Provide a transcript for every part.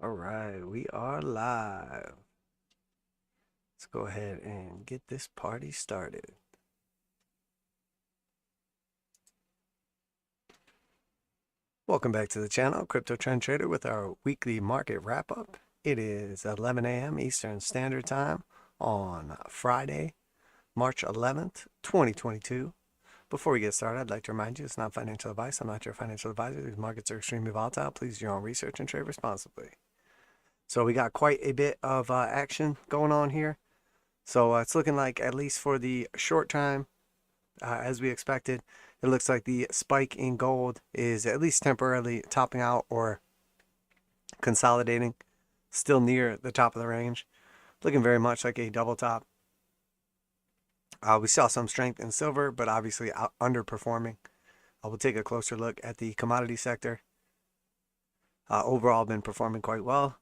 All right, we are live. Let's go ahead and get this party started. Welcome back to the channel, Crypto Trend Trader, with our weekly market wrap up. It is 11 a.m. Eastern Standard Time on Friday, March 11th, 2022. Before we get started, I'd like to remind you it's not financial advice. I'm not your financial advisor. These markets are extremely volatile. Please do your own research and trade responsibly. So we got quite a bit of action going on here. So it's looking like, at least for the short time, as we expected, it looks like the spike in gold is at least temporarily topping out or consolidating, still near the top of the range, looking very much like a double top. We saw some strength in silver, but obviously underperforming. We'll take a closer look at the commodity sector. Overall, been performing quite well.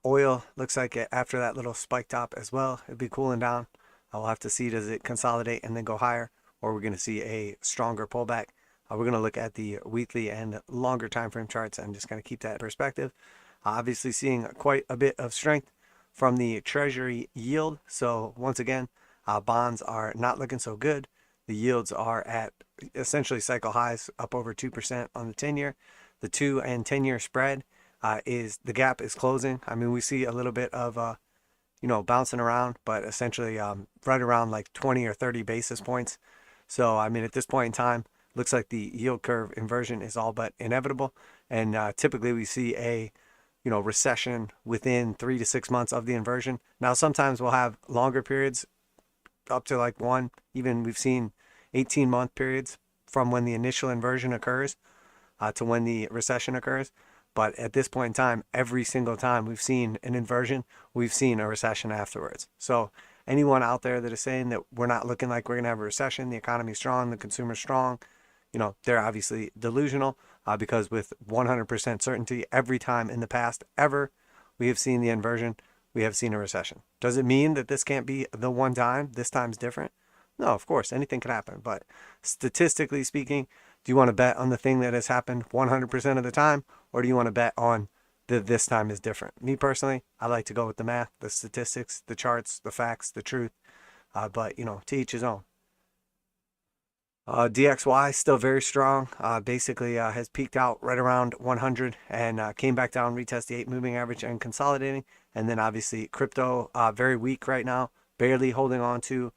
Oil looks like after that little spike top as well, it'll be cooling down. We'll have to see, does it consolidate and then go higher, or we're going to see a stronger pullback. We're going to look at the weekly and longer time frame charts and just going to keep that in perspective. Obviously seeing quite a bit of strength from the treasury yield. So once again, bonds are not looking so good. The yields are at essentially cycle highs, up over 2% on the 10-year. The 2 and 10-year spread the gap is closing. I mean, we see a little bit of bouncing around, but essentially right around like 20 or 30 basis points. So I mean, at this point in time, looks like the yield curve inversion is all but inevitable, and typically we see a recession within 3 to 6 months of the inversion. Now sometimes we'll have longer periods, up to like even we've seen 18-month periods from when the initial inversion occurs to when the recession occurs. But at this point in time, every single time we've seen an inversion, we've seen a recession afterwards. So anyone out there that is saying that we're not looking like we're going to have a recession, the economy's strong, the consumer's strong, they're obviously delusional, because with 100% certainty, every time in the past ever we have seen the inversion, we have seen a recession. Does it mean that this can't be the one time? This time's different? No, of course, anything can happen. But statistically speaking, do you want to bet on the thing that has happened 100% of the time, or do you want to bet on that this time is different? Me personally, I like to go with the math, the statistics, the charts, the facts, the truth. But to each his own. DXY still very strong. Basically has peaked out right around 100 and came back down, retest the 8 moving average and consolidating. And then obviously crypto very weak right now, barely holding on to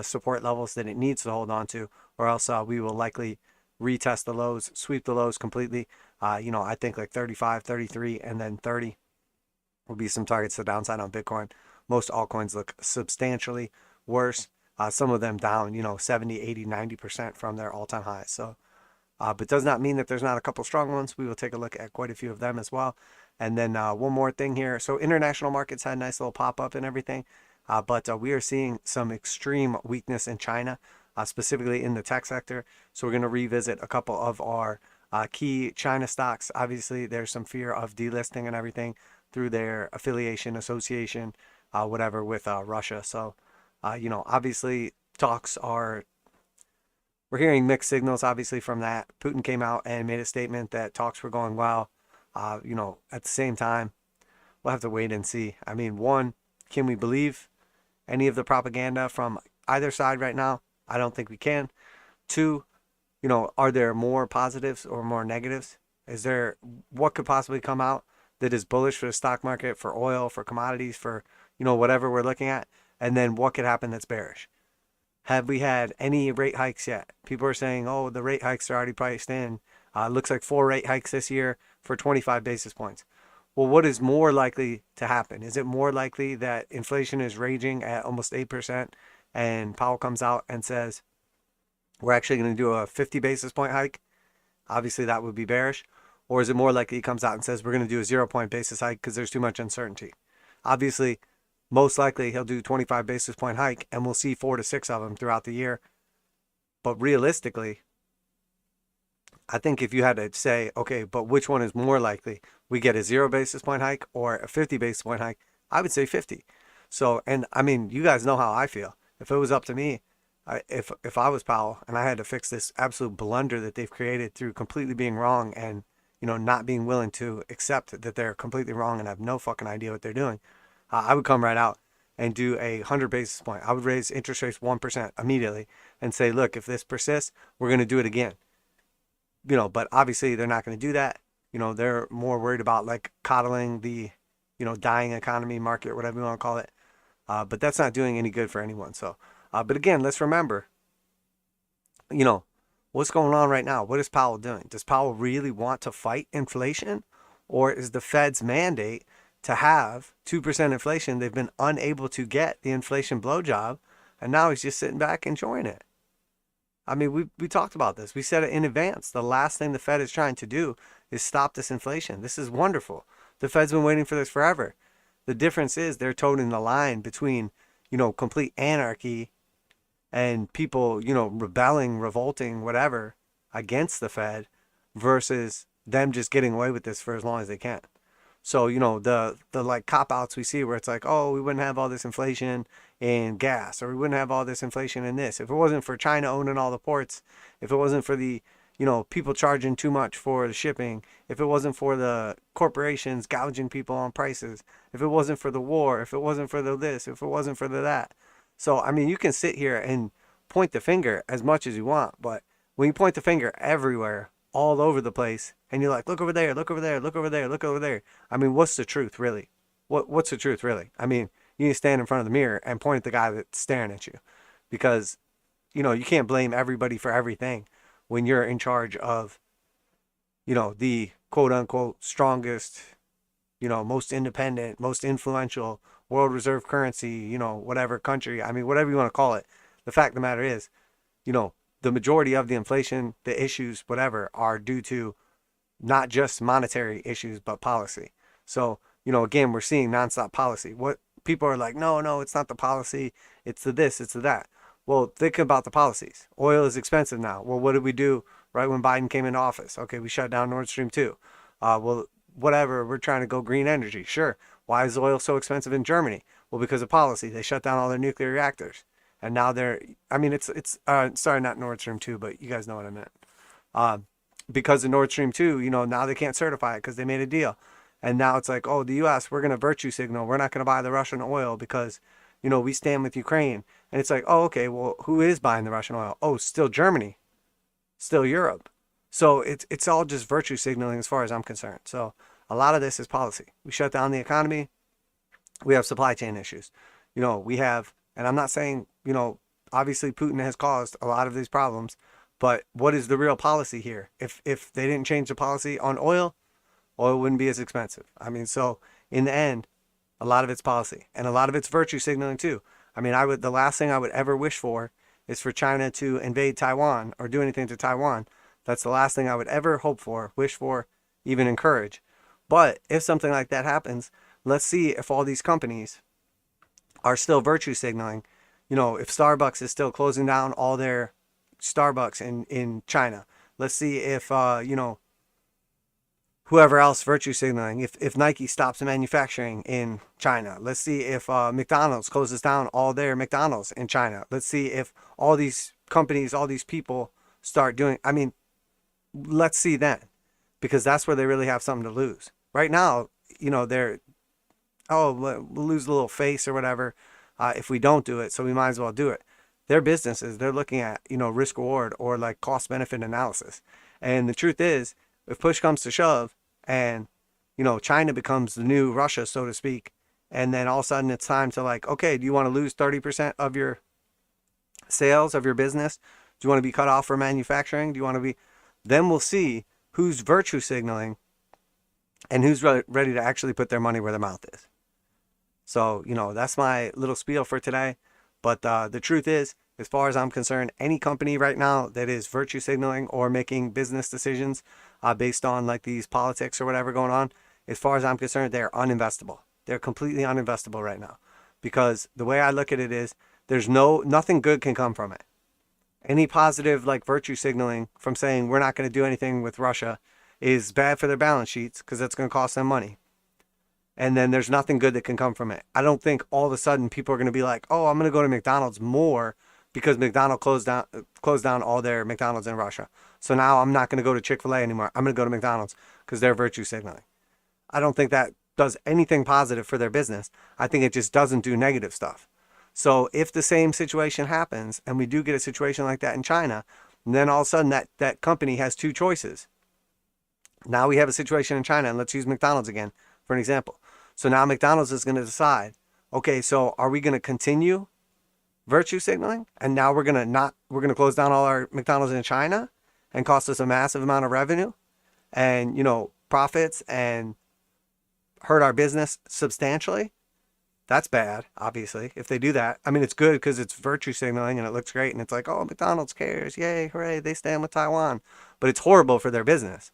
support levels that it needs to hold on to, or else we will likely retest the lows, sweep the lows completely. I think like 35, 33, and then 30 will be some targets to the downside on Bitcoin. Most altcoins look substantially worse. Some of them down, 70, 80, 90% from their all-time highs. So, but does not mean that there's not a couple strong ones. We will take a look at quite a few of them as well. And then one more thing here. So international markets had a nice little pop-up and everything. But we are seeing some extreme weakness in China, specifically in the tech sector. So we're going to revisit a couple of our key China stocks. Obviously, there's some fear of delisting and everything through their affiliation, association, whatever, with Russia. So, obviously we're hearing mixed signals, obviously, from that. Putin came out and made a statement that talks were going well. At the same time, we'll have to wait and see. I mean, one, can we believe any of the propaganda from either side right now? I don't think we can. Two, are there more positives or more negatives? What could possibly come out that is bullish for the stock market, for oil, for commodities, for, whatever we're looking at? And then what could happen that's bearish? Have we had any rate hikes yet? People are saying, oh, the rate hikes are already priced in. Looks like 4 rate hikes this year for 25 basis points. Well, what is more likely to happen? Is it more likely that inflation is raging at almost 8% and Powell comes out and says, we're actually going to do a 50 basis point hike? Obviously, that would be bearish. Or is it more likely he comes out and says, we're going to do a 0-point basis hike because there's too much uncertainty? Obviously, most likely he'll do 25 basis point hike and we'll see 4 to 6 of them throughout the year. But realistically, I think if you had to say, okay, but which one is more likely? We get a 0 basis point hike or a 50 basis point hike? I would say 50. So, and I mean, you guys know how I feel. If it was up to me, if I was Powell and I had to fix this absolute blunder that they've created through completely being wrong and not being willing to accept that they're completely wrong and have no fucking idea what they're doing, I would come right out and do 100 basis point. I would raise interest rates 1% immediately and say, look, if this persists, we're going to do it again. But obviously they're not going to do that. They're more worried about like coddling the, dying economy market, whatever you want to call it. But that's not doing any good for anyone. So, but again, let's remember, what's going on right now? What is Powell doing? Does Powell really want to fight inflation? Or is the Fed's mandate to have 2% inflation? They've been unable to get the inflation blowjob, and now he's just sitting back enjoying it. I mean, we talked about this. We said it in advance. The last thing the Fed is trying to do is stop this inflation. This is wonderful. The Fed's been waiting for this forever. The difference is they're toting the line between, complete anarchy and people, rebelling, revolting, whatever, against the Fed versus them just getting away with this for as long as they can. So, the like cop-outs we see where it's like, oh, we wouldn't have all this inflation in gas, or we wouldn't have all this inflation in this if it wasn't for China owning all the ports, if it wasn't for the, people charging too much for the shipping, if it wasn't for the corporations gouging people on prices, if it wasn't for the war, if it wasn't for the this, if it wasn't for the that. So, I mean, you can sit here and point the finger as much as you want, but when you point the finger everywhere, all over the place, and you're like, look over there, look over there, look over there, look over there. I mean, what's the truth, really? What's the truth, really? I mean, you need to stand in front of the mirror and point at the guy that's staring at you, because, you can't blame everybody for everything when you're in charge of, the quote-unquote strongest, most independent, most influential world reserve currency, whatever country. I mean, whatever you want to call it. The fact of the matter is, the majority of the inflation, the issues, whatever, are due to not just monetary issues, but policy. So, again, we're seeing nonstop policy. What people are like, no, it's not the policy. It's the this, it's the that. Well, think about the policies. Oil is expensive now. Well, what did we do right when Biden came into office? Okay, we shut down Nord Stream 2. Well, whatever, we're trying to go green energy. Sure. Why is oil so expensive in Germany? Well, because of policy. They shut down all their nuclear reactors. And now sorry, not Nord Stream 2, but you guys know what I meant. Because of Nord Stream 2, now they can't certify it because they made a deal. And now it's like, oh, the U.S., we're going to virtue signal. We're not going to buy the Russian oil because, we stand with Ukraine. And it's like, oh, okay, well, who is buying the Russian oil? Oh, still Germany, still Europe. So it's all just virtue signaling as far as I'm concerned. So a lot of this is policy. We shut down the economy. We have supply chain issues. We have, and I'm not saying, obviously Putin has caused a lot of these problems, but what is the real policy here? If they didn't change the policy on oil wouldn't be as expensive. I mean, so in the end, a lot of it's policy and a lot of it's virtue signaling too. I mean, the last thing I would ever wish for is for China to invade Taiwan or do anything to Taiwan. That's the last thing I would ever hope for, wish for, even encourage. But if something like that happens, let's see if all these companies are still virtue signaling. If Starbucks is still closing down all their Starbucks in China. Let's see if, whoever else virtue signaling, if Nike stops manufacturing in China. Let's see if McDonald's closes down all their McDonald's in China. Let's see if all these companies, all these people start doing, let's see then, because that's where they really have something to lose. Right now, they're, we'll lose a little face or whatever if we don't do it, so we might as well do it. Their businesses, they're looking at, risk reward or like cost benefit analysis. And the truth is, if push comes to shove and, China becomes the new Russia, so to speak, and then all of a sudden it's time to like, okay, do you want to lose 30% of your sales of your business? Do you want to be cut off for manufacturing? Do you want to be, then we'll see who's virtue signaling and who's ready to actually put their money where their mouth is. So, that's my little spiel for today. But the truth is, as far as I'm concerned, any company right now that is virtue signaling or making business decisions based on like these politics or whatever going on, as far as I'm concerned, they're uninvestable. They're completely uninvestable right now. Because the way I look at it is, there's nothing good can come from it. Any positive like virtue signaling from saying we're not going to do anything with Russia is bad for their balance sheets because that's going to cost them money. And then there's nothing good that can come from it. I don't think all of a sudden people are going to be like, oh, I'm going to go to McDonald's more because McDonald's closed down all their McDonald's in Russia. So now I'm not going to go to Chick-fil-A anymore. I'm going to go to McDonald's. because they're virtue signaling. I don't think that does anything positive for their business. I think it just doesn't do negative stuff. So if the same situation happens and we do get a situation like that in China, then all of a sudden that company has two choices. Now we have a situation in China, and let's use McDonald's again for an example. So now McDonald's is going to decide, okay, so are we going to continue virtue signaling? And now we're going to close down all our McDonald's in China and cost us a massive amount of revenue and, profits and hurt our business substantially. That's bad, obviously, if they do that. I mean, it's good because it's virtue signaling and it looks great. And it's like, oh, McDonald's cares. Yay, hooray, they stand with Taiwan. But it's horrible for their business,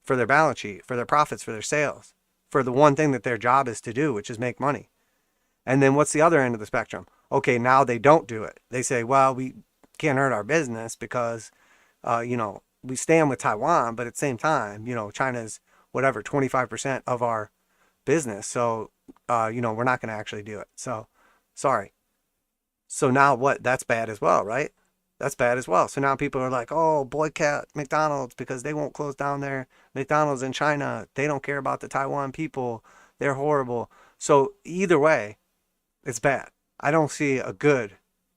for their balance sheet, for their profits, for their sales, for the one thing that their job is to do, which is make money. And then what's the other end of the spectrum? Okay, now they don't do it. They say, well, we can't hurt our business because, we stand with Taiwan, but at the same time, China's 25% of our business. So, we're not going to actually do it. So, sorry. So now what? That's bad as well, right? That's bad as well. So now people are like, oh, boycott McDonald's because they won't close down their McDonald's in China. They don't care about the Taiwan people. They're horrible. So either way, it's bad. I don't see a good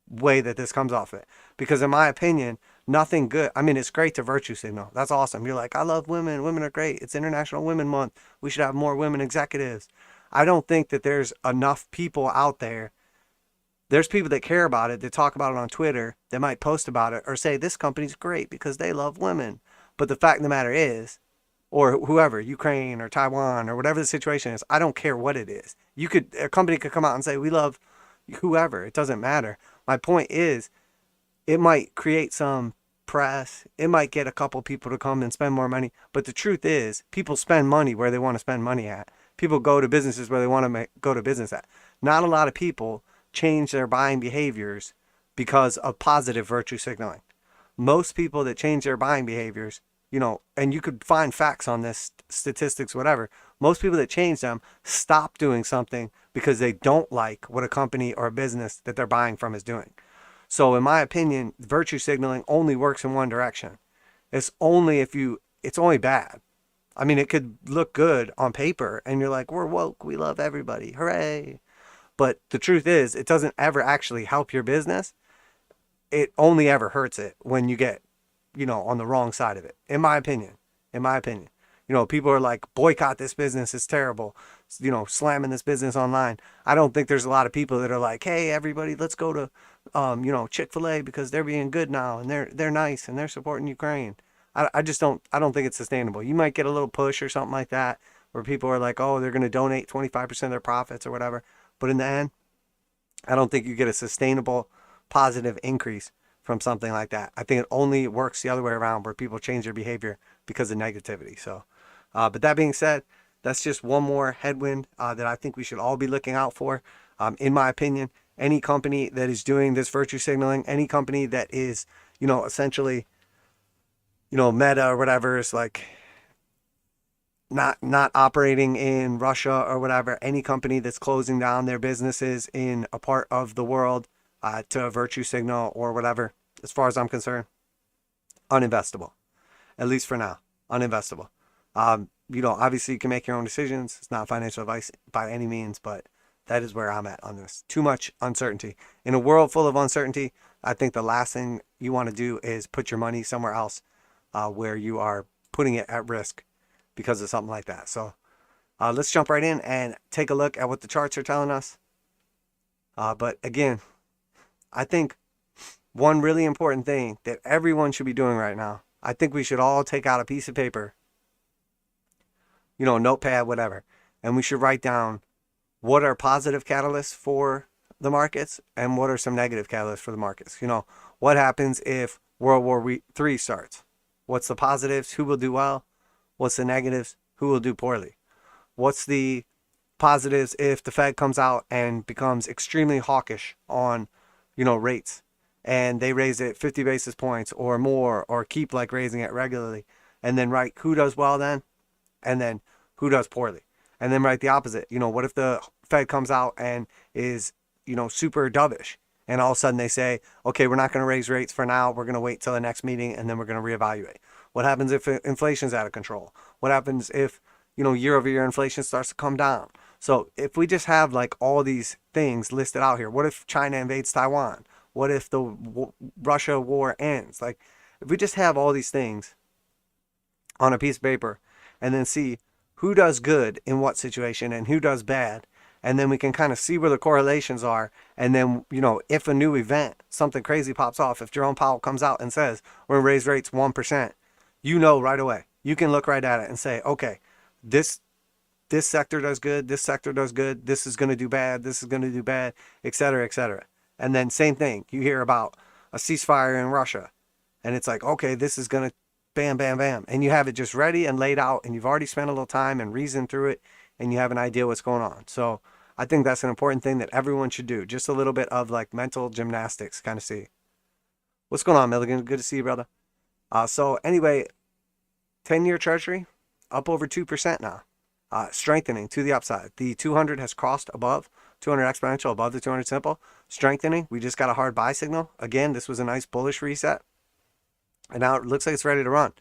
way that this comes off it. Because in my opinion, nothing good. I mean, it's great to virtue signal. That's awesome. You're like, I love women. Women are great. It's International Women Month. We should have more women executives. I don't think that there's enough people out there. There's people that care about it, that talk about it on Twitter, that might post about it or say this company's great because they love women. But the fact of the matter is, or whoever, Ukraine or Taiwan or whatever the situation is, I don't care what it is. A company could come out and say, we love whoever. It doesn't matter. My point is, it might create some press. It might get a couple people to come and spend more money. But the truth is, people spend money where they want to spend money at. People go to businesses where they want to go to business at. Not a lot of people change their buying behaviors because of positive virtue signaling. Most people that change their buying behaviors, and you could find facts on this, statistics, whatever. Most people that change them stop doing something because they don't like what a company or a business that they're buying from is doing. So in my opinion, virtue signaling only works in one direction. It's only bad. I mean, it could look good on paper and you're like, we're woke, we love everybody, hooray. But the truth is, it doesn't ever actually help your business. It only ever hurts it when you get, on the wrong side of it, in my opinion. People are like, boycott this business, it's terrible. Slamming this business online. I don't think there's a lot of people that are like, hey, everybody, let's go to, Chick-fil-A because they're being good now and they're nice and they're supporting Ukraine. I don't think it's sustainable. You might get a little push or something like that where people are like, oh, they're going to donate 25% of their profits or whatever. But in the end, I don't think you get a sustainable positive increase from something like that. I think it only works the other way around where people change their behavior because of negativity. So, but that being said, that's just one more headwind that I think we should all be looking out for. In my opinion, any company that is doing this virtue signaling, any company that is, essentially, Meta or whatever is like not operating in Russia or whatever, any company that's closing down their businesses in a part of the world to virtue signal or whatever, as far as I'm concerned, uninvestable. At least for now, uninvestable. Obviously you can make your own decisions. It's not financial advice by any means, but that is where I'm at on this. Too much uncertainty. In a world full of uncertainty, I think the last thing you want to do is put your money somewhere else where you are putting it at risk because of something like that. So let's jump right in and take a look at what the charts are telling us. But again, I think one really important thing that everyone should be doing right now, I think we should all take out a piece of paper, notepad, whatever, and we should write down what are positive catalysts for the markets and what are some negative catalysts for the markets. What happens if World War III starts? What's the positives? Who will do well? What's the negatives? Who will do poorly? What's the positives if the Fed comes out and becomes extremely hawkish on, rates, and they raise it 50 basis points or more, or keep raising it regularly, and then write who does well then, and then who does poorly, and then write the opposite. What if the Fed comes out and is, super dovish, and all of a sudden they say, okay, we're not going to raise rates for now. We're going to wait till the next meeting, and then we're going to reevaluate. What happens if inflation's out of control? What happens if, you know, year over year inflation starts to come down? So if we just have like all these things listed out here, what if China invades Taiwan? What if the Russia war ends? Like, if we just have all these things on a piece of paper and then see who does good in what situation and who does bad, and then we can kind of see where the correlations are. And then, you know, if a new event, something crazy pops off, if Jerome Powell comes out and says we're going to raise rates 1%, you know right away. You can look right at it and say, okay, this sector does good, this sector does good, this is going to do bad, this is going to do bad, et cetera, et cetera. And then same thing, you hear about a ceasefire in Russia, and it's like, okay, this is going to bam, bam, bam. And you have it just ready and laid out, and you've already spent a little time and reasoned through it, and you have an idea what's going on. So I think that's an important thing that everyone should do. Just a little bit of like mental gymnastics, kind of see. What's going on, Milligan? Good to see you, brother. So anyway, 10-year treasury up over 2% now. Strengthening to the upside. The 200 has crossed above 200 exponential, above the 200 simple. Strengthening. We just got a hard buy signal. Again, this was a nice bullish reset. And now it looks like it's ready to run.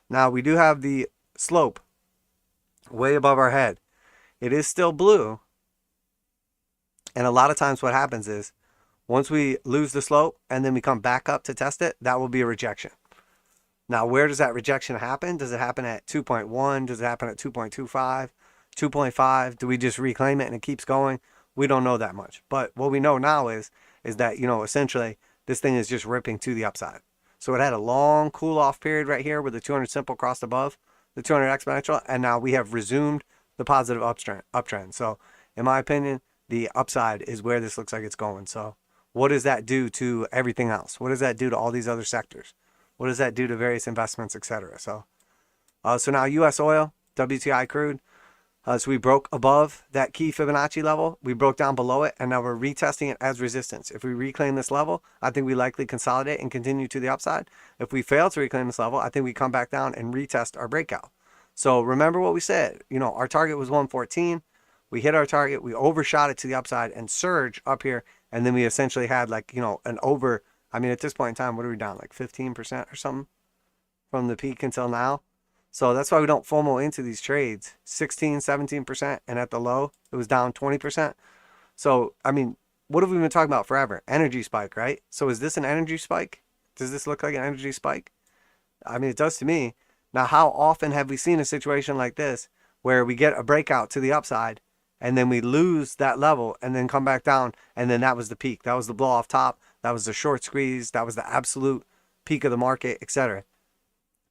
Now we do have the slope way above our head. It is still blue. And a lot of times what happens is once we lose the slope and then we come back up to test it, that will be a rejection. Now, where does that rejection happen? Does it happen at 2.1? Does it happen at 2.25? 2.5? Do we just reclaim it and it keeps going? We don't know that much. But what we know now is that, you know, essentially this thing is just ripping to the upside. So it had a long cool off period right here where the 200 simple crossed above the 200 exponential, and now we have resumed the positive uptrend. So in my opinion, the upside is where this looks like it's going. So what does that do to everything else? What does that do to all these other sectors? What does that do to various investments, etc.? So now U.S. oil, WTI crude. So we broke above that key Fibonacci level. We broke down below it, and now we're retesting it as resistance. If we reclaim this level, I think we likely consolidate and continue to the upside. If we fail to reclaim this level, I think we come back down and retest our breakout. So remember what we said. You know, our target was 114. We hit our target. We overshot it to the upside and surge up here, and then we essentially had like, you know, an over. I mean, at this point in time, what are we down? Like 15% or something from the peak until now. So that's why we don't FOMO into these trades. 16, 17%. And at the low, it was down 20%. So, I mean, what have we been talking about forever? Energy spike, right? So is this an energy spike? Does this look like an energy spike? I mean, it does to me. Now, how often have we seen a situation like this where we get a breakout to the upside and then we lose that level and then come back down, and then that was the peak? That was the blow off top. That was the short squeeze. That was the absolute peak of the market, etc.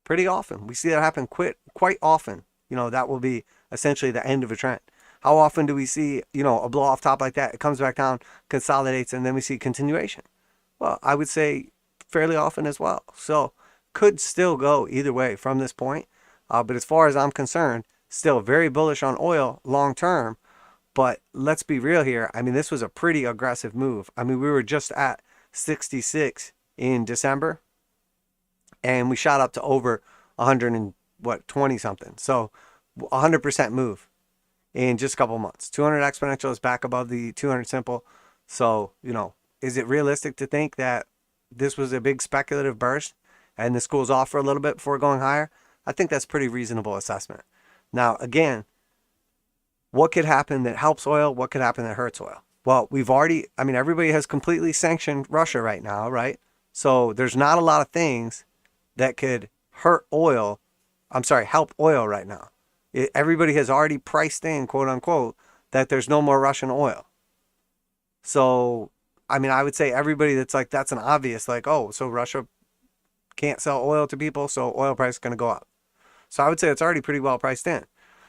Pretty often. We see that happen quite often. You know, that will be essentially the end of a trend. How often do we see, you know, a blow off top like that? It comes back down, consolidates, and then we see continuation. Well, I would say fairly often as well. So could still go either way from this point. But as far as I'm concerned, still very bullish on oil long term. But let's be real here. I mean, this was a pretty aggressive move. I mean, we were just at 66 in December, and we shot up to over 120 something. So 100% move in just a couple months. 200 exponential is back above the 200 simple. So, you know, is it realistic to think that this was a big speculative burst and this cools off for a little bit before going higher? I think that's pretty reasonable assessment. Now, again, what could happen that helps oil? What could happen that hurts oil? Well, everybody has completely sanctioned Russia right now, right? So there's not a lot of things that could help oil right now. Everybody has already priced in, quote unquote, that there's no more Russian oil. So, I mean, I would say everybody that's an obvious, like, oh, so Russia can't sell oil to people, so oil price is going to go up. So I would say it's already pretty well priced in.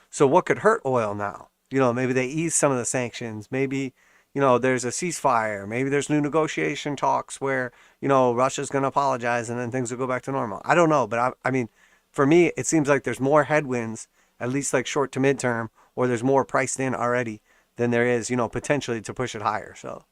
So what could hurt oil now? You know, maybe they ease some of the sanctions. Maybe, you know, there's a ceasefire. Maybe there's new negotiation talks where, you know, Russia's going to apologize and then things will go back to normal. I don't know. But I mean, for me, it seems like there's more headwinds, at least like short to midterm, or there's more priced in already than there is, you know, potentially to push it higher. So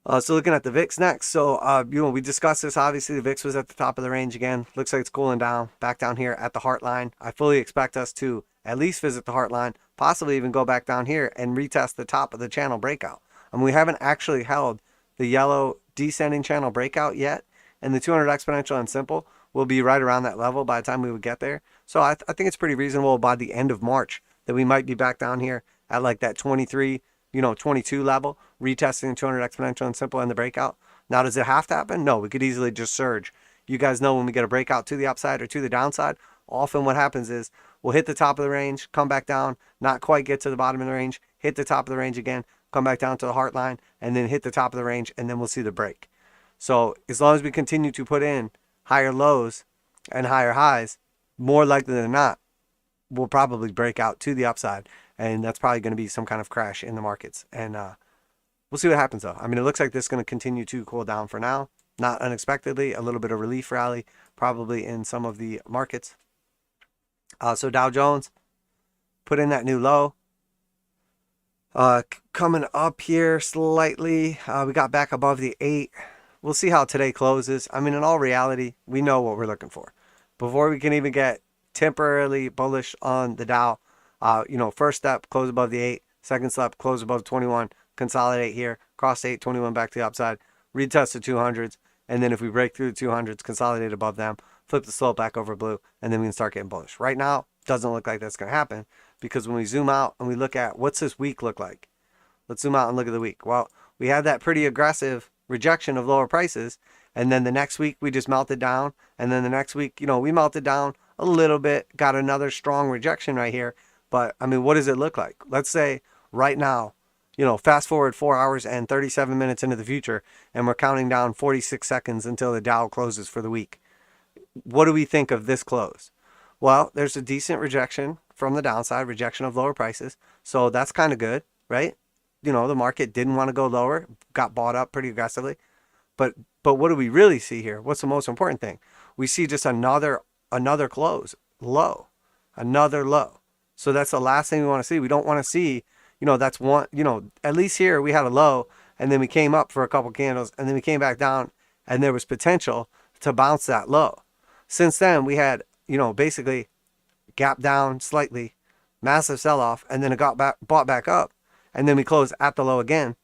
looking at the VIX next. So, you know, we discussed this. Obviously, the VIX was at the top of the range again. Looks like it's cooling down, back down here at the heart line. I fully expect us to at least visit the heart line, possibly even go back down here and retest the top of the channel breakout. I mean, we haven't actually held the yellow descending channel breakout yet. And the 200 exponential and simple, will be right around that level by the time we would get there. So I think it's pretty reasonable by the end of March that we might be back down here at like that 23, 22 level, retesting 200 exponential and simple in the breakout. Now, does it have to happen? No, we could easily just surge. You guys know when we get a breakout to the upside or to the downside, often what happens is we'll hit the top of the range, come back down, not quite get to the bottom of the range, hit the top of the range again, come back down to the heart line, and then hit the top of the range, and then we'll see the break. So as long as we continue to put in higher lows and higher highs, more likely than not, we'll probably break out to the upside, and that's probably going to be some kind of crash in the markets. And we'll see what happens, though. I mean, it looks like this is going to continue to cool down for now. Not unexpectedly, a little bit of relief rally probably in some of the markets. So Dow Jones put in that new low. Coming up here slightly, we got back above the 8. We'll see how today closes. I mean, in all reality, we know what we're looking for. Before we can even get temporarily bullish on the Dow, first step, close above the 8. Second step, close above 21. Consolidate here, cross 8, 21 back to the upside. Retest the 200s. And then if we break through the 200s, consolidate above them, flip the slope back over blue, and then we can start getting bullish. Right now, doesn't look like that's going to happen, because when we zoom out and we look at what's this week look like, let's zoom out and look at the week. Well, we had that pretty aggressive rejection of lower prices, and then the next week we just melted down, and then the next week, we melted down a little bit, got another strong rejection right here. But I mean, what does it look like? Let's say right now, fast forward 4 hours and 37 minutes into the future, and we're counting down 46 seconds until the Dow closes for the week. What do we think of this close? Well, there's a decent rejection from the downside, rejection of lower prices. So that's kind of good, right? The market didn't want to go lower, got bought up pretty aggressively. But what do we really see here? What's the most important thing? We see just another close, low, another low. So that's the last thing we want to see. We don't want to see, that's one, at least here we had a low, and then we came up for a couple candles, and then we came back down, and there was potential to bounce that low. Since then, we had, basically gap down slightly, massive sell-off, and then it got bought back up, and then we closed at the low again.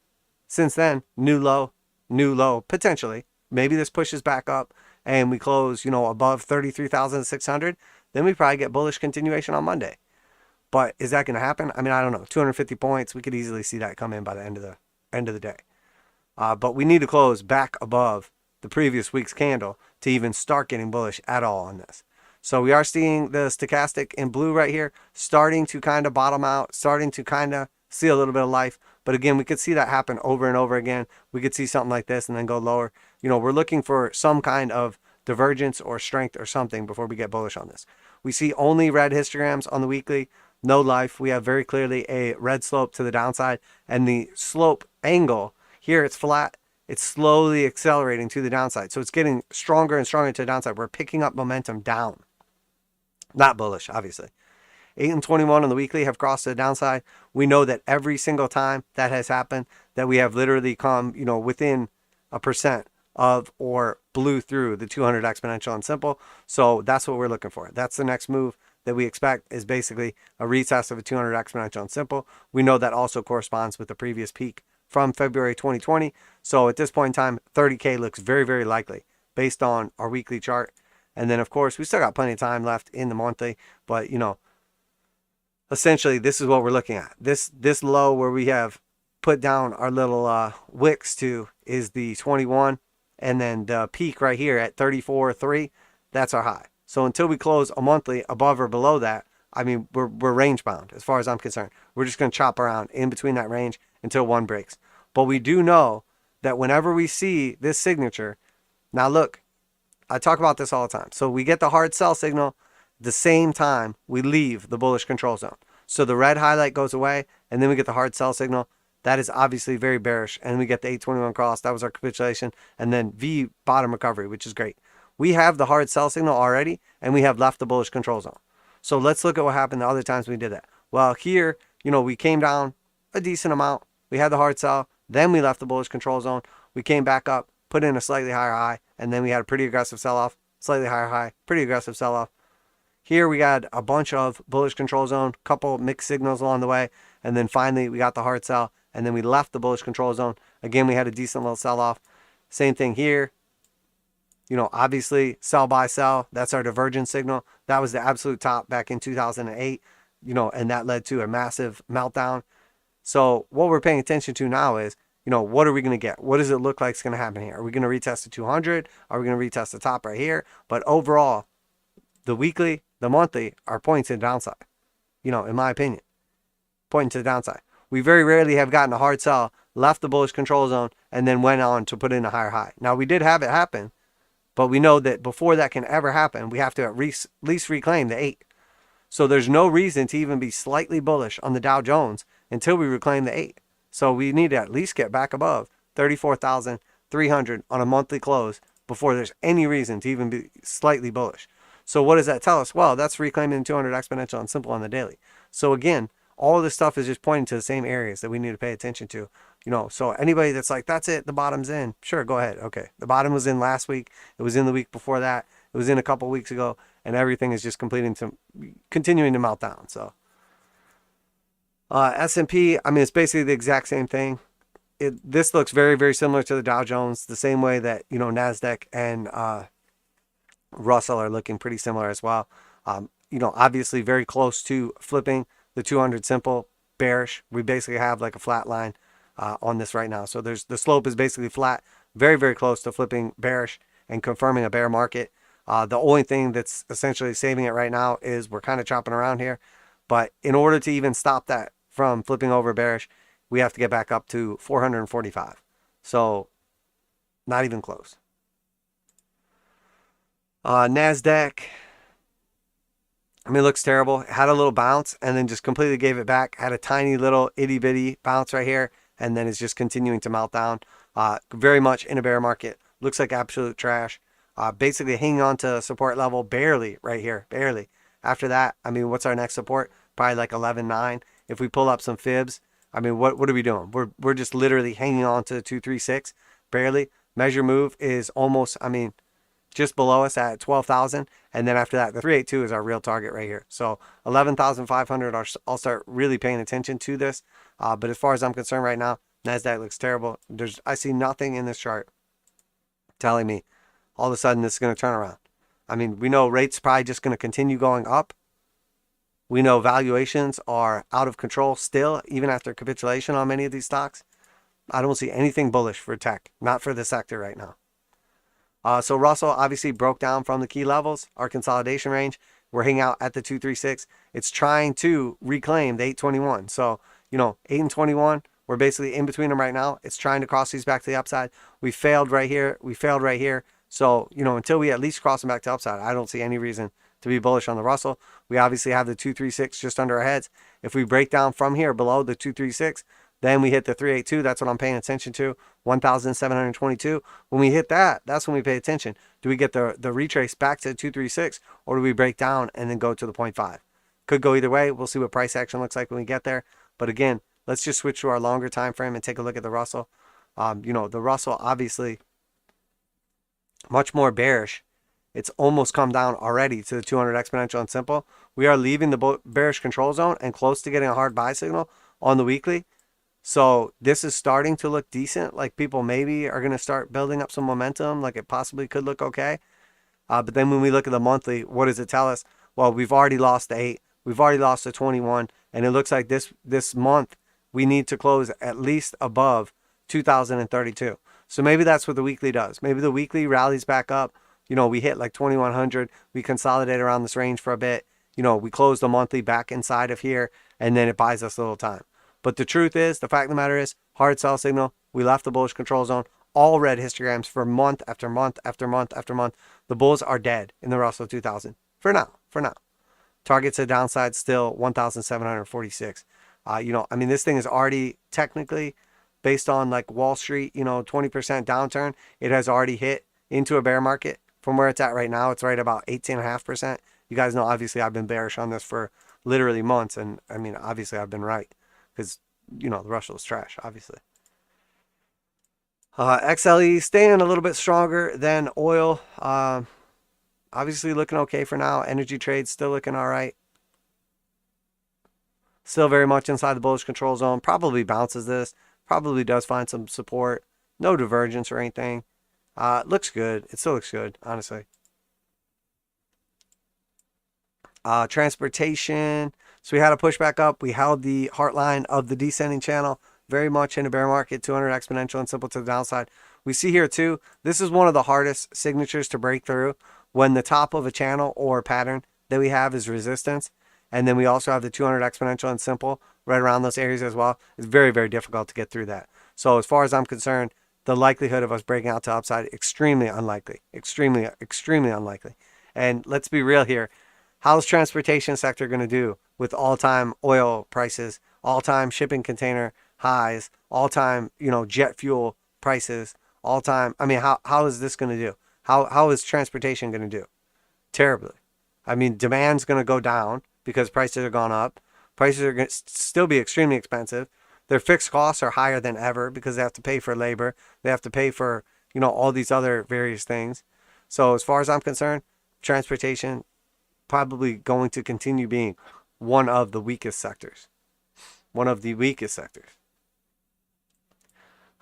Since then, new low, potentially. Maybe this pushes back up, and we close, above 33,600. Then we probably get bullish continuation on Monday. But is that going to happen? I mean, I don't know. 250 points, we could easily see that come in by the end of the day. But we need to close back above the previous week's candle to even start getting bullish at all on this. So we are seeing the stochastic in blue right here starting to kind of bottom out, starting to kind of see a little bit of life. But again, we could see that happen over and over again. We could see something like this and then go lower. We're looking for some kind of divergence or strength or something before we get bullish on this. We see only red histograms on the weekly, no life. We have very clearly a red slope to the downside, and the slope angle here, it's flat. It's slowly accelerating to the downside. So it's getting stronger and stronger to the downside. We're picking up momentum down. Not bullish, obviously. 8 and 21 on the weekly have crossed to the downside. We know that every single time that has happened, that we have literally come, within a percent of or blew through the 200 exponential and simple. So that's what we're looking for. That's the next move that we expect, is basically a retest of a 200 exponential and simple. We know that also corresponds with the previous peak from February 2020. So at this point in time, 30K looks very, very likely based on our weekly chart. And then, of course, we still got plenty of time left in the monthly. But, essentially, this is what we're looking at. This low where we have put down our little wicks to is the 21. And then the peak right here at 34.3, that's our high. So until we close a monthly above or below that, I mean, we're range bound as far as I'm concerned. We're just going to chop around in between that range until one breaks. But we do know that whenever we see this signature, now look, I talk about this all the time. So we get the hard sell signal the same time we leave the bullish control zone. So the red highlight goes away, and then we get the hard sell signal. That is obviously very bearish. And we get the 821 cross. That was our capitulation. And then V bottom recovery, which is great. We have the hard sell signal already, and we have left the bullish control zone. So let's look at what happened the other times we did that. Well, here, we came down a decent amount. We had the hard sell. Then we left the bullish control zone. We came back up, put in a slightly higher high, and then we had a pretty aggressive sell-off, slightly higher high, pretty aggressive sell-off. Here we had a bunch of bullish control zone, couple mixed signals along the way, and then finally we got the hard sell, and then we left the bullish control zone. Again, we had a decent little sell-off. Same thing here. You know, obviously sell, buy, sell, that's our divergence signal. That was the absolute top back in 2008, you know, and that led to a massive meltdown. So what we're paying attention to now is, you know, what are we going to get? What does it look like is going to happen here? Are we going to retest the 200? Are we going to retest the top right here? But overall, the weekly, the monthly are pointing to the downside, you know, in my opinion, pointing to the downside. We very rarely have gotten a hard sell, left the bullish control zone, and then went on to put in a higher high. Now, we did have it happen, but we know that before that can ever happen, we have to at least reclaim the 8. So there's no reason to even be slightly bullish on the Dow Jones until we reclaim the 8. So we need to at least get back above 34,300 on a monthly close before there's any reason to even be slightly bullish. So what does that tell us? Well, that's reclaiming 200 exponential and simple on the daily. So again, all of this stuff is just pointing to the same areas that we need to pay attention to. You know, so anybody that's like, that's it, the bottom's in. Sure, go ahead. Okay, the bottom was in last week. It was in the week before that. It was in a couple weeks ago. And everything is just continuing to melt down. So S&P, I mean, it's basically the exact same thing. This looks very, very similar to the Dow Jones, the same way that, you know, NASDAQ and Russell are looking pretty similar as well. You know, obviously very close to flipping the 200 simple bearish. We basically have like a flat line on this right now. So the slope is basically flat, very, very close to flipping bearish and confirming a bear market. The only thing that's essentially saving it right now is we're kind of chopping around here. But in order to even stop that from flipping over bearish, we have to get back up to 445. So not even close. NASDAQ, I mean, it looks terrible. It had a little bounce and then just completely gave it back. Had a tiny little itty bitty bounce right here. And then it's just continuing to melt down. Very much in a bear market. Looks like absolute trash. Basically hanging on to support level barely right here, barely. After that, I mean, what's our next support? Probably like 11.9. If we pull up some fibs, I mean, what are we doing? We're just literally hanging on to 236, barely. Measure move is almost, I mean, just below us at 12,000. And then after that, the 382 is our real target right here. So 11,500, I'll start really paying attention to this. But as far as I'm concerned right now, NASDAQ looks terrible. I see nothing in this chart telling me all of a sudden this is going to turn around. I mean, we know rates probably just going to continue going up. We know valuations are out of control still, even after capitulation on many of these stocks. I don't see anything bullish for tech, not for the sector right now. So Russell obviously broke down from the key levels, our consolidation range. We're hanging out at the 236. It's trying to reclaim the 821. So, you know, 8 and 21, we're basically in between them right now. It's trying to cross these back to the upside. We failed right here. We failed right here. So, you know, until we at least cross them back to upside, I don't see any reason to be bullish on the Russell. We obviously have the 236 just under our heads. If we break down from here below the 236, then we hit the 382. That's what I'm paying attention to. 1,722. When we hit that, that's when we pay attention. Do we get the retrace back to 236, or do we break down and then go to the 0.5? Could go either way. We'll see what price action looks like when we get there. But again, let's just switch to our longer time frame and take a look at the Russell. You know, the Russell obviously much more bearish. It's almost come down already to the 200 exponential and simple. We are leaving the bearish control zone and close to getting a hard buy signal on the weekly. So this is starting to look decent. Like people maybe are going to start building up some momentum. Like it possibly could look okay. But then when we look at the monthly, what does it tell us? Well, we've already lost the 8. We've already lost the 21. And it looks like this month we need to close at least above 2,032. So maybe that's what the weekly does. Maybe the weekly rallies back up. You know, we hit like 2,100. We consolidate around this range for a bit. You know, we close the monthly back inside of here. And then it buys us a little time. But the truth is, the fact of the matter is, hard sell signal. We left the bullish control zone. All red histograms for month after month after month after month. The bulls are dead in the Russell 2000. For now. Targets a downside still 1,746. You know, I mean, this thing is already technically based on like Wall Street, you know, 20% downturn. It has already hit into a bear market. From where it's at right now, it's right about 18.5%. You guys know, obviously, I've been bearish on this for literally months. And I mean, obviously, I've been right. Because, you know, the Russell is trash, obviously. XLE staying a little bit stronger than oil. Obviously looking okay for now. Energy trades still looking all right. Still very much inside the bullish control zone. Probably bounces this. Probably does find some support. No divergence or anything. It looks good. It still looks good, honestly. Transportation. So we had a pushback up. We held the heart line of the descending channel very much in a bear market, 200 exponential and simple to the downside. We see here too, this is one of the hardest signatures to break through when the top of a channel or pattern that we have is resistance. And then we also have the 200 exponential and simple right around those areas as well. It's very, very difficult to get through that. So as far as I'm concerned, the likelihood of us breaking out to upside, extremely unlikely, extremely, extremely unlikely. And let's be real here. How's transportation sector going to do with all-time oil prices, all-time shipping container highs, all-time, jet fuel prices, all-time? I mean, how is this going to do? How is transportation going to do? Terribly. I mean, demand's going to go down because prices are gone up. Prices are going to still be extremely expensive. Their fixed costs are higher than ever because they have to pay for labor. They have to pay for, all these other various things. So as far as I'm concerned, transportation probably going to continue being one of the weakest sectors. One of the weakest sectors.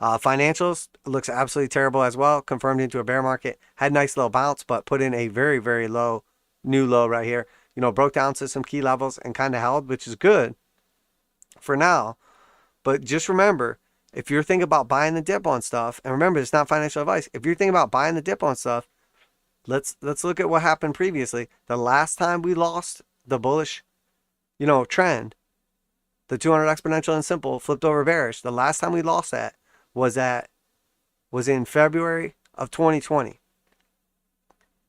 Financials looks absolutely terrible as well. Confirmed into a bear market. Had a nice little bounce, but put in a very, very low, new low right here. Broke down to some key levels and kind of held, which is good for now. But just remember, if you're thinking about buying the dip on stuff, and remember, it's not financial advice. If you're thinking about buying the dip on stuff, let's look at what happened previously. The last time we lost the bullish, trend, the 200 exponential and simple flipped over bearish. The last time we lost that was in February of 2020.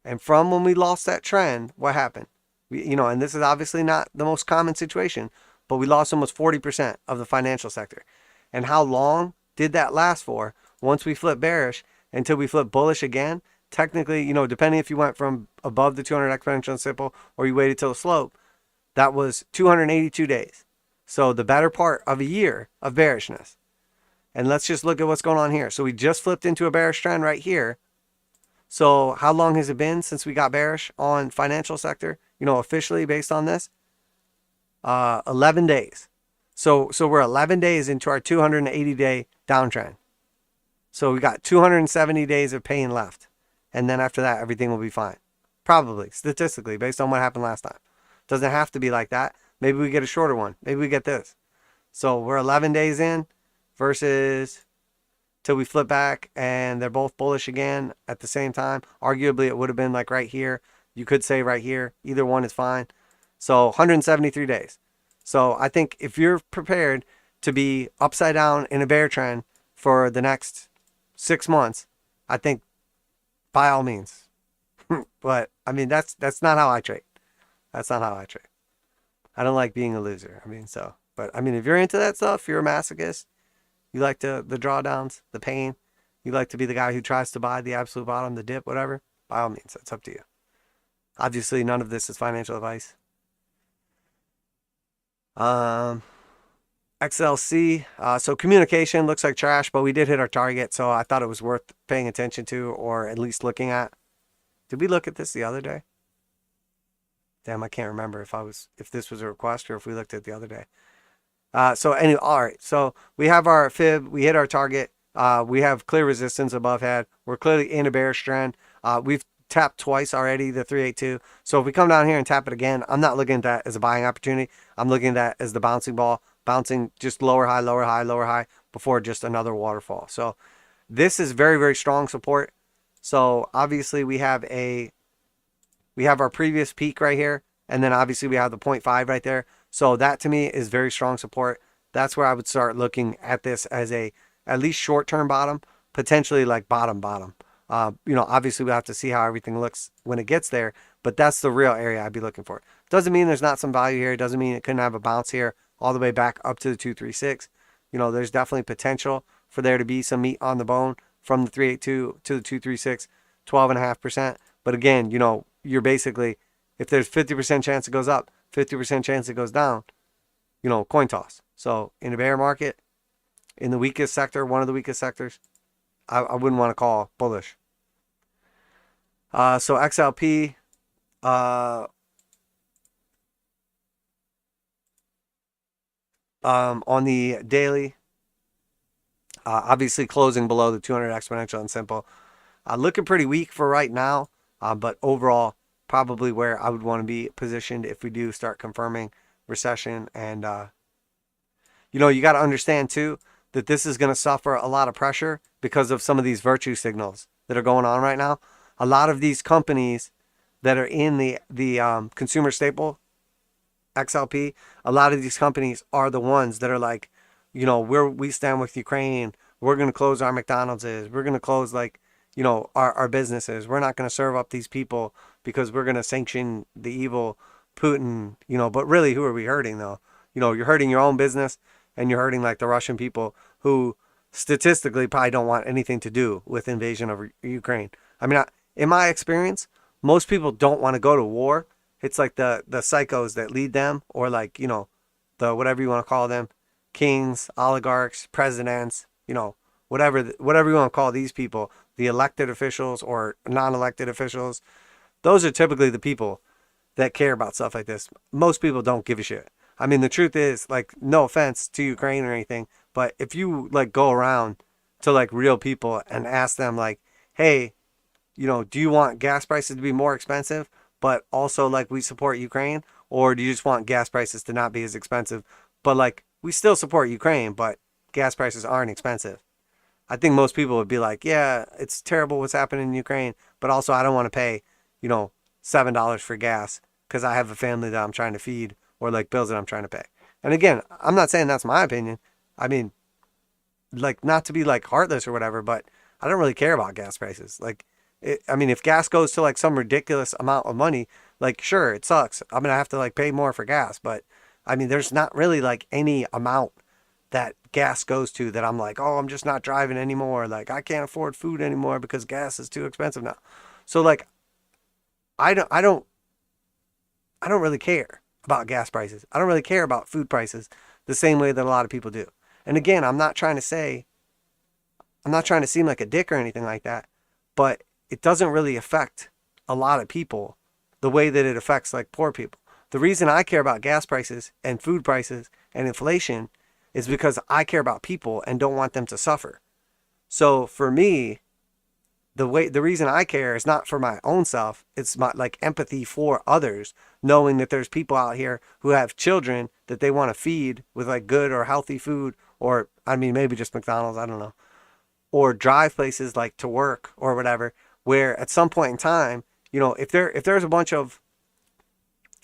And from when we lost that trend, what happened? And this is obviously not the most common situation, but we lost almost 40% of the financial sector. And how long did that last for? Once we flip bearish until we flip bullish again, technically, depending if you went from above the 200 exponential and simple or you waited till the slope, that was 282 days. So the better part of a year of bearishness. And let's just look at what's going on here. So we just flipped into a bearish trend right here. So how long has it been since we got bearish on financial sector, officially based on this? 11 days. So we're 11 days into our 280-day downtrend. So we got 270 days of pain left. And then after that, everything will be fine. Probably, statistically, based on what happened last time. Doesn't have to be like that. Maybe we get a shorter one. Maybe we get this. So we're 11 days in versus till we flip back and they're both bullish again at the same time. Arguably, it would have been like right here. You could say right here. Either one is fine. So 173 days. So I think if you're prepared to be upside down in a bear trend for the next 6 months, I think by all means. But I mean, that's not how I trade. That's not how I trade. I don't like being a loser. But if you're into that stuff, you're a masochist. You like the drawdowns, the pain. You like to be the guy who tries to buy the absolute bottom, the dip, whatever. By all means, that's up to you. Obviously, none of this is financial advice. XLC. So communication looks like trash, but we did hit our target. So I thought it was worth paying attention to, or at least looking at. Did we look at this the other day? Damn, I can't remember if this was a request or if we looked at it the other day. So anyway, all right. So we have our fib. We hit our target. We have clear resistance above head. We're clearly in a bearish trend. We've tapped twice already, the 382. So if we come down here and tap it again, I'm not looking at that as a buying opportunity. I'm looking at that as the bouncing ball, bouncing just lower high, lower high, lower high before just another waterfall. So this is very, very strong support. So obviously we have our previous peak right here. And then obviously we have the 0.5 right there. So that to me is very strong support. That's where I would start looking at this as at least short-term bottom, potentially like bottom. Obviously we have to see how everything looks when it gets there, but that's the real area I'd be looking for. Doesn't mean there's not some value here. It doesn't mean it couldn't have a bounce here all the way back up to the 236. There's definitely potential for there to be some meat on the bone from the 382 to the 236, 12.5%. But again, you're basically, if there's 50% chance it goes up, 50% chance it goes down, coin toss. So in a bear market, in the weakest sector, one of the weakest sectors, I wouldn't want to call bullish. So XLP, on the daily, obviously closing below the 200 exponential and simple. Looking pretty weak for right now, but overall, probably where I would want to be positioned if we do start confirming recession. And, you got to understand too that this is going to suffer a lot of pressure because of some of these virtue signals that are going on right now. A lot of these companies that are in the consumer staple XLP, a lot of these companies are the ones that are like, we stand with Ukraine. We're going to close our McDonald's. We're going to close our businesses. We're not going to serve up these people because we're going to sanction the evil Putin, but really who are we hurting though? You're hurting your own business and you're hurting like the Russian people who statistically probably don't want anything to do with invasion of Ukraine. I mean, in my experience, most people don't want to go to war. It's like the psychos that lead them, or like, the whatever you want to call them, kings, oligarchs, presidents, whatever you want to call these people, the elected officials or non-elected officials. Those are typically the people that care about stuff like this. Most people don't give a shit. I mean, the truth is, like, no offense to Ukraine or anything, but if you like go around to like real people and ask them like, hey, do you want gas prices to be more expensive, but also like we support Ukraine? Or do you just want gas prices to not be as expensive, but like we still support Ukraine, but gas prices aren't expensive? I think most people would be like, yeah, it's terrible what's happening in Ukraine, but also I don't want to pay, $7 for gas because I have a family that I'm trying to feed, or like bills that I'm trying to pay. And again, I'm not saying that's my opinion. I mean, like, not to be like heartless or whatever, but I don't really care about gas prices. Like, if gas goes to like some ridiculous amount of money, like, sure, it sucks. I'm going to have to like pay more for gas. But I mean, there's not really like any amount that gas goes to that I'm like, oh, I'm just not driving anymore. Like, I can't afford food anymore because gas is too expensive now. So like, I don't really care about gas prices. I don't really care about food prices the same way that a lot of people do. And again, I'm not trying to seem like a dick or anything like that, but it doesn't really affect a lot of people the way that it affects like poor people. The reason I care about gas prices and food prices and inflation is because I care about people and don't want them to suffer. So for me, the reason I care is not for my own self. It's my like empathy for others, knowing that there's people out here who have children that they want to feed with like good or healthy food, or I mean, maybe just McDonald's, I don't know, or drive places like to work or whatever, where at some point in time, if there's a bunch of,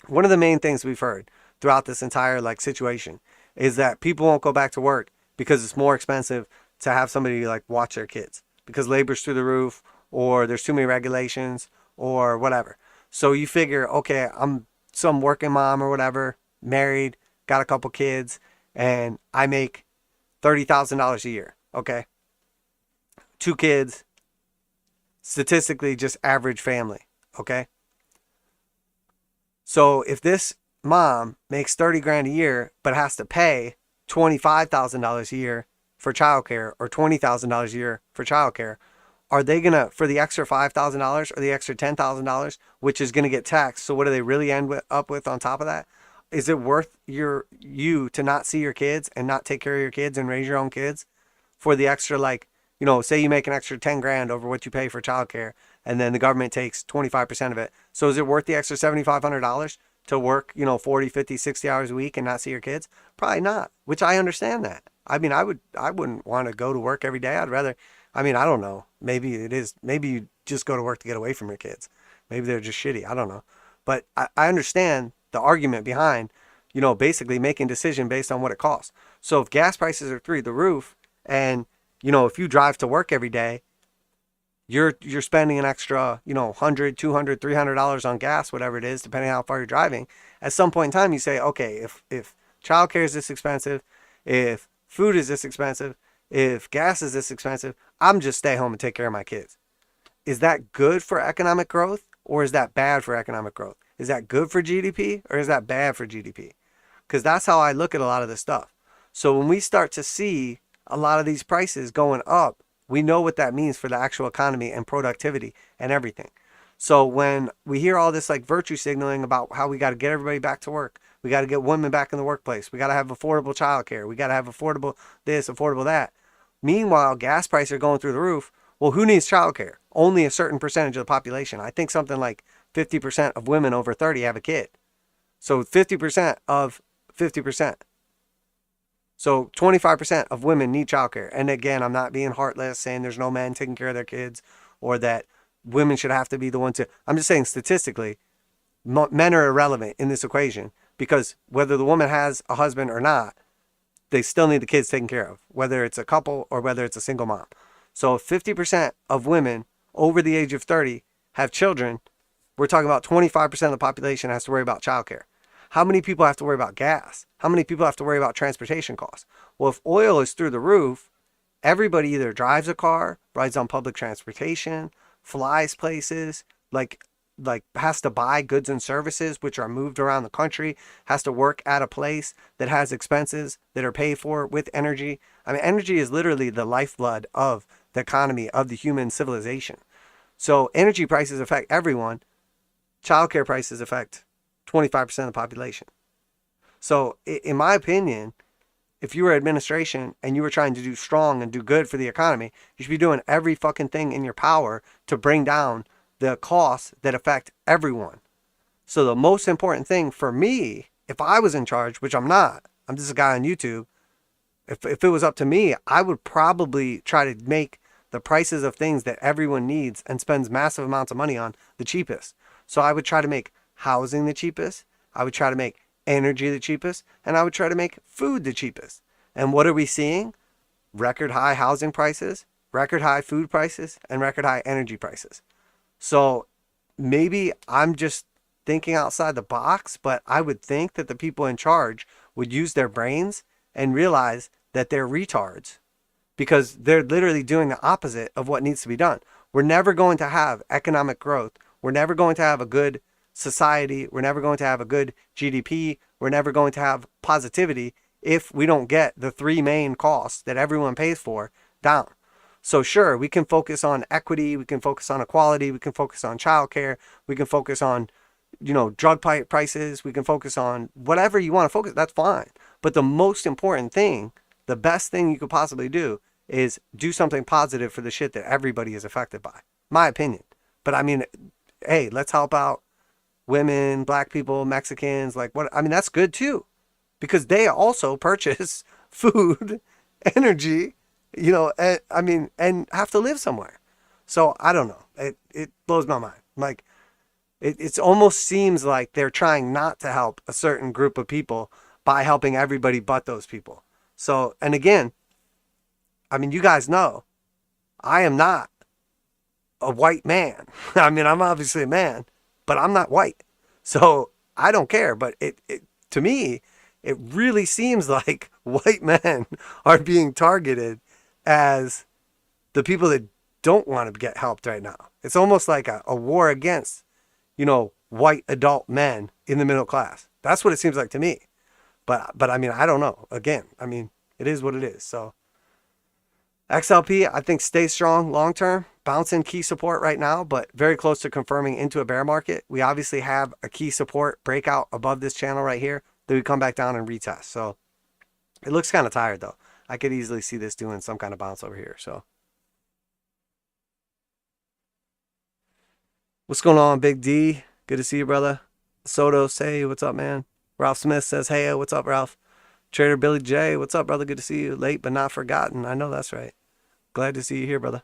one of the main things we've heard throughout this entire like situation is that people won't go back to work because it's more expensive to have somebody like watch their kids because labor's through the roof, or there's too many regulations or whatever. So you figure, okay, I'm some working mom or whatever, married, got a couple kids, and I make $30,000 a year. Okay. 2 kids, statistically just average family. Okay. So if this mom makes 30 grand a year, but has to pay $25,000 a year for childcare, or $20,000 a year for childcare, are they going to, for the extra $5,000 or the extra $10,000, which is going to get taxed? So what do they really end up with on top of that? Is it worth you to not see your kids and not take care of your kids and raise your own kids for the extra, like, say you make an extra 10 grand over what you pay for childcare, and then the government takes 25% of it. So is it worth the extra $7,500 to work, 40, 50, 60 hours a week and not see your kids? Probably not, which I understand that. I mean, I wouldn't want to go to work every day. I'd rather, I don't know. Maybe it is. Maybe you just go to work to get away from your kids. Maybe they're just shitty. I don't know. But I understand the argument behind, basically making a decision based on what it costs. So if gas prices are through the roof, and, if you drive to work every day, you're spending an extra, $100, $200, $300 on gas, whatever it is, depending on how far you're driving. At some point in time, you say, okay, if childcare is this expensive, if food is this expensive, if gas is this expensive, I'm just stay home and take care of my kids. Is that good for economic growth, or is that bad for economic growth? Is that good for GDP, or is that bad for GDP? Because that's how I look at a lot of this stuff. So when we start to see a lot of these prices going up, we know what that means for the actual economy and productivity and everything. So when we hear all this like virtue signaling about how we got to get everybody back to work, we got to get women back in the workplace, we got to have affordable childcare, we got to have affordable this, affordable that. Meanwhile, gas prices are going through the roof. Well, who needs childcare? Only a certain percentage of the population. I think something like 50% of women over 30 have a kid. So 50% of 50%. So 25% of women need childcare. And again, I'm not being heartless saying there's no men taking care of their kids or that women should have to be the ones to. I'm just saying statistically, men are irrelevant in this equation because whether the woman has a husband or not, they still need the kids taken care of, whether it's a couple or whether it's a single mom. So if 50% of women over the age of 30 have children, we're talking about 25% of the population has to worry about childcare. How many people have to worry about gas? How many people have to worry about transportation costs? Well, if oil is through the roof, everybody either drives a car, rides on public transportation, flies places, like has to buy goods and services which are moved around the country, has to work at a place that has expenses that are paid for with energy. I mean, energy is literally the lifeblood of the economy of the human civilization. So energy prices affect everyone. Childcare prices affect 25% of the population. So in my opinion, if you were administration and you were trying to do strong and do good for the economy, you should be doing every fucking thing in your power to bring down the costs that affect everyone. So the most important thing for me, if I was in charge, which I'm not, I'm just a guy on YouTube. If it was up to me, I would probably try to make the prices of things that everyone needs and spends massive amounts of money on the cheapest. So I would try to make housing the cheapest. I would try to make energy the cheapest. And I would try to make food the cheapest. And what are we seeing? Record high housing prices, record high food prices, and record high energy prices. So maybe I'm just thinking outside the box, but I would think that the people in charge would use their brains and realize that they're retards because they're literally doing the opposite of what needs to be done. We're never going to have economic growth. We're never going to have a good society. We're never going to have a good GDP. We're never going to have positivity if we don't get the three main costs that everyone pays for down. So sure, we can focus on equity, we can focus on equality, we can focus on childcare, we can focus on, drug prices, we can focus on whatever you want to focus, that's fine. But the most important thing, the best thing you could possibly do is do something positive for the shit that everybody is affected by. My opinion. But I mean, hey, let's help out women, black people, Mexicans, that's good too. Because they also purchase food, energy, and have to live somewhere. So I don't know. It blows my mind. It almost seems like they're trying not to help a certain group of people by helping everybody but those people. So, and again, you guys know, I am not a white man. I'm obviously a man, but I'm not white. So I don't care. But to me, it really seems like white men are being targeted as the people that don't want to get helped right now. It's almost like a war against, white adult men in the middle class. That's what it seems like to me. But I don't know. Again, it is what it is. So XLP, I think stays strong long term, bouncing key support right now, but very close to confirming into a bear market. We obviously have a key support breakout above this channel right here that we come back down and retest. So it looks kind of tired though. I could easily see this doing some kind of bounce over here. So what's going on, Big D? Good to see you, brother. Soto, say what's up, man. Ralph Smith says, hey, what's up, Ralph? Trader Billy J, what's up, brother? Good to see you. Late but not forgotten. I know that's right. Glad to see you here, brother.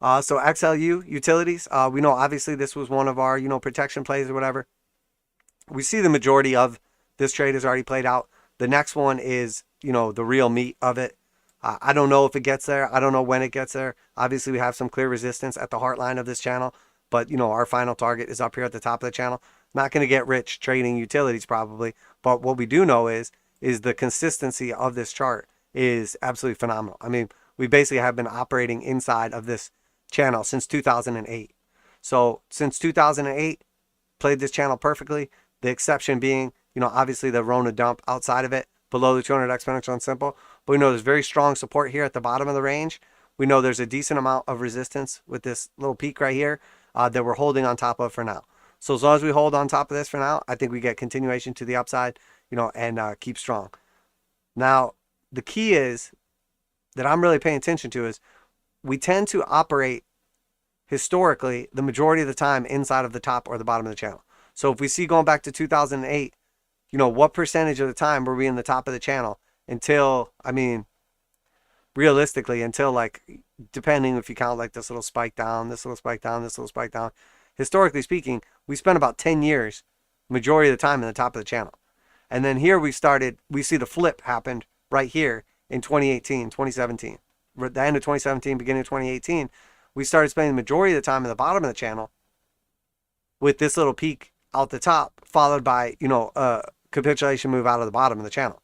So XLU utilities, we know obviously this was one of our, protection plays or whatever. We see the majority of this trade is already played out. The next one is, the real meat of it. I don't know if it gets there. I don't know when it gets there. Obviously, we have some clear resistance at the heart line of this channel. But, our final target is up here at the top of the channel. Not going to get rich trading utilities probably. But what we do know is the consistency of this chart is absolutely phenomenal. We basically have been operating inside of this channel since 2008. So since 2008, played this channel perfectly. The exception being, obviously the Rona dump outside of it, below the 200 exponential and simple. But we know there's very strong support here at the bottom of the range. We know there's a decent amount of resistance with this little peak right here that we're holding on top of for now. So as long as we hold on top of this for now, I think we get continuation to the upside, and keep strong. Now, the key is that I'm really paying attention to is we tend to operate historically the majority of the time inside of the top or the bottom of the channel. So if we see going back to 2008, you know, what percentage of the time were we in the top of the channel until, I mean, realistically, until like, depending if you count like this little spike down, this little spike down, this little spike down, historically speaking, we spent about 10 years, majority of the time in the top of the channel. And then here we see the flip happened right here in 2018, 2017. At the end of 2017, beginning of 2018, we started spending the majority of the time in the bottom of the channel with this little peak out the top, followed by, you know, a capitulation move out of the bottom of the channel.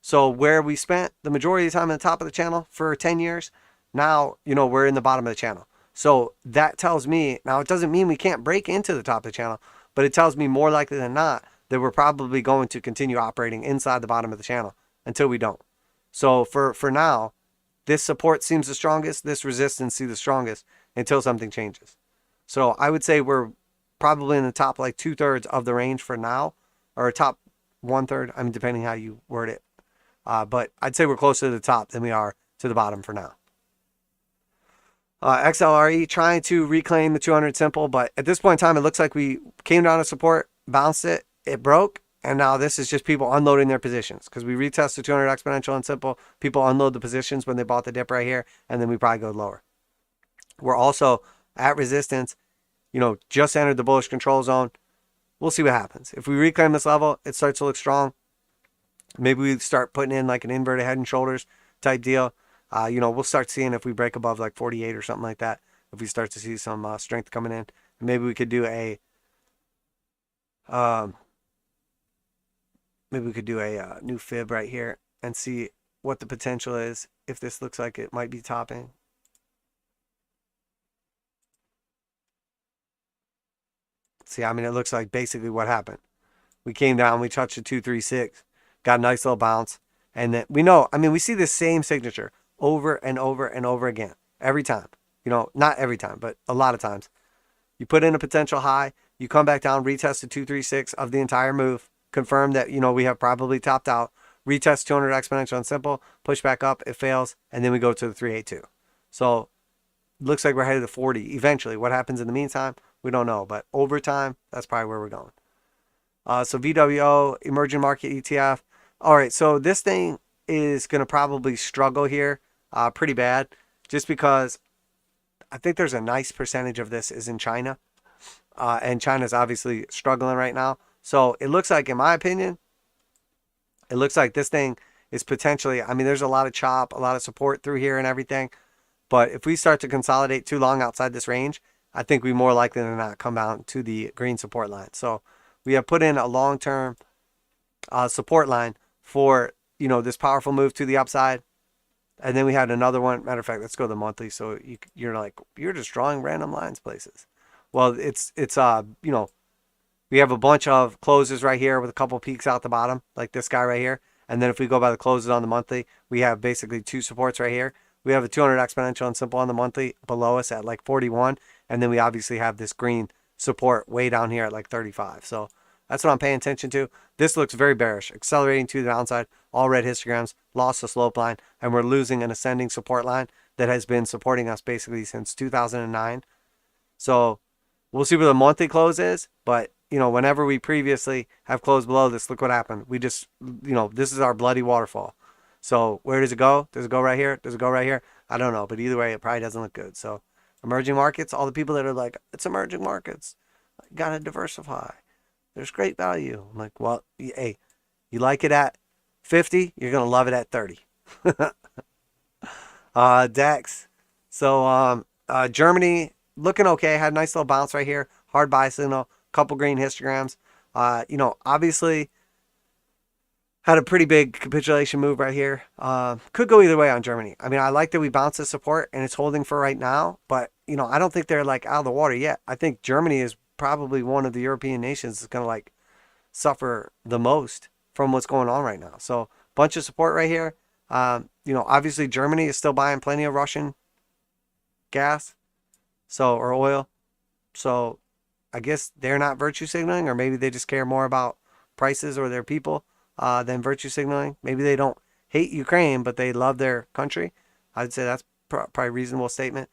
So where we spent the majority of the time in the top of the channel for 10 years, now, you know, we're in the bottom of the channel. So that tells me, now it doesn't mean we can't break into the top of the channel, but it tells me more likely than not that we're probably going to continue operating inside the bottom of the channel until we don't. So for now, this support seems the strongest, this resistance seems the strongest until something changes. So I would say we're probably in the top like 2/3 of the range for now, or top 1/3, I mean, depending how you word it. But I'd say we're closer to the top than we are to the bottom for now. XLRE trying to reclaim the 200 simple, but at this point in time, it looks like we came down to support, bounced it, it broke, and now this is just people unloading their positions because we retest the 200 exponential and simple. People unload the positions when they bought the dip right here, and then we probably go lower. We're also at resistance, you know, just entered the bullish control zone. We'll see what happens. If we reclaim this level, it starts to look strong. Maybe we start putting in like an inverted head and shoulders type deal. You know, we'll start seeing if we break above like 48 or something like that. If we start to see some strength coming in, maybe we could do a new fib right here and see what the potential is if this looks like it might be topping. See, I mean, it looks like basically what happened. We came down, we touched a 236, got a nice little bounce, and then we know, I mean, we see the same signature over and over and over again every time. You know, not every time, but a lot of times. You put in a potential high, you come back down, retest the 236 of the entire move, confirm that, you know, we have probably topped out, retest 200 exponential and simple, push back up, it fails, and then we go to the 382. So looks like we're headed to 40 eventually. What happens in the meantime, we don't know, but over time, that's probably where we're going. So VWO, emerging market ETF. All right, so this thing is going to probably struggle here pretty bad, just because I think there's a nice percentage of this is in China, and China's obviously struggling right now. So it looks like, in my opinion, it looks like this thing is potentially, I mean, there's a lot of chop, a lot of support through here and everything, but if we start to consolidate too long outside this range, I think we more likely than not come down to the green support line. So we have put in a long-term support line for, you know, this powerful move to the upside. And then we had another one. Matter of fact, let's go to the monthly. So you're like, you're just drawing random lines places. Well, it's you know, we have a bunch of closes right here with a couple peaks out the bottom, like this guy right here. And then if we go by the closes on the monthly, we have basically two supports right here. We have a 200 exponential and simple on the monthly below us at like 41. And then we obviously have this green support way down here at like 35. So that's what I'm paying attention to. This looks very bearish, accelerating to the downside, all red histograms, lost the slope line, and we're losing an ascending support line that has been supporting us basically since 2009. So we'll see where the monthly close is, but you know, whenever we previously have closed below this, look what happened. We just, you know, this is our bloody waterfall. So where does it go? Does it go right here? Does it go right here? I don't know, but either way, it probably doesn't look good. So emerging markets, all the people that are like, it's emerging markets, gotta diversify. There's great value. I'm like, well, hey, you like it at 50, you're gonna love it at 30. DAX. So Germany looking okay. Had a nice little bounce right here. Hard buy signal. Couple green histograms. You know, obviously had a pretty big capitulation move right here. Could go either way on Germany. I mean, I like that we bounced the support and it's holding for right now, but you know, I don't think they're like out of the water yet. I think Germany is probably one of the European nations that's going to like suffer the most from what's going on right now. So bunch of support right here. You know, obviously Germany is still buying plenty of Russian gas, so, or oil. So I guess they're not virtue signaling, or maybe they just care more about prices or their people than virtue signaling. Maybe they don't hate Ukraine, but they love their country. I'd say that's probably reasonable statement.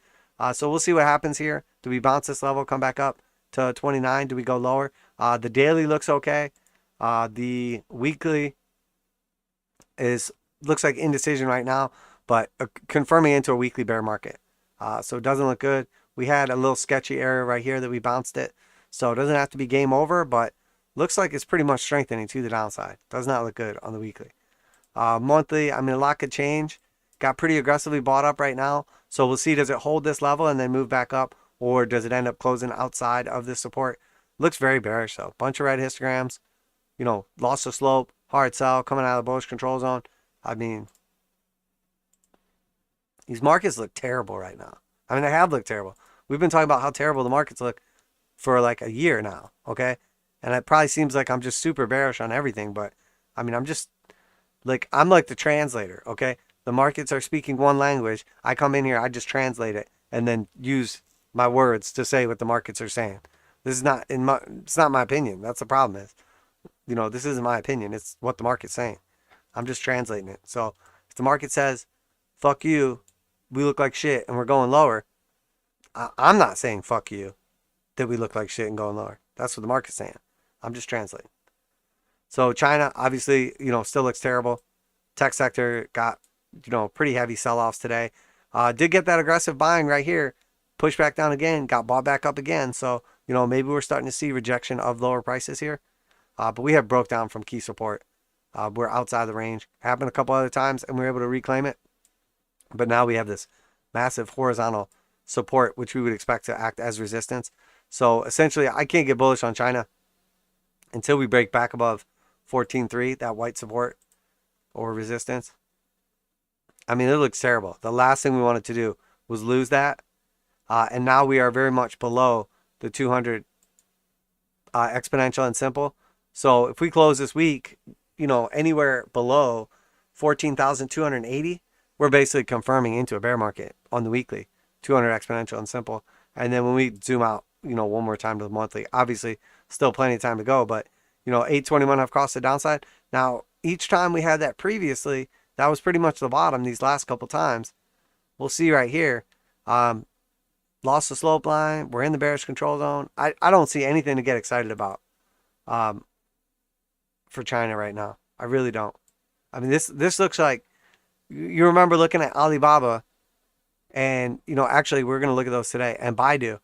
So we'll see what happens here. Do we bounce this level, come back up to 29? Do we go lower? The daily looks okay. The weekly looks like indecision right now, but confirming into a weekly bear market. So it doesn't look good. We had a little sketchy area right here that we bounced it. So it doesn't have to be game over, but looks like it's pretty much strengthening to the downside. Does not look good on the weekly. Monthly, I mean, a lot could change. Got pretty aggressively bought up right now. So we'll see, does it hold this level and then move back up, or does it end up closing outside of this support? Looks very bearish though. Bunch of red histograms. You know, lost the slope, hard sell, coming out of the bullish control zone. I mean, these markets look terrible right now. I mean, they have looked terrible. We've been talking about how terrible the markets look for like a year now, okay? And it probably seems like I'm just super bearish on everything, but I mean, I'm like the translator, okay? The markets are speaking one language. I come in here, I just translate it and then use my words to say what the markets are saying. This is not it's not my opinion. That's the problem is, you know, this isn't my opinion. It's what the market's saying. I'm just translating it. So if the market says, fuck you, we look like shit and we're going lower, I'm not saying fuck you, that we look like shit and going lower. That's what the market's saying. I'm just translating. So China, obviously, you know, still looks terrible. Tech sector got, you know, pretty heavy sell-offs today. Did get that aggressive buying right here. Pushed back down again. Got bought back up again. So, you know, maybe we're starting to see rejection of lower prices here. But we have broke down from key support. We're outside the range. Happened a couple other times and we were able to reclaim it. But now we have this massive horizontal support, which we would expect to act as resistance. So essentially, I can't get bullish on China until we break back above 14.3, that white support or resistance. I mean, it looks terrible. The last thing we wanted to do was lose that. And now we are very much below the 200 exponential and simple. So if we close this week, you know, anywhere below 14,280, we're basically confirming into a bear market on the weekly, 200 exponential and simple. And then when we zoom out, you know, one more time to the monthly, obviously still plenty of time to go, but you know, 821 have crossed the downside. Now, each time we had that previously, that was pretty much the bottom these last couple times. We'll see right here. Lost the slope line. We're in the bearish control zone. I don't see anything to get excited about for China right now. I really don't. I mean, this looks like, you remember looking at Alibaba, and, you know, actually we're going to look at those today, and Baidu.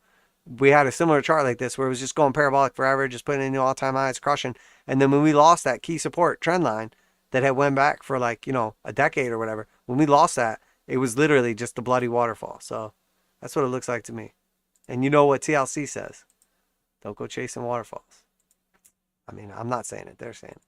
We had a similar chart like this where it was just going parabolic forever, just putting in new all-time highs, crushing. And then when we lost that key support trend line that had went back for like, you know, a decade or whatever, when we lost that, it was literally just a bloody waterfall. So that's what it looks like to me. And you know what TLC says. Don't go chasing waterfalls. I mean, I'm not saying it. They're saying it.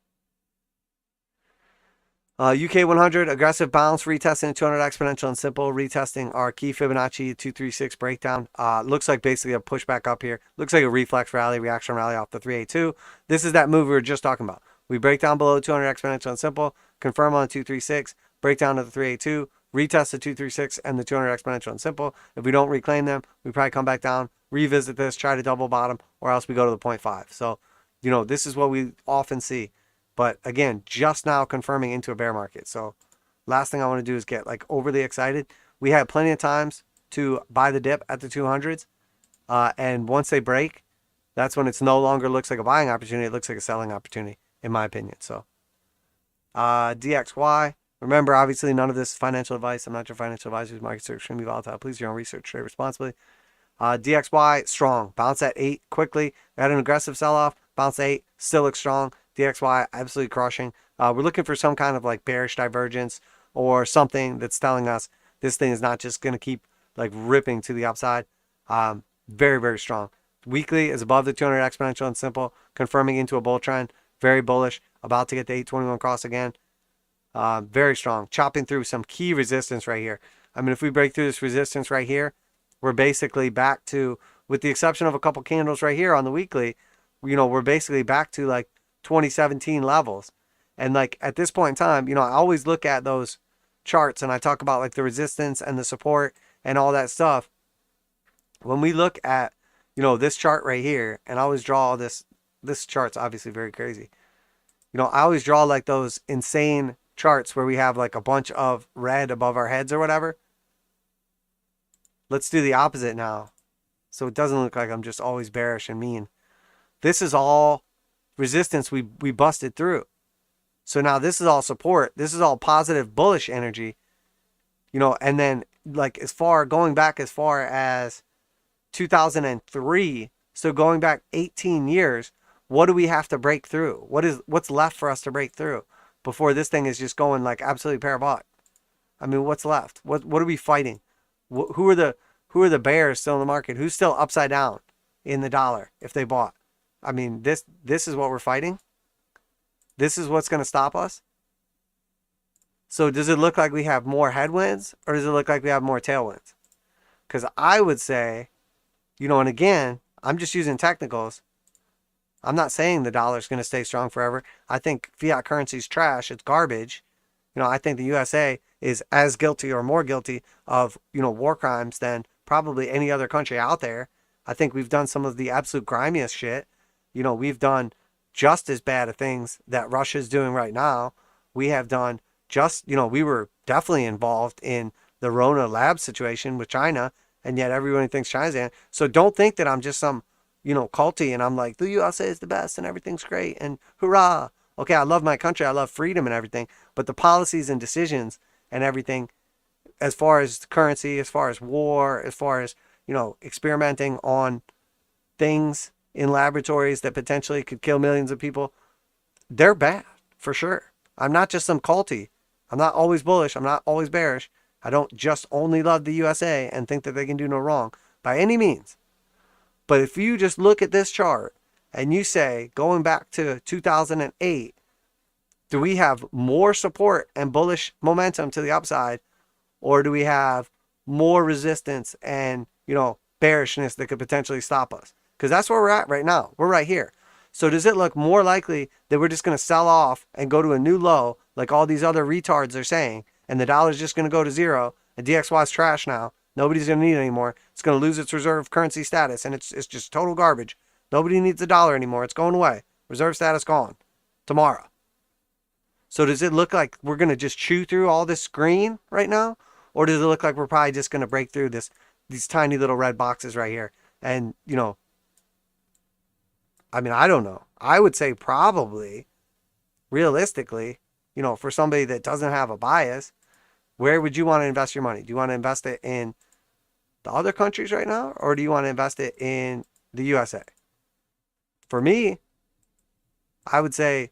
UK 100, aggressive bounce, retesting 200 exponential and simple, retesting our key Fibonacci 236 breakdown. Looks like basically a pushback up here. Looks like a reflex rally, reaction rally off the 382. This is that move we were just talking about. We break down below 200 exponential and simple, confirm on the 236, break down to the 382, retest the 236 and the 200 exponential and simple. If we don't reclaim them, we probably come back down, revisit this, try to double bottom, or else we go to the 0.5. So, you know, this is what we often see. But again, just now confirming into a bear market. So last thing I want to do is get like overly excited. We had plenty of times to buy the dip at the 200s. And once they break, that's when it's no longer looks like a buying opportunity. It looks like a selling opportunity, in my opinion. So DXY. Remember, obviously, none of this is financial advice. I'm not your financial advisor. Markets are extremely volatile. Please do your own research. Trade responsibly. DXY, strong. Bounce at 8 quickly. We had an aggressive sell-off. Bounce at 8. Still looks strong. DXY, absolutely crushing. We're looking for some kind of like bearish divergence or something that's telling us this thing is not just going to keep like ripping to the upside. Very, very strong. Weekly is above the 200 exponential and simple, confirming into a bull trend. Very bullish. About to get the 821 cross again. Very strong. Chopping through some key resistance right here. I mean, if we break through this resistance right here, we're basically back to, with the exception of a couple candles right here on the weekly, you know, we're basically back to like 2017 levels. And like at this point in time, you know, I always look at those charts and I talk about like the resistance and the support and all that stuff. When we look at, you know, this chart right here, and I always draw this chart's obviously very crazy. You know, I always draw like those insane charts where we have like a bunch of red above our heads or whatever. let's do the opposite now. So it doesn't look like I'm just always bearish and mean. This is all resistance we busted through. So now this is all support. This is all positive bullish energy, you know, and then like going back as far as 2003. So going back 18 years, what do we have to break through? What's left for us to break through before this thing is just going like absolutely parabolic? I mean, what's left? What are we fighting? Who are the bears still in the market? Who's still upside down in the dollar if they bought? I mean, this is what we're fighting. This is what's going to stop us. So does it look like we have more headwinds or does it look like we have more tailwinds? Because I would say, you know, and again, I'm just using technicals. I'm not saying the dollar is going to stay strong forever. I think fiat currency is trash. It's garbage. You know, I think the USA is as guilty or more guilty of, you know, war crimes than probably any other country out there. I think we've done some of the absolute grimiest shit. You know, we've done just as bad of things that Russia's doing right now. We have done just, you know, we were definitely involved in the Rona lab situation with China, and yet everyone thinks China's in. So don't think that I'm just some, you know, culty and I'm like, the USA is the best and everything's great and hurrah. Okay, I love my country. I love freedom and everything. But the policies and decisions and everything, as far as currency, as far as war, as far as, you know, experimenting on things in laboratories that potentially could kill millions of people, they're bad for sure. I'm not just some culty. I'm not always bullish. I'm not always bearish. I don't just only love the USA and think that they can do no wrong by any means. But if you just look at this chart and you say, going back to 2008, do we have more support and bullish momentum to the upside, or do we have more resistance and, you know, bearishness that could potentially stop us? Because that's where we're at right now. We're right here. So does it look more likely that we're just going to sell off and go to a new low like all these other retards are saying, and the dollar's just going to go to zero, and DXY is trash now? Nobody's going to need it anymore. It's going to lose its reserve currency status, and it's just total garbage. Nobody needs the dollar anymore. It's going away. Reserve status gone tomorrow. So does it look like we're going to just chew through all this green right now? Or does it look like we're probably just going to break through these tiny little red boxes right here? And, you know, I mean, I don't know. I would say probably, realistically, you know, for somebody that doesn't have a bias, where would you want to invest your money? Do you want to invest it in the other countries right now? Or do you want to invest it in the USA? For me, I would say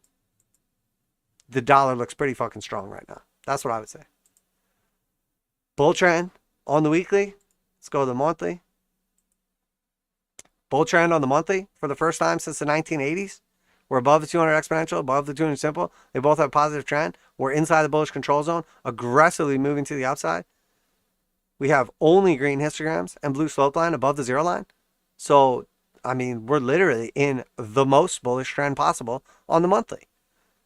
the dollar looks pretty fucking strong right now. That's what I would say. Bull trend on the weekly. Let's go to the monthly. Bull trend on the monthly for the first time since the 1980s. We're above the 200 exponential, above the 200 simple. They both have a positive trend. We're inside the bullish control zone, aggressively moving to the upside. We have only green histograms and blue slope line above the zero line. So, I mean, we're literally in the most bullish trend possible on the monthly.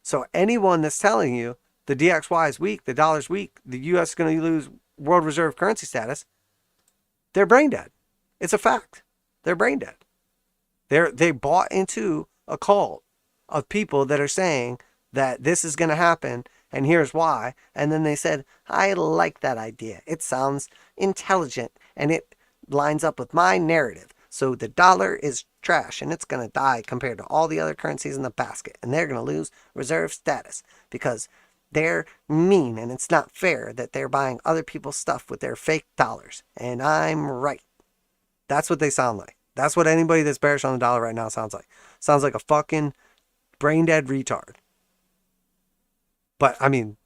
So anyone that's telling you the DXY is weak, the dollar's weak, the US is going to lose world reserve currency status, they're brain dead. It's a fact. They're brain dead. They bought into a cult of people that are saying that this is going to happen and here's why. And then they said, I like that idea. It sounds intelligent and it lines up with my narrative. So the dollar is trash and it's going to die compared to all the other currencies in the basket. And they're going to lose reserve status because they're mean and it's not fair that they're buying other people's stuff with their fake dollars. And I'm right. That's what they sound like. That's what anybody that's bearish on the dollar right now sounds like. Sounds like a fucking brain dead retard. But I mean,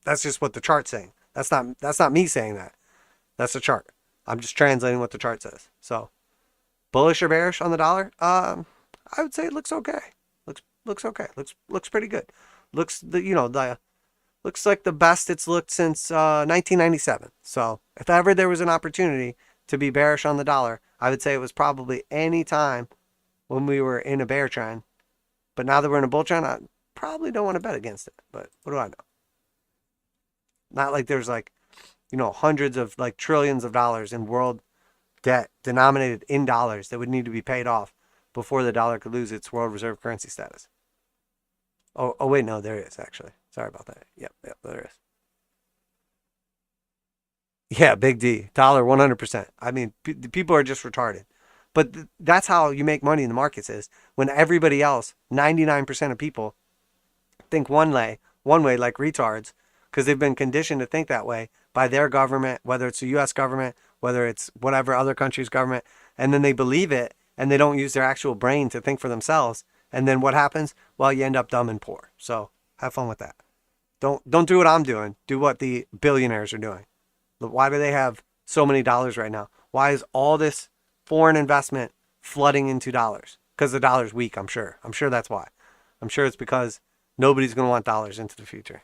that's just what the chart's saying. That's not me saying that. That's the chart. I'm just translating what the chart says. So, bullish or bearish on the dollar? I would say it looks okay. Looks okay. Looks pretty good. Looks looks like the best it's looked since 1997. So, if ever there was an opportunity to be bearish on the dollar, I would say it was probably any time when we were in a bear trend. But now that we're in a bull trend, I probably don't want to bet against it. But what do I know? Not like there's like, you know, hundreds of like trillions of dollars in world debt denominated in dollars that would need to be paid off before the dollar could lose its world reserve currency status. Oh wait, no, there is actually. Sorry about that. Yep, there is. Yeah, big D. Dollar 100%. I mean, people are just retarded. But that's how you make money in the markets is when everybody else, 99% of people, think one way like retards because they've been conditioned to think that way by their government, whether it's the U.S. government, whether it's whatever other country's government, and then they believe it and they don't use their actual brain to think for themselves. And then what happens? Well, you end up dumb and poor. So have fun with that. Don't do what I'm doing. Do what the billionaires are doing. Why do they have so many dollars right now? Why is all this foreign investment flooding into dollars? Because the dollar's weak, I'm sure. I'm sure that's why. I'm sure it's because nobody's going to want dollars into the future.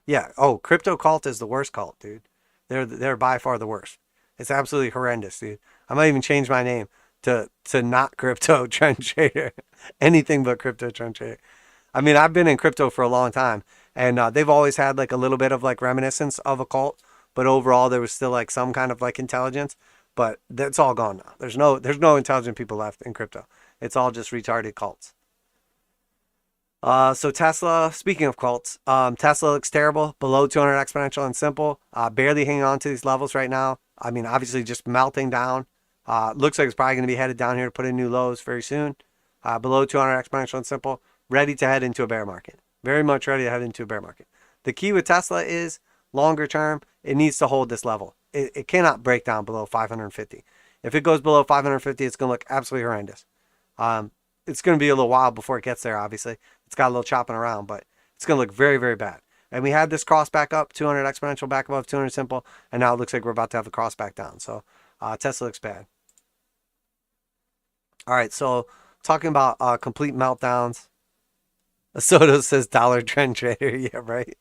Yeah. Oh, crypto cult is the worst cult, dude. They're by far the worst. It's absolutely horrendous, dude. I might even change my name to not crypto trend trader. Anything but crypto trend trader. I mean, I've been in crypto for a long time, and they've always had like a little bit of like reminiscence of a cult, but overall there was still like some kind of like intelligence. But that's all gone now. There's no intelligent people left in crypto. It's all just retarded cults. So Tesla, speaking of cults, Tesla looks terrible, below 200 exponential and simple, barely hanging on to these levels right now. I mean, obviously just melting down. Looks like it's probably going to be headed down here to put in new lows very soon. Below 200 exponential and simple, ready to head into a bear market. Very much ready to head into a bear market. The key with Tesla is longer term, it needs to hold this level. It cannot break down below 550. If it goes below 550, it's going to look absolutely horrendous. It's going to be a little while before it gets there, obviously. It's got a little chopping around, but it's going to look very, very bad. And we had this cross back up, 200 exponential back above 200 simple, and now it looks like we're about to have the cross back down. So Tesla looks bad. All right, so talking about complete meltdowns. Soto says dollar trend trader. Yeah, right.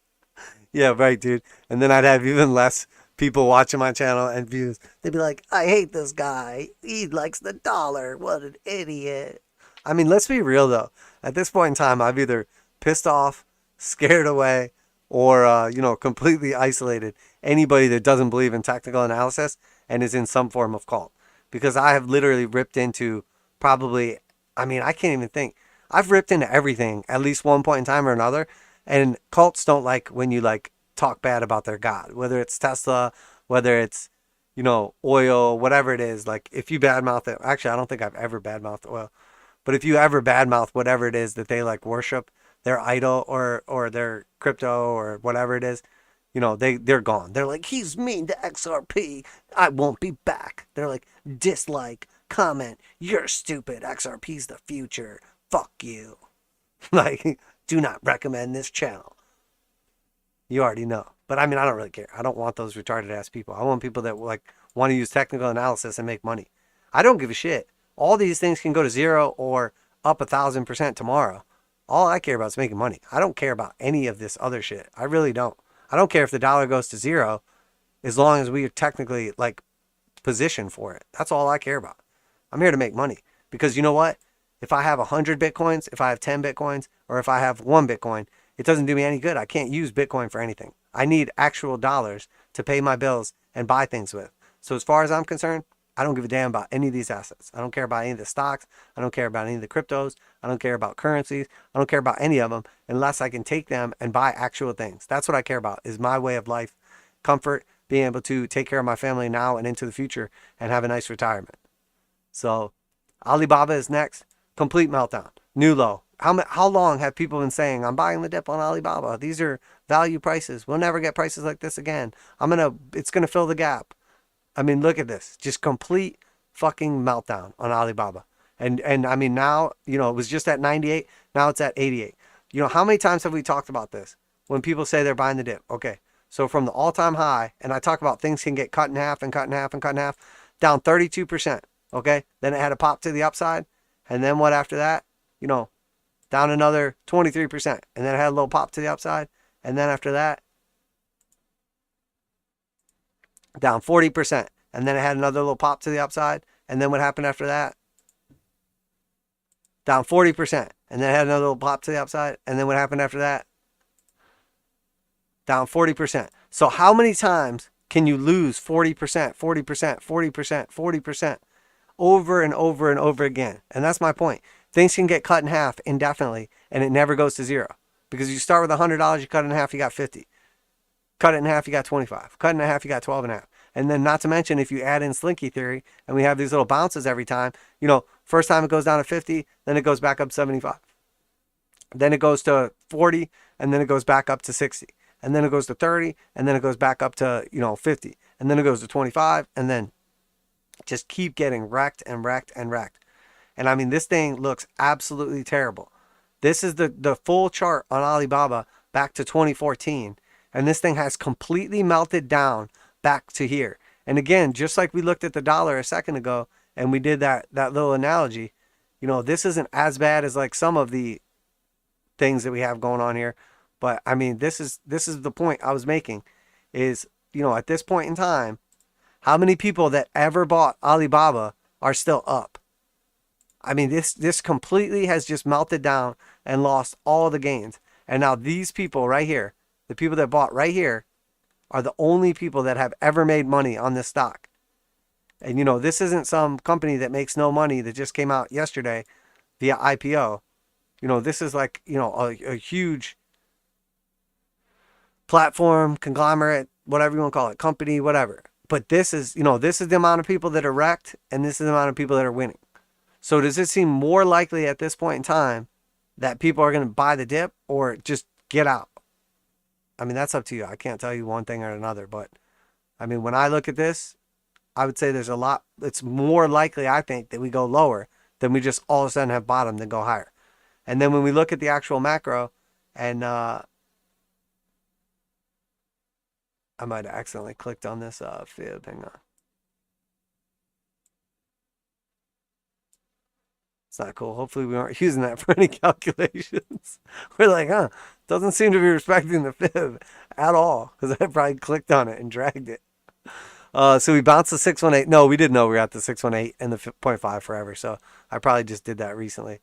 Yeah, right, dude. And then I'd have even less people watching my channel and views. They'd be like, I hate this guy. He likes the dollar. What an idiot. I mean, let's be real, though. At this point in time, I've either pissed off, scared away, or, completely isolated anybody that doesn't believe in technical analysis and is in some form of cult. Because I have literally ripped into probably, I can't even think. I've ripped into everything at least one point in time or another. And cults don't like when you talk bad about their God, whether it's Tesla, whether it's, oil, whatever it is. Like if you badmouth it, actually, I don't think I've ever badmouthed oil. But if you ever badmouth whatever it is that they worship, their idol or their crypto or whatever it is, they're gone. They're like, he's mean to XRP. I won't be back. They're like, dislike, comment, you're stupid. XRP's the future. Fuck you. Do not recommend this channel. You already know. But I don't really care. I don't want those retarded ass people. I want people that want to use technical analysis and make money. I don't give a shit. All these things can go to zero or up 1,000% tomorrow. All I care about is making money. I don't care about any of this other shit. I really don't. I don't care if the dollar goes to zero as long as we are technically positioned for it. That's all I care about. I'm here to make money because you know what? If I have 100 Bitcoins, if I have 10 Bitcoins, or if I have 1 Bitcoin, it doesn't do me any good. I can't use Bitcoin for anything. I need actual dollars to pay my bills and buy things with. So as far as I'm concerned, I don't give a damn about any of these assets. I don't care about any of the stocks. I don't care about any of the cryptos. I don't care about currencies. I don't care about any of them unless I can take them and buy actual things. That's what I care about, is my way of life, comfort, being able to take care of my family now and into the future and have a nice retirement. So Alibaba is next. Complete meltdown. New low. How long have people been saying, I'm buying the dip on Alibaba? These are value prices. We'll never get prices like this again. It's going to fill the gap. Look at this. Just complete fucking meltdown on Alibaba. And now, it was just at 98. Now it's at 88. How many times have we talked about this? When people say they're buying the dip. Okay. So from the all-time high, and I talk about things can get cut in half and cut in half and cut in half, down 32%. Okay. Then it had a pop to the upside. And then what after that? Down another 23%. And then it had a little pop to the upside. And then after that, down 40%. And then it had another little pop to the upside. And then what happened after that? Down 40%. And then it had another little pop to the upside. And then what happened after that? Down 40%. So how many times can you lose 40%, 40%, 40%, 40% over and over and over again? And that's my point. Things can get cut in half indefinitely and it never goes to zero. Because you start with $100, you cut it in half, you got 50. Cut it in half, you got 25. Cut it in half, you got 12 and a half. And then not to mention, if you add in slinky theory and we have these little bounces every time, you know, first time it goes down to 50, then it goes back up 75. Then it goes to 40, and then it goes back up to 60. And then it goes to 30, and then it goes back up to, you know, 50. And then it goes to 25, and then just keep getting wrecked and wrecked and wrecked. And I mean, this thing looks absolutely terrible. This is the full chart on Alibaba back to 2014. And this thing has completely melted down back to here. And again, just like we looked at the dollar a second ago, and we did that little analogy, you know, this isn't as bad as like some of the things that we have going on here. But I mean, this is the point I was making is, you know, at this point in time, how many people that ever bought Alibaba are still up? I mean, this completely has just melted down and lost all the gains. And now these people right here, the people that bought right here, are the only people that have ever made money on this stock. And, you know, this isn't some company that makes no money that just came out yesterday via IPO. You know, this is like, you know, a huge platform, conglomerate, whatever you want to call it, company, whatever. But this is, you know, this is the amount of people that are wrecked, and this is the amount of people that are winning. So does it seem more likely at this point in time that people are going to buy the dip or just get out? I mean, that's up to you. I can't tell you one thing or another, but I mean, when I look at this, I would say there's a lot. It's more likely, I think, that we go lower than we just all of a sudden have bottomed and go higher. And then when we look at the actual macro, and I might have accidentally clicked on this fib. Hang on. It's not cool. Hopefully we aren't using that for any calculations. We're like, doesn't seem to be respecting the fib at all, because I probably clicked on it and dragged it. So we bounced the 618. No, we didn't know we were at the 618 and the 0.5 forever. So I probably just did that recently.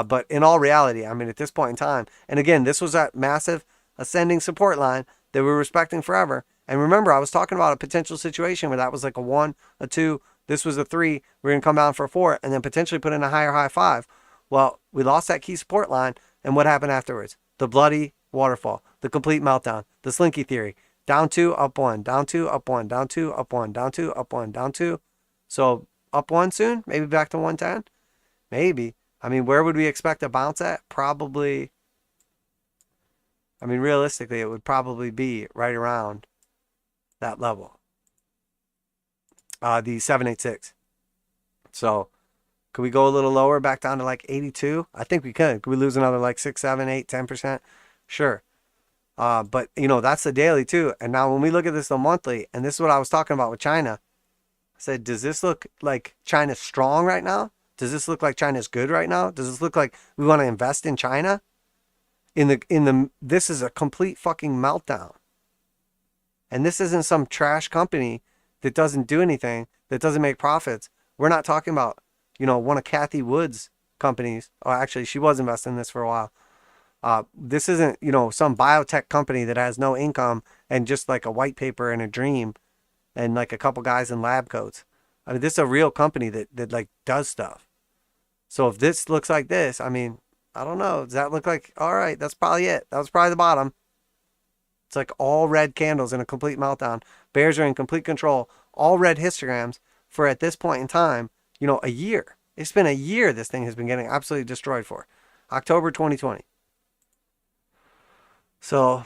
But in all reality, I mean, at this point in time, and again, this was that massive ascending support line that we were respecting forever. And remember, I was talking about a potential situation where that was like a 1, a 2, this was a 3, we're going to come down for a 4, and then potentially put in a higher high 5. Well, we lost that key support line, and what happened afterwards? The bloody waterfall, the complete meltdown, the slinky theory. Down 2, up 1, down 2, up 1, down 2, up 1, down 2, up 1, down 2. So up 1 soon? Maybe back to 110? Maybe. I mean, where would we expect a bounce at? Probably, I mean, realistically, it would probably be right around that level. The 786. So could we go a little lower, back down to like 82? I think we could. Could we lose another like 6, 7, 8, 10%? Sure. But, you know, that's the daily too. And now when we look at this the monthly, and this is what I was talking about with China, I said, does this look like China's strong right now? Does this look like China's good right now? Does this look like we want to invest in China? This is a complete fucking meltdown. And this isn't some trash company that doesn't do anything, that doesn't make profits. We're not talking about, you know, one of Kathy Wood's companies. Oh, actually, she was investing in this for a while. This isn't, you know, some biotech company that has no income and just like a white paper and a dream and like a couple guys in lab coats. I mean, this is a real company that like does stuff. So if this looks like this, I mean, I don't know. Does that look like, all right, that's probably it. That was probably the bottom. It's like all red candles in a complete meltdown. Bears are in complete control. All red histograms for, at this point in time, you know, a year. It's been a year this thing has been getting absolutely destroyed for. October 2020. So,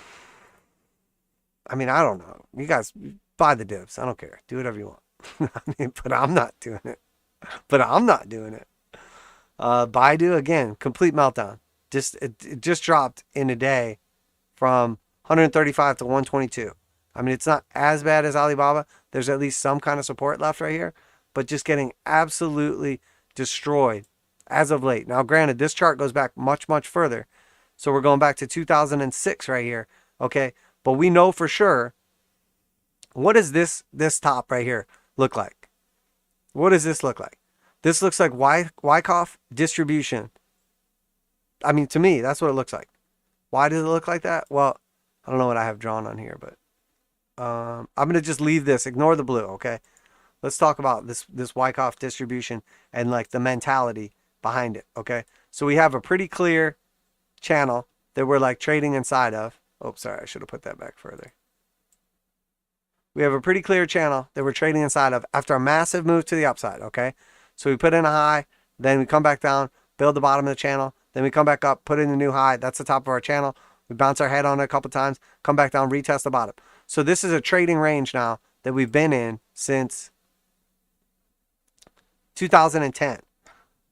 I mean, I don't know. You guys buy the dips. I don't care. Do whatever you want. I mean, but I'm not doing it. Baidu, again, complete meltdown. It just dropped in a day from 135 to 122. I mean, it's not as bad as Alibaba. There's at least some kind of support left right here, but just getting absolutely destroyed as of late. Now, granted, this chart goes back much, much further. So we're going back to 2006 right here. Okay. But we know for sure, what does this top right here look like? What does this look like? This looks like Wyckoff distribution. I mean, to me, that's what it looks like. Why does it look like that? Well, I don't know what I have drawn on here, but I'm going to just leave this. Ignore the blue, okay? Let's talk about this Wyckoff distribution and like the mentality behind it, okay? So we have a pretty clear channel that we're like trading inside of. Oh, sorry, I should have put that back further. we have a pretty clear channel that we're trading inside of after a massive move to the upside, okay? So we put in a high, then we come back down, build the bottom of the channel, then we come back up, put in a new high. That's the top of our channel. We bounce our head on it a couple times, come back down, retest the bottom. So this is a trading range now that we've been in since 2010.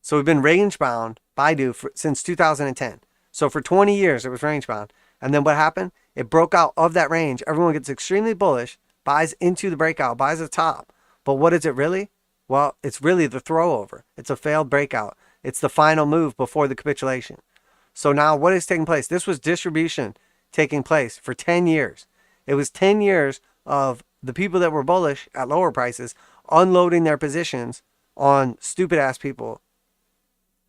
So we've been range bound, Baidu, since 2010. So for 20 years, it was range bound. And then what happened? It broke out of that range. Everyone gets extremely bullish, buys into the breakout, buys the top. But what is it really? Well, it's really the throwover. It's a failed breakout. It's the final move before the capitulation. So now what is taking place? This was distribution taking place for 10 years. It was 10 years of the people that were bullish at lower prices unloading their positions on stupid ass people.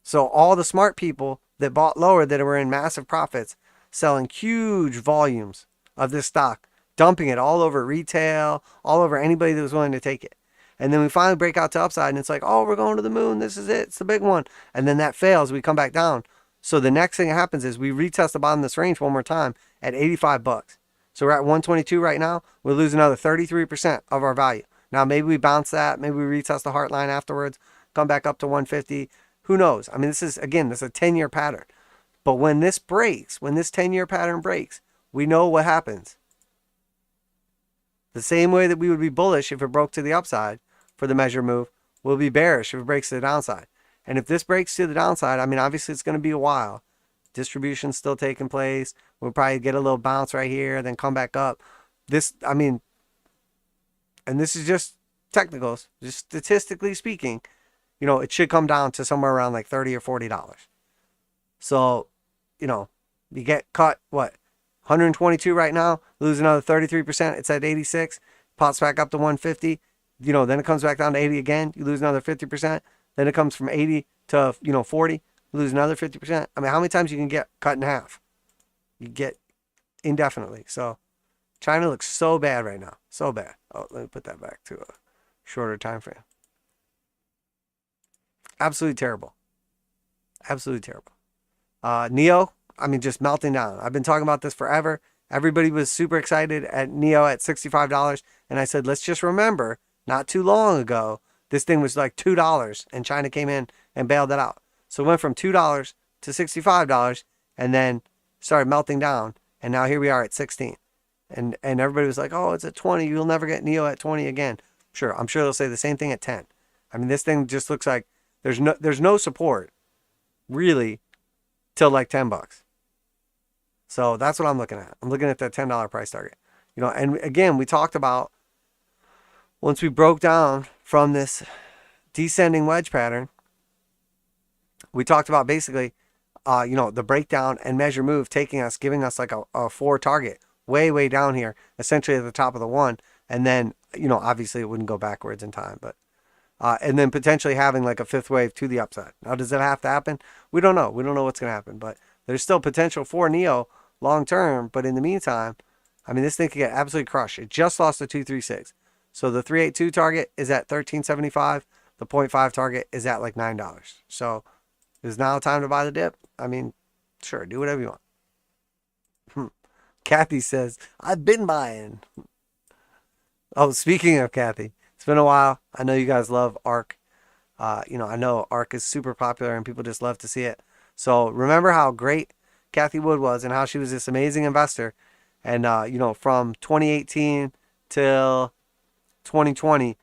So all the smart people that bought lower, that were in massive profits, selling huge volumes of this stock, dumping it all over retail, all over anybody that was willing to take it. And then we finally break out to upside and it's like, oh, we're going to the moon. This is it. It's the big one. And then that fails. We come back down. So the next thing that happens is we retest the bottom of this range one more time at 85 bucks. So we're at 122 right now. We'll lose another 33% of our value. Now, maybe we bounce that. Maybe we retest the heart line afterwards, come back up to 150. Who knows? I mean, this is a 10-year pattern. But when this breaks, when this 10-year pattern breaks, we know what happens. The same way that we would be bullish if it broke to the upside for the measure move, we'll be bearish if it breaks to the downside. And if this breaks to the downside, I mean, obviously it's going to be a while. Distribution's still taking place. We'll probably get a little bounce right here, then come back up. This, I mean, and this is just technicals, just statistically speaking, you know, it should come down to somewhere around like $30 or $40. So, you know, you get cut, what, 122 right now, lose another 33%. It's at 86, pops back up to 150. You know, then it comes back down to 80 again. You lose another 50%. Then it comes from 80 to, 40. You lose another 50%. I mean, how many times you can get cut in half? You get indefinitely. So China looks so bad right now. So bad. Oh, let me put that back to a shorter time frame. Absolutely terrible. Absolutely terrible. NEO, I mean, just melting down. I've been talking about this forever. Everybody was super excited at NEO at $65. And I said, let's just remember, not too long ago, this thing was like $2 and China came in and bailed it out. So it went from $2 to $65 and then started melting down. And now here we are at 16. And everybody was like, oh, it's at 20. You'll never get NEO at 20 again. Sure, I'm sure they'll say the same thing at 10. I mean, this thing just looks like there's no support really till like 10 bucks. So that's what I'm looking at. I'm looking at that $10 price target. You know, and again, we talked about once we broke down from this descending wedge pattern, we talked about basically, the breakdown and measure move giving us like a 4 target way down here, essentially at the top of the one. And then, obviously it wouldn't go backwards in time, but, and then potentially having like a 5th wave to the upside. Now, does that have to happen? We don't know. We don't know what's going to happen, but there's still potential for NEO long term. But in the meantime, I mean, this thing could get absolutely crushed. It just lost the 236. So the 382 target is at $13.75. The 0.5 target is at like $9. So is now time to buy the dip? I mean, sure, do whatever you want. Kathy says, I've been buying. Oh, speaking of Kathy, it's been a while. I know you guys love ARK. I know ARK is super popular and people just love to see it. So remember how great Kathy Wood was and how she was this amazing investor. And, from 2018 till 2020,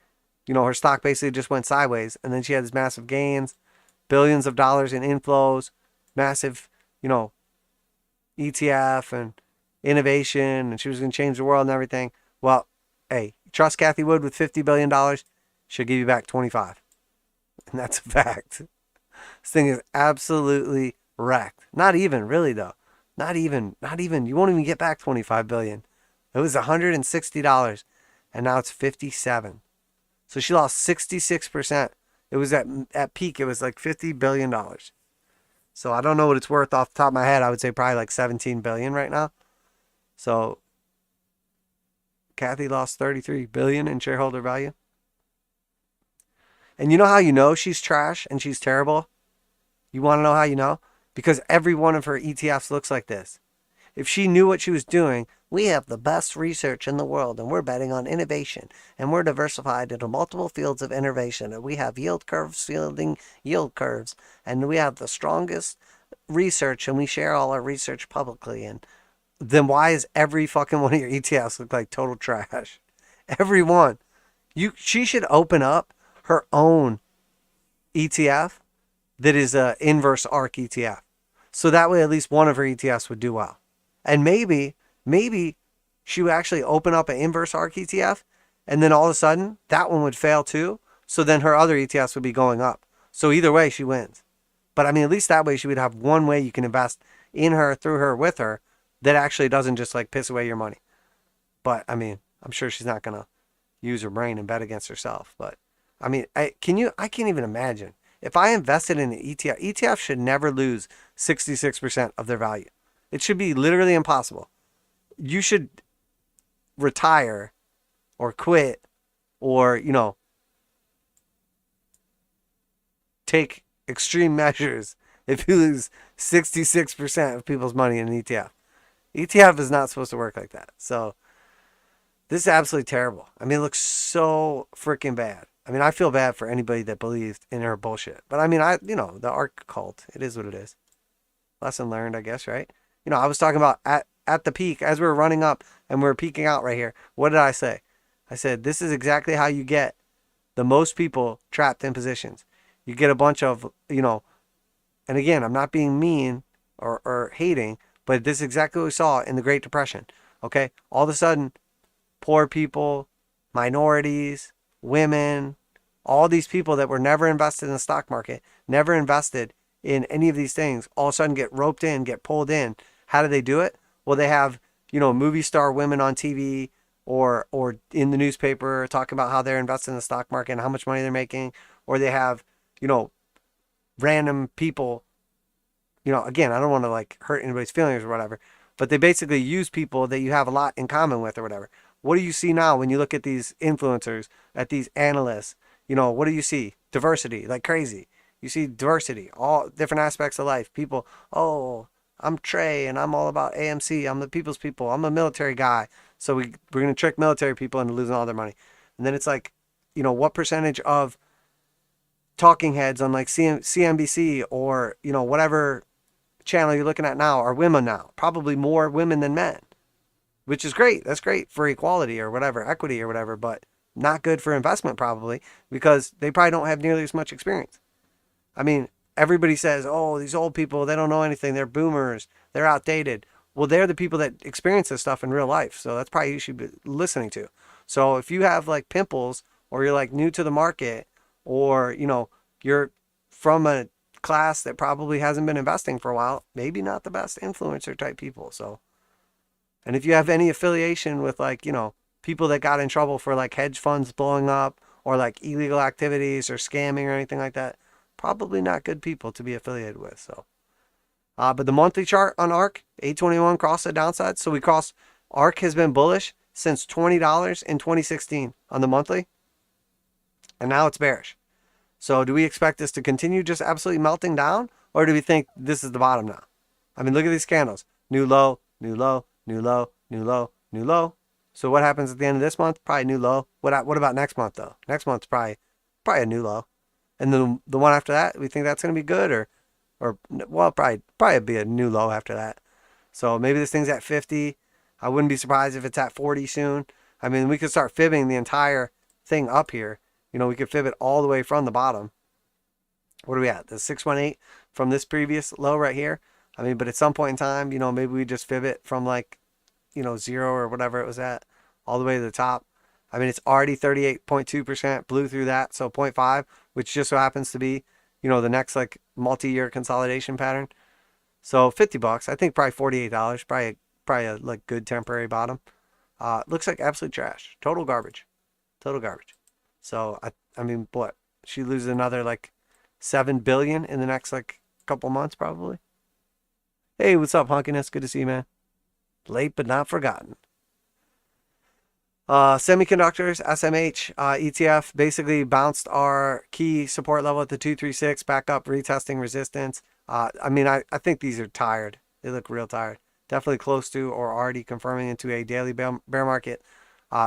her stock basically just went sideways. And then she had these massive gains, billions of dollars in inflows, massive, ETF and innovation, and she was going to change the world and everything. Well, hey, trust Kathy Wood with $50 billion, she'll give you back 25. And that's a fact. This thing is absolutely wrecked. Not even, really though. Not even. You won't even get back 25 billion. It was $160 and now it's 57. So she lost 66%. It was at peak, it was like $50 billion. So I don't know what it's worth off the top of my head. I would say probably like 17 billion right now. So Kathy lost 33 billion in shareholder value. And you know how you know she's trash and she's terrible? You want to know how you know? Because every one of her ETFs looks like this. If she knew what she was doing, We have the best research in the world, and we're betting on innovation, and we're diversified into multiple fields of innovation, and we have yield curves fielding yield curves, and we have the strongest research, and we share all our research publicly. And then why is every fucking one of your ETFs look like total trash? Every one. She should open up her own ETF that is a inverse ARC ETF. So that way at least one of her ETFs would do well. And maybe she would actually open up an inverse ARC ETF, and then all of a sudden that one would fail too. So then her other ETFs would be going up. So either way she wins. But I mean, at least that way she would have one way you can invest in her, through her, with her, that actually doesn't just like piss away your money. But I mean, I'm sure she's not going to use her brain and bet against herself. But I mean, I can't even imagine. If I invested in an ETF, ETF should never lose 66% of their value. It should be literally impossible. You should retire or quit or, take extreme measures if you lose 66% of people's money in an ETF. ETF is not supposed to work like that. So this is absolutely terrible. I mean, it looks so freaking bad. I mean, I feel bad for anybody that believed in her bullshit. But I mean, the ARC cult, it is what it is. Lesson learned, I guess, right? I was talking about at the peak, as we were running up and we were peaking out right here. What did I say? I said, this is exactly how you get the most people trapped in positions. You get a bunch of, and again, I'm not being mean or hating, but this is exactly what we saw in the Great Depression. Okay? All of a sudden, poor people, minorities, women, all these people that were never invested in the stock market, never invested in any of these things, all of a sudden get roped in, get pulled in. How do they do it? Well, they have, movie star women on TV or in the newspaper talking about how they're invested in the stock market and how much money they're making. Or they have, random people, again, I don't want to like hurt anybody's feelings or whatever, but they basically use people that you have a lot in common with or whatever. What do you see now when you look at these influencers, at these analysts? What do you see? Diversity, like crazy. You see diversity, all different aspects of life. People, oh, I'm Trey and I'm all about AMC. I'm the people's people. I'm a military guy. So we're going to trick military people into losing all their money. And then it's like, what percentage of talking heads on like CNBC or, whatever channel you're looking at now are women now? Probably more women than men, which is great. That's great for equality or whatever, equity or whatever, but not good for investment probably because they probably don't have nearly as much experience. I mean, everybody says, oh, these old people, they don't know anything. They're boomers. They're outdated. Well, they're the people that experience this stuff in real life. So that's probably who you should be listening to. So if you have like pimples or you're like new to the market or, you're from a class that probably hasn't been investing for a while, maybe not the best influencer type people. So, and if you have any affiliation with like, people that got in trouble for like hedge funds blowing up or like illegal activities or scamming or anything like that, probably not good people to be affiliated with. So, but the monthly chart on ARC, 821 crossed the downside. So ARC has been bullish since $20 in 2016 on the monthly. And now it's bearish. So do we expect this to continue just absolutely melting down? Or do we think this is the bottom now? I mean, look at these candles. New low, new low, new low, new low, new low. So what happens at the end of this month? Probably new low. What about next month though? Next month's probably a new low. And then the one after that, we think that's going to be good or well, probably be a new low after that. So maybe this thing's at 50. I wouldn't be surprised if it's at 40 soon. I mean, we could start fibbing the entire thing up here. We could fib it all the way from the bottom. What are we at? The 618 from this previous low right here. I mean, but at some point in time, maybe we just fib it from like, 0 or whatever it was at all the way to the top. I mean, it's already 38.2%, blew through that. So 0.5, which just so happens to be, the next like multi-year consolidation pattern. So $50, I think probably $48, probably a like good temporary bottom. Looks like absolute trash. Total garbage. So, I mean, what? She loses another like 7 billion in the next like couple months probably. Hey, what's up, Hunkiness? Good to see you, man. Late but not forgotten. Semiconductors, SMH, ETF basically bounced our key support level at the 236, back up, retesting resistance. I mean, I think these are tired. They look real tired. definitely close to or already confirming into a daily bear market.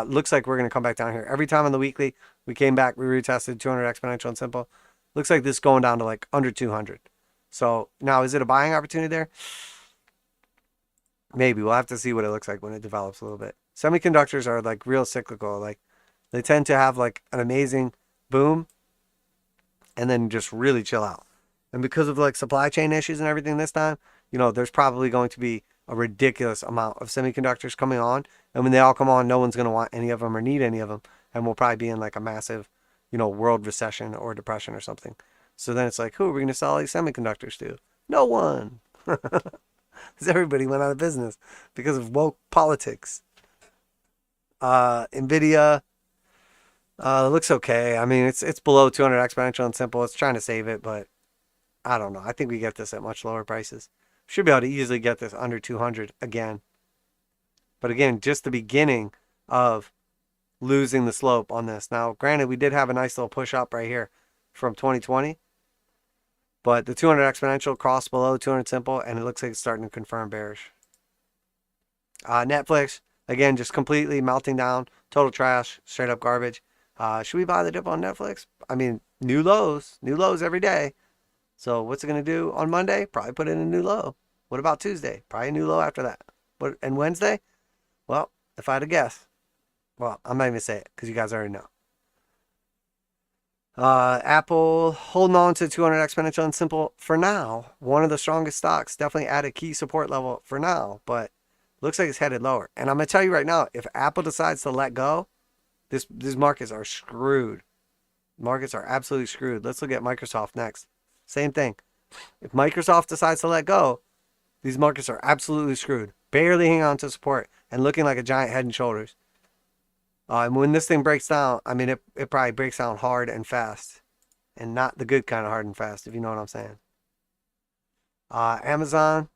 Looks like we're going to come back down here. Every time on the weekly, we came back, we retested 200 exponential and simple. Looks like this is going down to like under 200. So now, is it a buying opportunity there? Maybe. We'll have to see what it looks like when it develops a little bit. Semiconductors are like real cyclical. Like they tend to have like an amazing boom and then just really chill out. And because of like supply chain issues and everything this time, there's probably going to be a ridiculous amount of semiconductors coming on. And when they all come on, no one's going to want any of them or need any of them. And we'll probably be in like a massive, world recession or depression or something. So then it's like, who are we going to sell these semiconductors to? No one. Because everybody went out of business because of woke politics. NVIDIA looks okay. I mean, it's below 200 exponential and simple. It's trying to save it, but I don't know. I think we get this at much lower prices. Should be able to easily get this under 200 again. But again, just the beginning of losing the slope on this. Now, granted, we did have a nice little push up right here from 2020. But the 200 exponential crossed below 200 simple, and it looks like it's starting to confirm bearish. Netflix, again, just completely melting down. Total trash, straight up garbage. Should we buy the dip on Netflix? I mean, new lows every day. So what's it going to do on Monday? Probably put in a new low. What about Tuesday? Probably a new low after that. And Wednesday? Well, if I had to guess. Well, I'm not even going to say it because you guys already know. Apple holding on to 200 exponential and simple for now. One of the strongest stocks. Definitely at a key support level for now. But looks like it's headed lower. And I'm going to tell you right now, if Apple decides to let go, these markets are screwed. Markets are absolutely screwed. Let's look at Microsoft next. Same thing. If Microsoft decides to let go, these markets are absolutely screwed. Barely hanging on to support and looking like a giant head and shoulders. And when this thing breaks down, I mean, it probably breaks down hard and fast. And not the good kind of hard and fast, if you know what I'm saying. Amazon.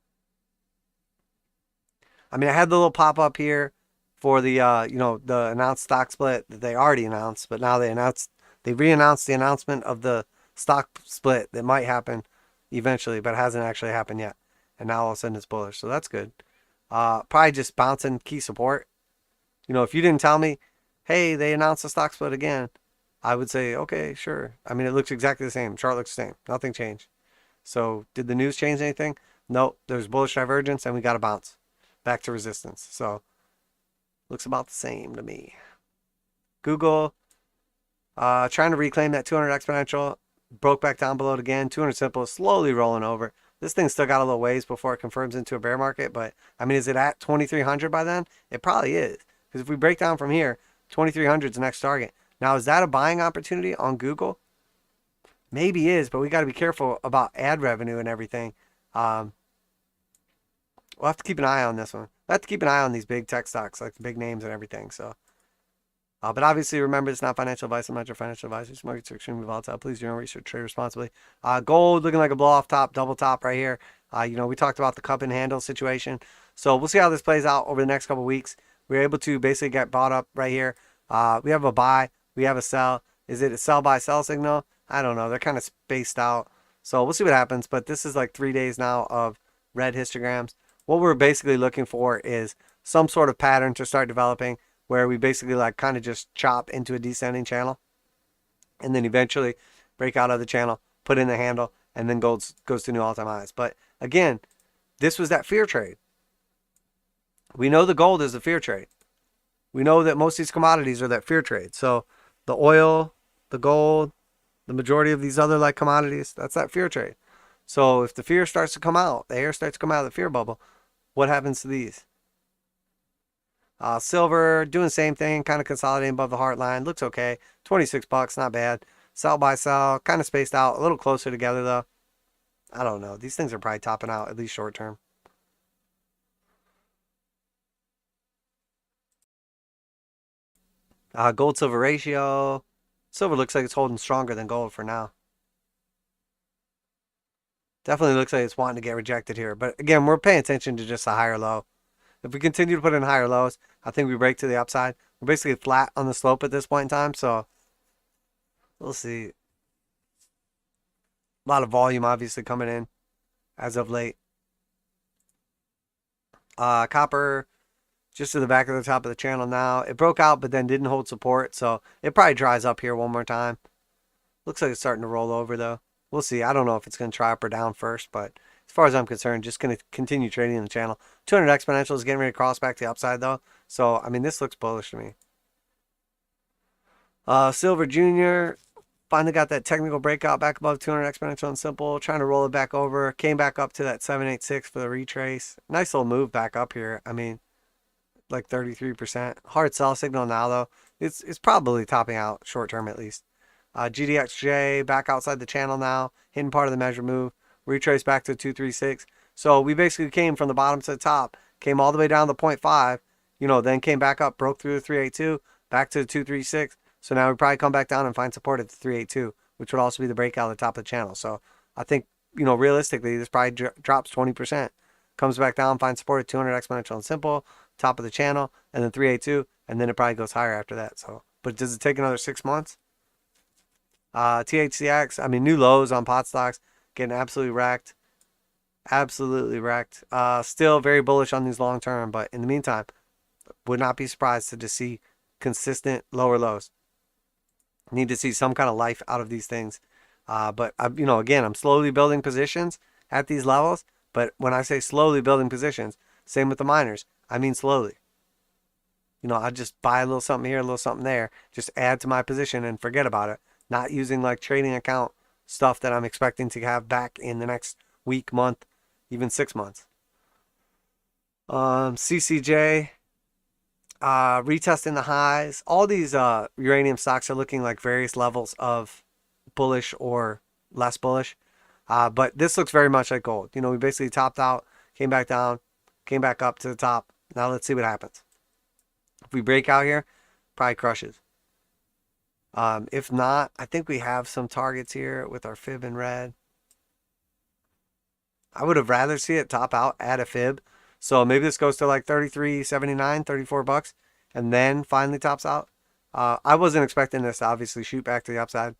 I mean, I had the little pop-up here for the, the announced stock split that they already announced. But now they re-announced the announcement of the stock split that might happen eventually, but hasn't actually happened yet. And now all of a sudden it's bullish. So that's good. Probably just bouncing key support. If you didn't tell me, hey, they announced the stock split again, I would say, okay, sure. I mean, it looks exactly the same. Chart looks the same. Nothing changed. So did the news change anything? Nope. There's bullish divergence and we got to bounce back to resistance. So looks about the same to me. Google, trying to reclaim that 200 exponential. Broke back down below it again. 200 simple, slowly rolling over. This thing's still got a little ways before it confirms into a bear market. But, I mean, is it at 2,300 by then? It probably is. Because if we break down from here, 2,300 is the next target. Now, is that a buying opportunity on Google? Maybe is, but we got to be careful about ad revenue and everything. We'll have to keep an eye on this one. We'll have to keep an eye on these big tech stocks, like the big names and everything. So, but obviously, remember, it's not financial advice. I'm not your financial advisor. These markets are extremely volatile. Please do your own research. Trade responsibly. Gold looking like a blow-off top, double top right here. We talked about the cup and handle situation. So we'll see how this plays out over the next couple of weeks. We're able to basically get bought up right here. We have a buy. We have a sell. Is it a sell-by-sell signal? I don't know. They're kind of spaced out. So we'll see what happens. But this is like 3 days now of red histograms. What we're basically looking for is some sort of pattern to start developing where we basically like kind of just chop into a descending channel and then eventually break out of the channel, put in the handle, and then goes to new all-time highs. But again, this was that fear trade. We know the gold is the fear trade. We know that most of these commodities are that fear trade. So the oil, the gold, the majority of these other like commodities, that's that fear trade. So if the fear starts to come out, the air starts to come out of the fear bubble, what happens to these? Silver, doing the same thing, kind of consolidating above the heart line. Looks okay. 26 bucks, not bad. Sell by sell, kind of spaced out, a little closer together though. I don't know. These things are probably topping out, at least short term. Gold silver ratio. Silver looks like it's holding stronger than gold for now. Definitely looks like it's wanting to get rejected here. But again, we're paying attention to just a higher low. If we continue to put in higher lows, I think we break to the upside. We're basically flat on the slope at this point in time. So we'll see. A lot of volume obviously coming in as of late. Copper just to the back of the top of the channel now. It broke out, but then didn't hold support, so it probably dries up here one more time. Looks like it's starting to roll over, though. We'll see. I don't know if it's going to try up or down first, but as far as I'm concerned, just going to continue trading in the channel. 200 exponential is getting ready to cross back to the upside, though. So, I mean, this looks bullish to me. Silver Junior finally got that technical breakout back above 200 exponential and simple. Trying to roll it back over. Came back up to that 786 for the retrace. Nice little move back up here. I mean, like 33%. Hard sell signal now, though. It's probably topping out short term at least. GDXJ back outside the channel now, hitting part of the measure move, retrace back to 236. So we basically came from the bottom to the top, came all the way down to 0.5, then came back up, broke through the 382, back to the 236. So now we probably come back down and find support at the 382, which would also be the breakout at the top of the channel. So I think, realistically, this probably drops 20%, comes back down, finds support at 200 exponential and simple, top of the channel, and then 382, and then it probably goes higher after that. So, but does it take another 6 months? THCX, I mean, new lows on pot stocks, getting absolutely wrecked. Absolutely wrecked. Still very bullish on these long term, but in the meantime, would not be surprised to just see consistent lower lows. Need to see some kind of life out of these things. But, again, I'm slowly building positions at these levels. But when I say slowly building positions, same with the miners, I mean slowly. I just buy a little something here, a little something there, just add to my position and forget about it. Not using like trading account stuff that I'm expecting to have back in the next week, month, even 6 months. CCJ, retesting the highs. All these uranium stocks are looking like various levels of bullish or less bullish. But this looks very much like gold. We basically topped out, came back down, came back up to the top. Now let's see what happens. If we break out here, probably crushes. If not, I think we have some targets here with our fib in red. I would have rather see it top out at a fib. So maybe this goes to like 33.79, 34 bucks, and then finally tops out. I wasn't expecting this to obviously shoot back to the upside.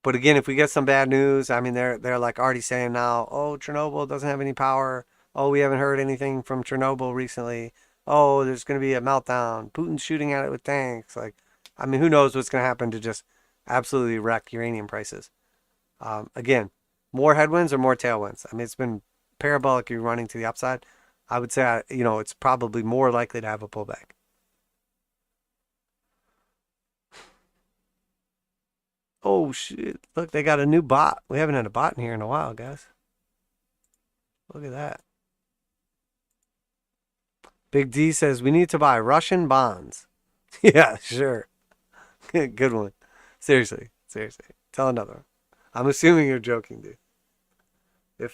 But again, if we get some bad news, I mean, they're like already saying now, oh, Chernobyl doesn't have any power. Oh, we haven't heard anything from Chernobyl recently. Oh, there's going to be a meltdown. Putin's shooting at it with tanks. I mean, who knows what's going to happen to just absolutely wreck uranium prices. Again, more headwinds or more tailwinds? I mean, it's been parabolic running to the upside. I would say, it's probably more likely to have a pullback. Oh, shit. Look, they got a new bot. We haven't had a bot in here in a while, guys. Look at that. Big D says, we need to buy Russian bonds. Yeah, sure. Good one. Seriously. Tell another one. I'm assuming you're joking, dude.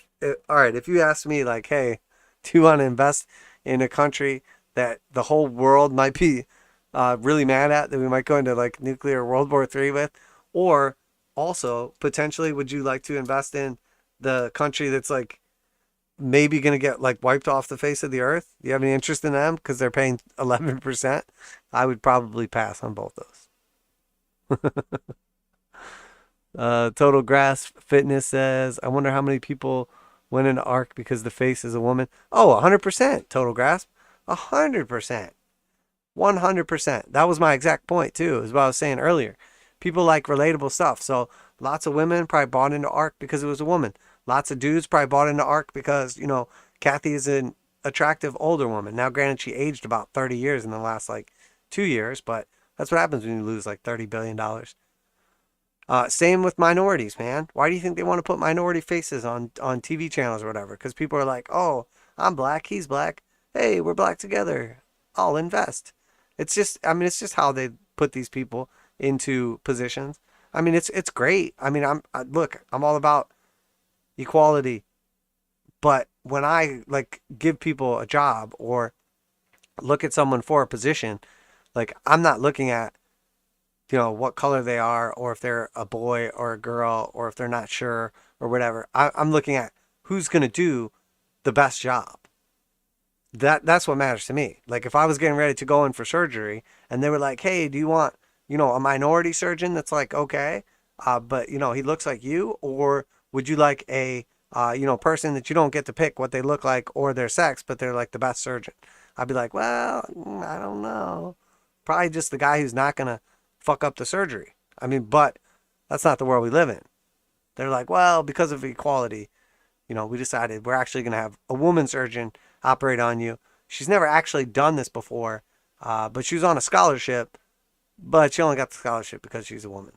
All right, if you ask me, like, hey, do you want to invest in a country that the whole world might be really mad at, that we might go into, like, nuclear World War III with? Or also, potentially, would you like to invest in the country that's, like, maybe going to get like wiped off the face of the earth? Do you have any interest in them because they're paying 11%? I would probably pass on both those. Total Grass Fitness says, I wonder how many people went into ARC because the face is a woman. Oh, 100%, Total Grasp. 100%. 100%. That was my exact point too, is what I was saying earlier. People like relatable stuff. So lots of women probably bought into ARC because it was a woman. Lots of dudes probably bought into ARC because, Kathy is an attractive older woman. Now, granted, she aged about 30 years in the last, 2 years, but that's what happens when you lose, $30 billion. Same with minorities, man. Why do you think they want to put minority faces on TV channels or whatever? Because people are like, oh, I'm black, he's black. Hey, we're black together. I'll invest. It's just how they put these people into positions. I mean, it's great. I mean, I'm all about equality, but when I give people a job or look at someone for a position, I'm not looking at what color they are, or if they're a boy or a girl, or if they're not sure or whatever. I'm looking at who's going to do the best job. That's what matters to me. If I was getting ready to go in for surgery and they were like, hey, do you want a minority surgeon that's okay, but he looks like you, or would you like a person that you don't get to pick what they look like or their sex, but they're like the best surgeon. I'd be like, well, I don't know. Probably just the guy who's not going to fuck up the surgery. I mean, but that's not the world we live in. They're like, well, because of equality, we decided we're actually going to have a woman surgeon operate on you. She's never actually done this before, but she was on a scholarship, but she only got the scholarship because she's a woman.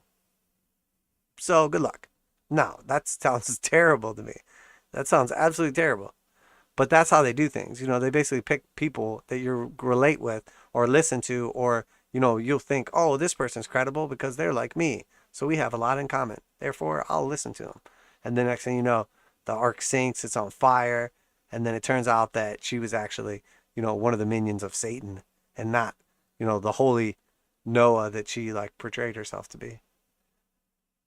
So good luck. No, that sounds terrible to me. That sounds absolutely terrible. But that's how they do things. They basically pick people that you relate with or listen to, or, you'll think, oh, this person's credible because they're like me. So we have a lot in common. Therefore, I'll listen to them. And the next thing you know, the ark sinks, it's on fire. And then it turns out that she was actually, one of the minions of Satan and not, the holy Noah that she portrayed herself to be.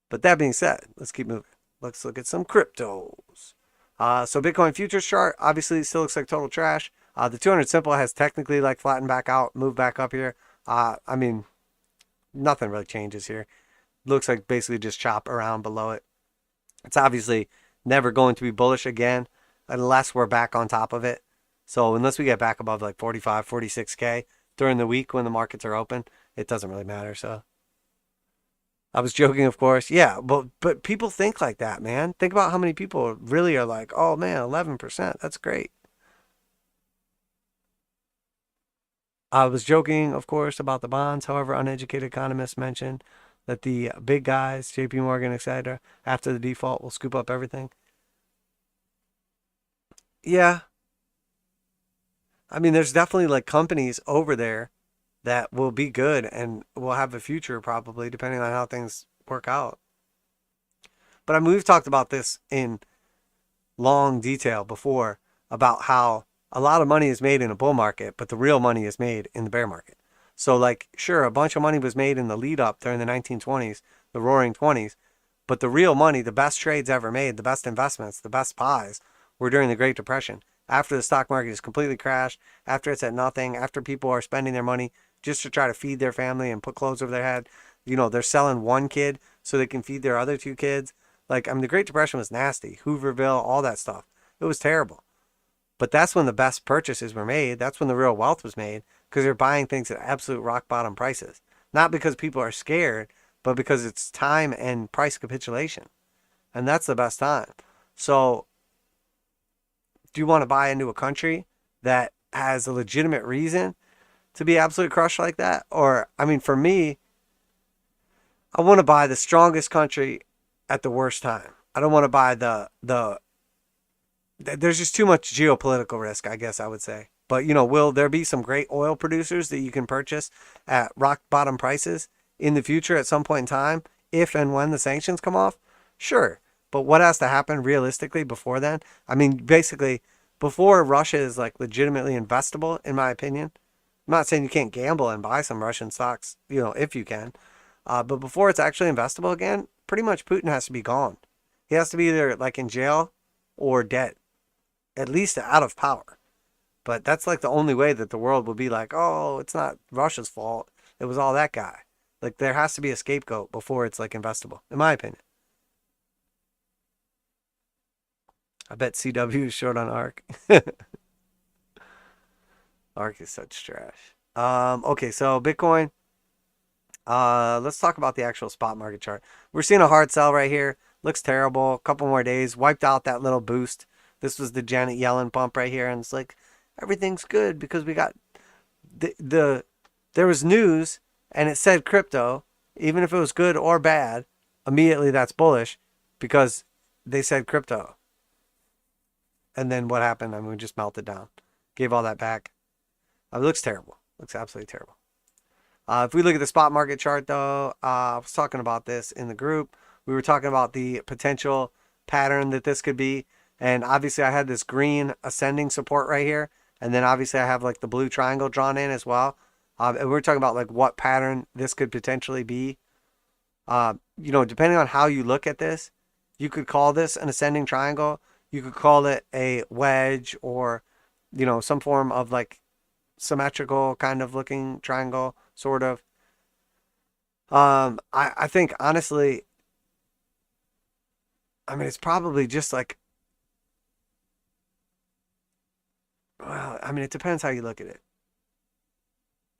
But that being said, let's keep moving. Let's look at some cryptos. So Bitcoin futures chart obviously still looks like total trash. The 200 simple has technically flattened back out, moved back up here. I mean, nothing really changes here. Looks like basically just chop around below it. It's obviously never going to be bullish again unless we're back on top of it. So unless we get back above 45, 46K during the week when the markets are open, it doesn't really matter. So I was joking, of course. Yeah, but people think like that, man. Think about how many people really are like, oh man, 11%. That's great. I was joking, of course, about the bonds. However, uneducated economists mentioned that the big guys, JP Morgan, etc., after the default will scoop up everything. Yeah. I mean, there's definitely companies over there that will be good and will have a future probably, depending on how things work out. But I mean, we've talked about this in long detail before about how a lot of money is made in a bull market, but the real money is made in the bear market. So sure, a bunch of money was made in the lead up during the 1920s, the roaring 20s, but the real money, the best trades ever made, the best investments, the best pies were during the Great Depression. After the stock market is completely crashed, after it's at nothing, after people are spending their money just to try to feed their family and put clothes over their head. They're selling one kid so they can feed their other two kids. The Great Depression was nasty. Hooverville, all that stuff. It was terrible. But that's when the best purchases were made. That's when the real wealth was made, because they're buying things at absolute rock bottom prices. Not because people are scared, but because it's time and price capitulation. And that's the best time. So do you want to buy into a country that has a legitimate reason to be absolutely crushed like that? Or, I mean, for me, I want to buy the strongest country at the worst time. I don't want to buy there's just too much geopolitical risk, I guess I would say. But, will there be some great oil producers that you can purchase at rock bottom prices in the future at some point in time, if and when the sanctions come off? Sure. But what has to happen realistically before then? I mean, basically, before Russia is legitimately investable, in my opinion. I'm not saying you can't gamble and buy some Russian stocks, if you can. But before it's actually investable again, pretty much Putin has to be gone. He has to be either in jail or dead, at least out of power. But that's the only way that the world will be oh, it's not Russia's fault. It was all that guy. There has to be a scapegoat before it's investable, in my opinion. I bet CW is short on ARK. ARK is such trash. Okay, so Bitcoin. Let's talk about the actual spot market chart. We're seeing a hard sell right here. Looks terrible. A couple more days. Wiped out that little boost. This was the Janet Yellen bump right here. And it's everything's good because we got there was news and it said crypto. Even if it was good or bad, immediately that's bullish because they said crypto. And then what happened? I mean, we just melted down. Gave all that back. It looks terrible. Looks absolutely terrible. If we look at the spot market chart, though, I was talking about this in the group. We were talking about the potential pattern that this could be. And obviously, I had this green ascending support right here. And then obviously, I have the blue triangle drawn in as well. And we're talking about what pattern this could potentially be. Depending on how you look at this, you could call this an ascending triangle. You could call it a wedge or, some form of symmetrical kind of looking triangle, sort of. I think honestly, I mean, it's probably just I mean, it depends how you look at it.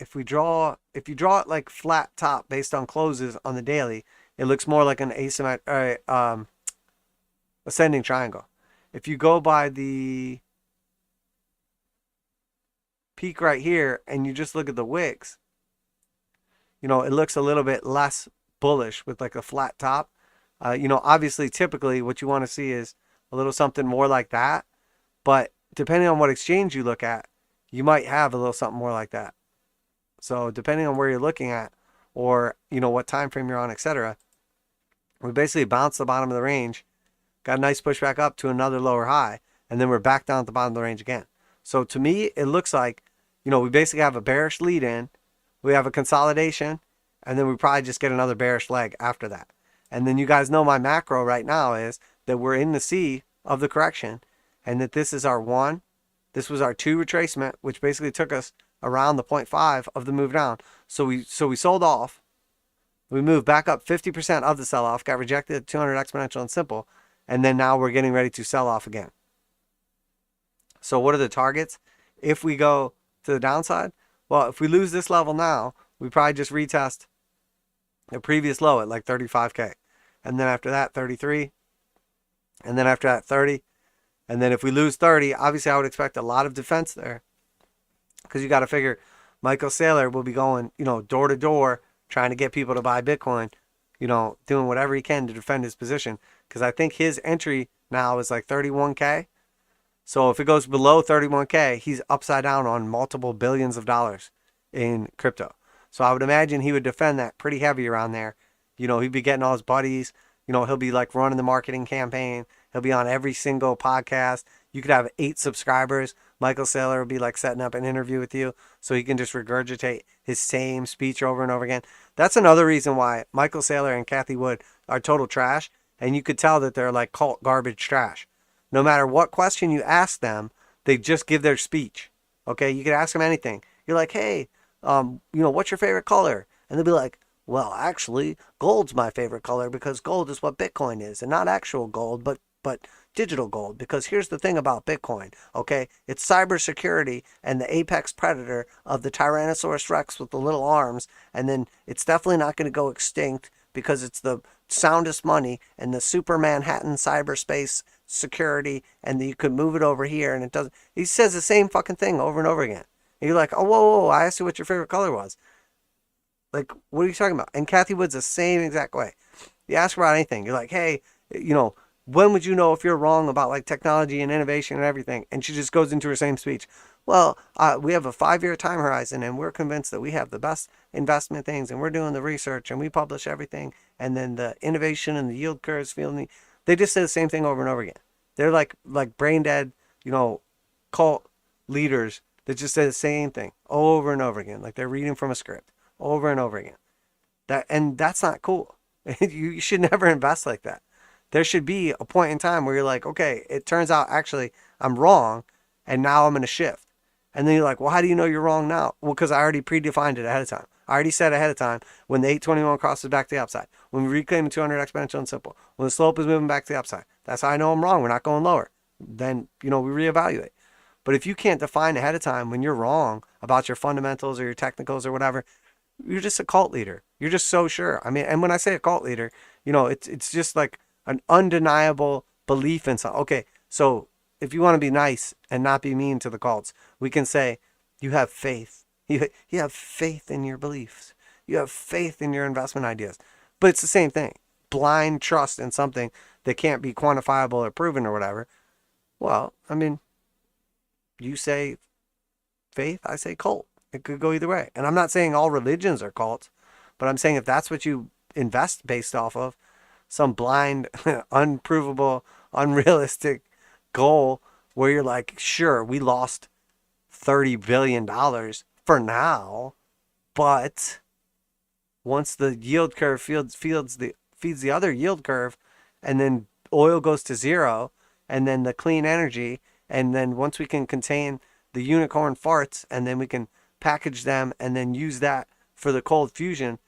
If you draw it like flat top based on closes on the daily, it looks more like an ascending triangle. If you go by the peak right here and you just look at the wicks, it looks a little bit less bullish with like a flat top. Obviously, typically what you want to see is a little something more like that. But depending on what exchange you look at, you might have a little something more like that. So depending on where you're looking at, or what time frame you're on, etc., we basically bounced the bottom of the range, got a nice pushback up to another lower high, and then we're back down at the bottom of the range again. So to me, it looks like, we basically have a bearish lead in, we have a consolidation, and then we probably just get another bearish leg after that. And then you guys know my macro right now is that we're in the C of the correction, and that this is our 1, this was our 2 retracement, which basically took us around the 0.5 of the move down. So we sold off. We moved back up 50% of the sell-off, got rejected at 200 exponential and simple, and then now we're getting ready to sell off again. So what are the targets? If we go to the downside, well, if we lose this level now, we probably just retest the previous low at like 35K. And then after that, 33. And then after that, 30. And then if we lose 30, obviously I would expect a lot of defense there. Because you got to figure Michael Saylor will be going, door to door, trying to get people to buy Bitcoin, doing whatever he can to defend his position. Because I think his entry now is like 31K. So if it goes below 31K, he's upside down on multiple billions of dollars in crypto. So I would imagine he would defend that pretty heavy around there. He'd be getting all his buddies. He'll be like running the marketing campaign. He'll be on every single podcast. You could have 8 subscribers. Michael Saylor will be like setting up an interview with you so he can just regurgitate his same speech over and over again. That's another reason why Michael Saylor and Cathie Wood are total trash. And you could tell that they're like cult garbage trash. No matter what question you ask them, they just give their speech. Okay, you could ask them anything. You're like, hey, what's your favorite color? And they'll be like, well, actually, gold's my favorite color because gold is what Bitcoin is, and not actual gold, but digital gold. Because here's the thing about Bitcoin, okay? It's cybersecurity and the apex predator of the Tyrannosaurus Rex with the little arms, and then it's definitely not going to go extinct because it's the soundest money and the super Manhattan cyberspace security, and you could move it over here, and it doesn't. He says the same fucking thing over and over again. And you're like, oh, whoa, I asked you what your favorite color was. Like, what are you talking about? And Cathie Wood's the same exact way. You ask her about anything. You're like, hey, when would you know if you're wrong about like technology and innovation and everything? And she just goes into her same speech. Well, we have a 5-year time horizon, and we're convinced that we have the best investment things, and we're doing the research, and we publish everything, and then the innovation and the yield curves feeling. They just say the same thing over and over again. They're like brain dead, cult leaders that just say the same thing over and over again, like they're reading from a script over and over again. That's not cool. You should never invest like that. There should be a point in time where you're like, okay, it turns out actually I'm wrong, and now I'm going to shift. And then you're like, well, how do you know you're wrong now? Well, because I already predefined it ahead of time. I already said ahead of time when the 821 crosses back to the upside, when we reclaim the 200 exponential and simple, when the slope is moving back to the upside. That's how I know I'm wrong. We're not going lower. Then, we reevaluate. But if you can't define ahead of time when you're wrong about your fundamentals or your technicals or whatever, you're just a cult leader. You're just so sure. I mean, and when I say a cult leader, it's just like an undeniable belief in something. Okay, so if you want to be nice and not be mean to the cults, we can say you have faith. You have faith in your beliefs. You have faith in your investment ideas. But it's the same thing. Blind trust in something that can't be quantifiable or proven or whatever. Well, I mean, you say faith, I say cult. It could go either way. And I'm not saying all religions are cults, but I'm saying if that's what you invest based off of, some blind, unprovable, unrealistic goal where you're like, sure, we lost $30 billion for now, but once the yield curve feeds the other yield curve, and then oil goes to zero, and then the clean energy, and then once we can contain the unicorn farts, and then we can package them and then use that for the cold fusion,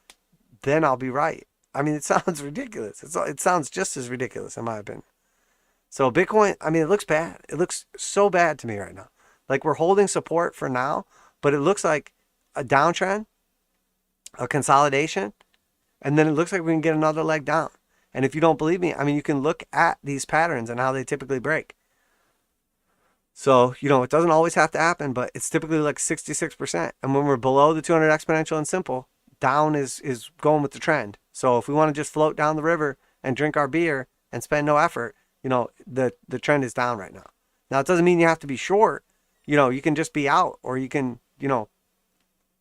then I'll be right. I mean, it sounds ridiculous. It sounds just as ridiculous in my opinion. So Bitcoin, I mean, it looks bad. It looks so bad to me right now. Like we're holding support for now, but it looks like a downtrend, a consolidation, and then it looks like we can get another leg down. And if you don't believe me, I mean, you can look at these patterns and how they typically break. So, you know, it doesn't always have to happen, but it's typically like 66%. And when we're below the 200 exponential and simple, down is going with the trend. So if we want to just float down the river and drink our beer and spend no effort, you know, the trend is down right now. Now, it doesn't mean you have to be short. You know, you can just be out, or you can, you know,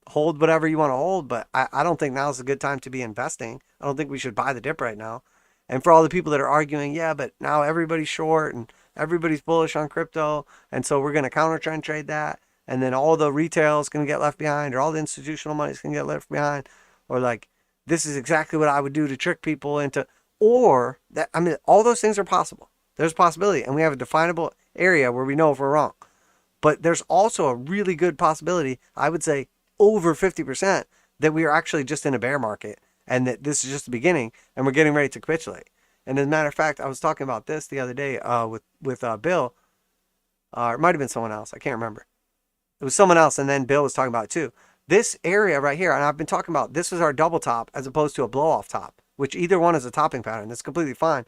hold whatever you want to hold. But I don't think now is a good time to be investing. I don't think we should buy the dip right now. And for all the people that are arguing, yeah, but now everybody's short and everybody's bullish on crypto, and so we're going to counter trend trade that, and then all the retail is going to get left behind, or all the institutional money is going to get left behind, or like this is exactly what I would do to trick people into, or that, I mean, all those things are possible. There's a possibility, and we have a definable area where we know if we're wrong. But there's also a really good possibility, I would say over 50%, that we are actually just in a bear market, and that this is just the beginning, and we're getting ready to capitulate. And as a matter of fact, I was talking about this the other day with Bill. It might have been someone else. I can't remember. It was someone else, and then Bill was talking about it too. This area right here, and I've been talking about, this is our double top as opposed to a blow-off top, which either one is a topping pattern. That's completely fine.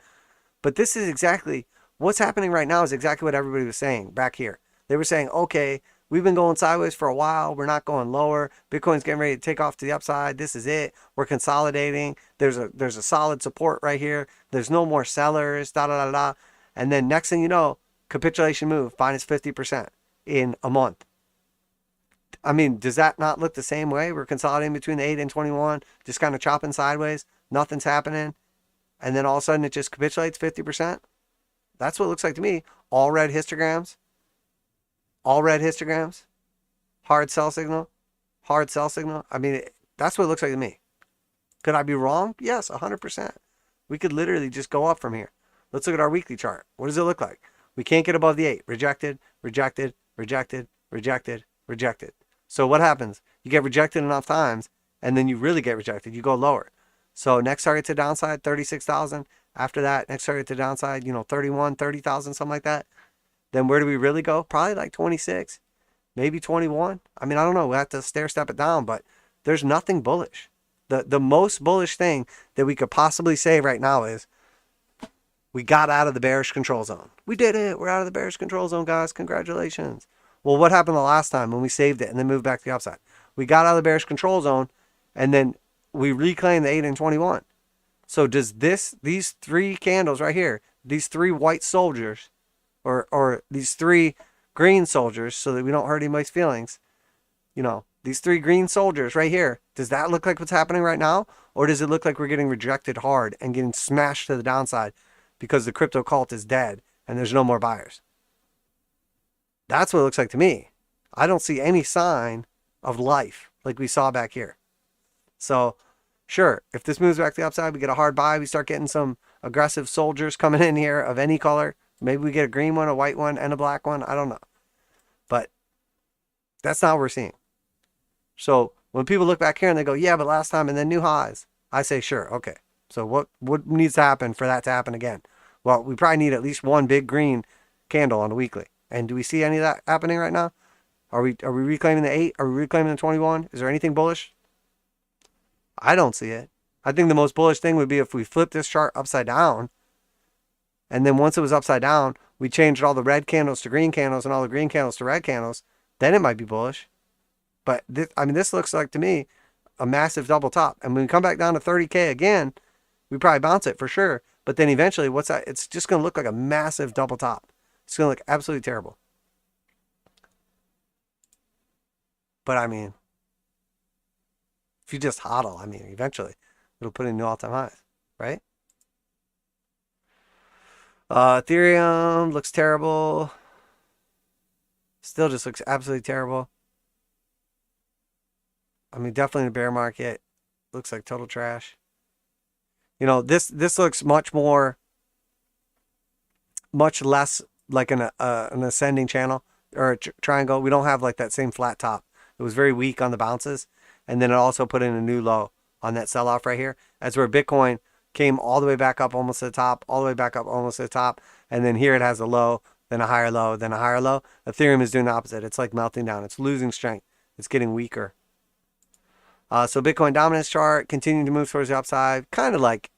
But this is exactly, what's happening right now is exactly what everybody was saying back here. They were saying, okay, we've been going sideways for a while. We're not going lower. Bitcoin's getting ready to take off to the upside. This is it. We're consolidating. There's a solid support right here. There's no more sellers, da da da da. And then next thing you know, capitulation move, minus 50% in a month. I mean, does that not look the same way? We're consolidating between the 8 and 21, just kind of chopping sideways. Nothing's happening. And then all of a sudden it just capitulates 50%. That's what it looks like to me. All red histograms. All red histograms. Hard sell signal. Hard sell signal. I mean, that's what it looks like to me. Could I be wrong? Yes, 100%. We could literally just go up from here. Let's look at our weekly chart. What does it look like? We can't get above the 8. Rejected, rejected, rejected, rejected, rejected. So what happens? You get rejected enough times, and then you really get rejected. You go lower. So next target to downside, 36,000. After that, next target to downside, 31, 30,000, something like that. Then where do we really go? Probably like 26, maybe 21. I mean, I don't know. We have to stair step it down, but there's nothing bullish. The most bullish thing that we could possibly say right now is we got out of the bearish control zone. We did it. We're out of the bearish control zone, guys. Congratulations. Well, what happened the last time when we saved it and then moved back to the upside? We got out of the bearish control zone, and then we reclaimed the 8 and 21. So does these three candles right here, these three white soldiers, or these three green soldiers, so that we don't hurt anybody's feelings, these three green soldiers right here, does that look like what's happening right now? Or does it look like we're getting rejected hard and getting smashed to the downside because the crypto cult is dead and there's no more buyers? That's what it looks like to me. I don't see any sign of life like we saw back here. So sure, if this moves back to the upside, we get a hard buy, we start getting some aggressive soldiers coming in here of any color. Maybe we get a green one, a white one, and a black one. I don't know. But that's not what we're seeing. So when people look back here and they go, yeah, but last time and then new highs, I say, sure, okay. So what needs to happen for that to happen again? Well, we probably need at least one big green candle on the weekly. And do we see any of that happening right now? Are we reclaiming the 8? Are we reclaiming the 21? Is there anything bullish? I don't see it. I think the most bullish thing would be if we flip this chart upside down, and then once it was upside down, we changed all the red candles to green candles and all the green candles to red candles, then it might be bullish. But this looks like to me a massive double top. And when we come back down to 30K again, we probably bounce it for sure. But then eventually, what's that? It's just going to look like a massive double top. It's going to look absolutely terrible. But I mean, if you just hodl, I mean, eventually it'll put in new all-time highs, right? Ethereum looks terrible. Still just looks absolutely terrible. I mean, definitely in a bear market. Looks like total trash. This looks much less like an ascending channel or a triangle. We don't have like that same flat top. It was very weak on the bounces. And then it also put in a new low on that sell-off right here. That's where Bitcoin came all the way back up almost to the top, all the way back up almost to the top. And then here it has a low, then a higher low, then a higher low. Ethereum is doing the opposite. It's like melting down. It's losing strength. It's getting weaker. So Bitcoin dominance chart continuing to move towards the upside. Kind of like,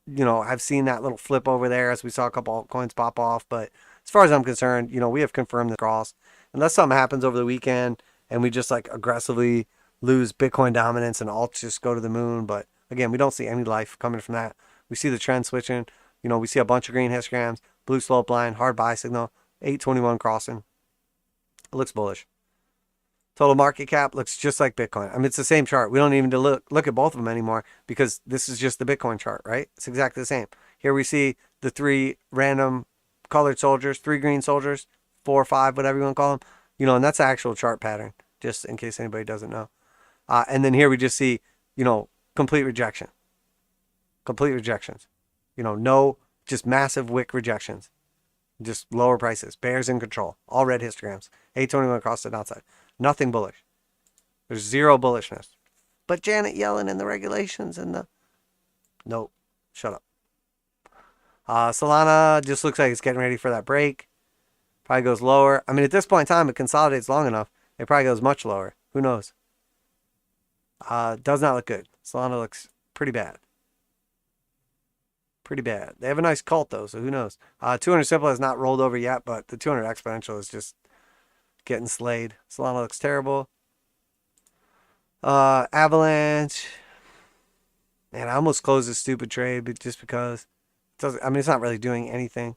I've seen that little flip over there as we saw a couple altcoins pop off. But as far as I'm concerned, we have confirmed the cross. Unless something happens over the weekend and we just like aggressively lose Bitcoin dominance and alts just go to the moon. But again, we don't see any life coming from that. We see the trend switching. We see a bunch of green histograms, blue slope line, hard buy signal, 821 crossing. It looks bullish. Total market cap looks just like Bitcoin. I mean, it's the same chart. We don't even look at both of them anymore because this is just the Bitcoin chart, right? It's exactly the same. Here we see the 3 random colored soldiers, 3 green soldiers, 4 or 5, whatever you want to call them. And that's the actual chart pattern, just in case anybody doesn't know. And then here we just see, complete rejection. Complete rejections. No, just massive wick rejections. Just lower prices. Bears in control. All red histograms. 821 across the downside. Nothing bullish. There's zero bullishness. But Janet Yellen and the regulations and the... Nope. Shut up. Solana just looks like it's getting ready for that break. Probably goes lower. I mean, at this point in time, it consolidates long enough. It probably goes much lower. Who knows? Does not look good. Solana looks pretty bad. Pretty bad. They have a nice cult, though, so who knows? 200 simple has not rolled over yet, but the 200 exponential is just getting slayed. Solana looks terrible. Avalanche. Man, I almost closed this stupid trade, but just because it doesn't. I mean, it's not really doing anything.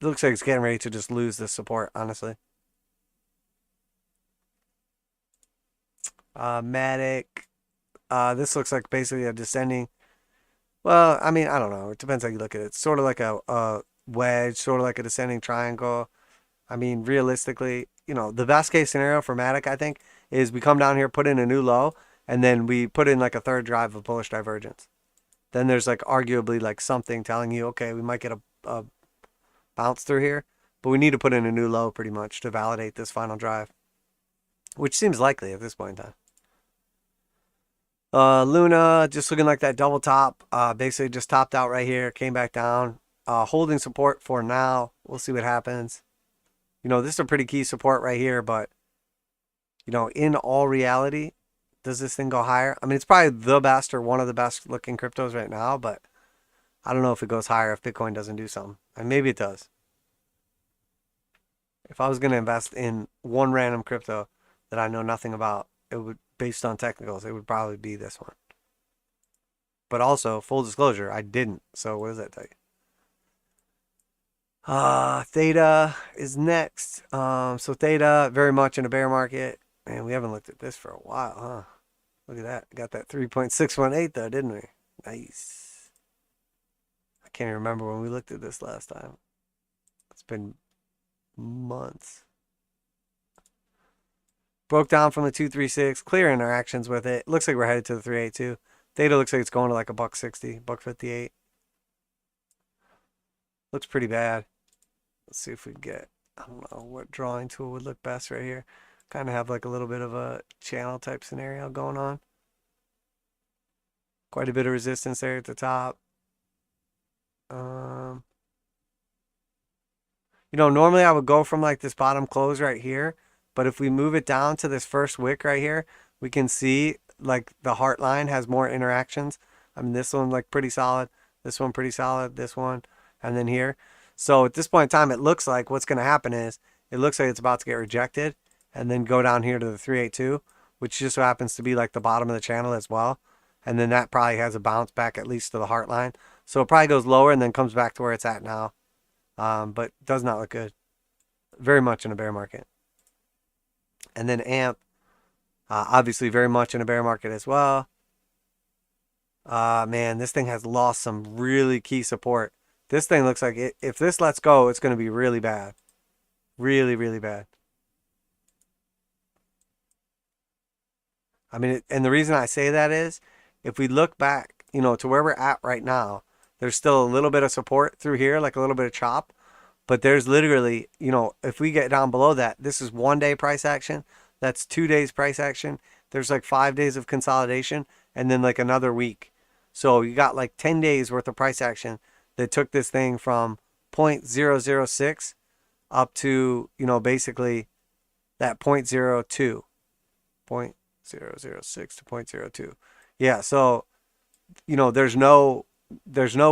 It looks like it's getting ready to just lose this support, honestly. Matic. This looks like basically a descending. Well, I mean, I don't know. It depends how you look at it. It's sort of like a wedge, sort of like a descending triangle. I mean, realistically, the best case scenario for Matic, I think, is we come down here, put in a new low, and then we put in like a third drive of bullish divergence. Then there's like arguably like something telling you, okay, we might get a bounce through here, but we need to put in a new low pretty much to validate this final drive, which seems likely at this point in time. Luna just looking like that double top, basically just topped out right here, came back down, holding support for now. We'll see what happens. This is a pretty key support right here, but in all reality, does this thing go higher? I mean, it's probably the best or one of the best looking cryptos right now, but I don't know if it goes higher if Bitcoin doesn't do something, and maybe it does. If I was going to invest in one random crypto that I know nothing about, it would, based on technicals, it would probably be this one. But also, full disclosure, I didn't. So what does that tell you? Theta is next. So Theta, very much in a bear market. Man, we haven't looked at this for a while, huh? Look at that. Got that 3.618 though, didn't we? Nice. I can't even remember when we looked at this last time. It's been months. Broke down from the 236, clear interactions with it. Looks like we're headed to the 382. Theta looks like it's going to like a $1.60, $1.58. Looks pretty bad. Let's see if we can get, I don't know what drawing tool would look best right here. Kind of have like a little bit of a channel type scenario going on. Quite a bit of resistance there at the top. Normally I would go from like this bottom close right here. But if we move it down to this first wick right here, we can see like the heart line has more interactions. I mean, this one like pretty solid. This one pretty solid. This one. And then here. So at this point in time, it looks like what's going to happen is it looks like it's about to get rejected and then go down here to the 382, which just so happens to be like the bottom of the channel as well. And then that probably has a bounce back at least to the heart line. So it probably goes lower and then comes back to where it's at now. But does not look good. Very much in a bear market. And then AMP, obviously very much in a bear market as well. Man, this thing has lost some really key support. This thing looks like if this lets go, it's going to be really bad. Really, really bad. I mean, and the reason I say that is, if we look back, to where we're at right now, there's still a little bit of support through here, like a little bit of chop. But there's literally, if we get down below that, this is 1 day price action. That's 2 days price action. There's like 5 days of consolidation and then like another week. So you got like 10 days worth of price action that took this thing from 0.006 up to, you know, basically that 0.02, 0.006 to 0.02. Yeah, so, you know, there's no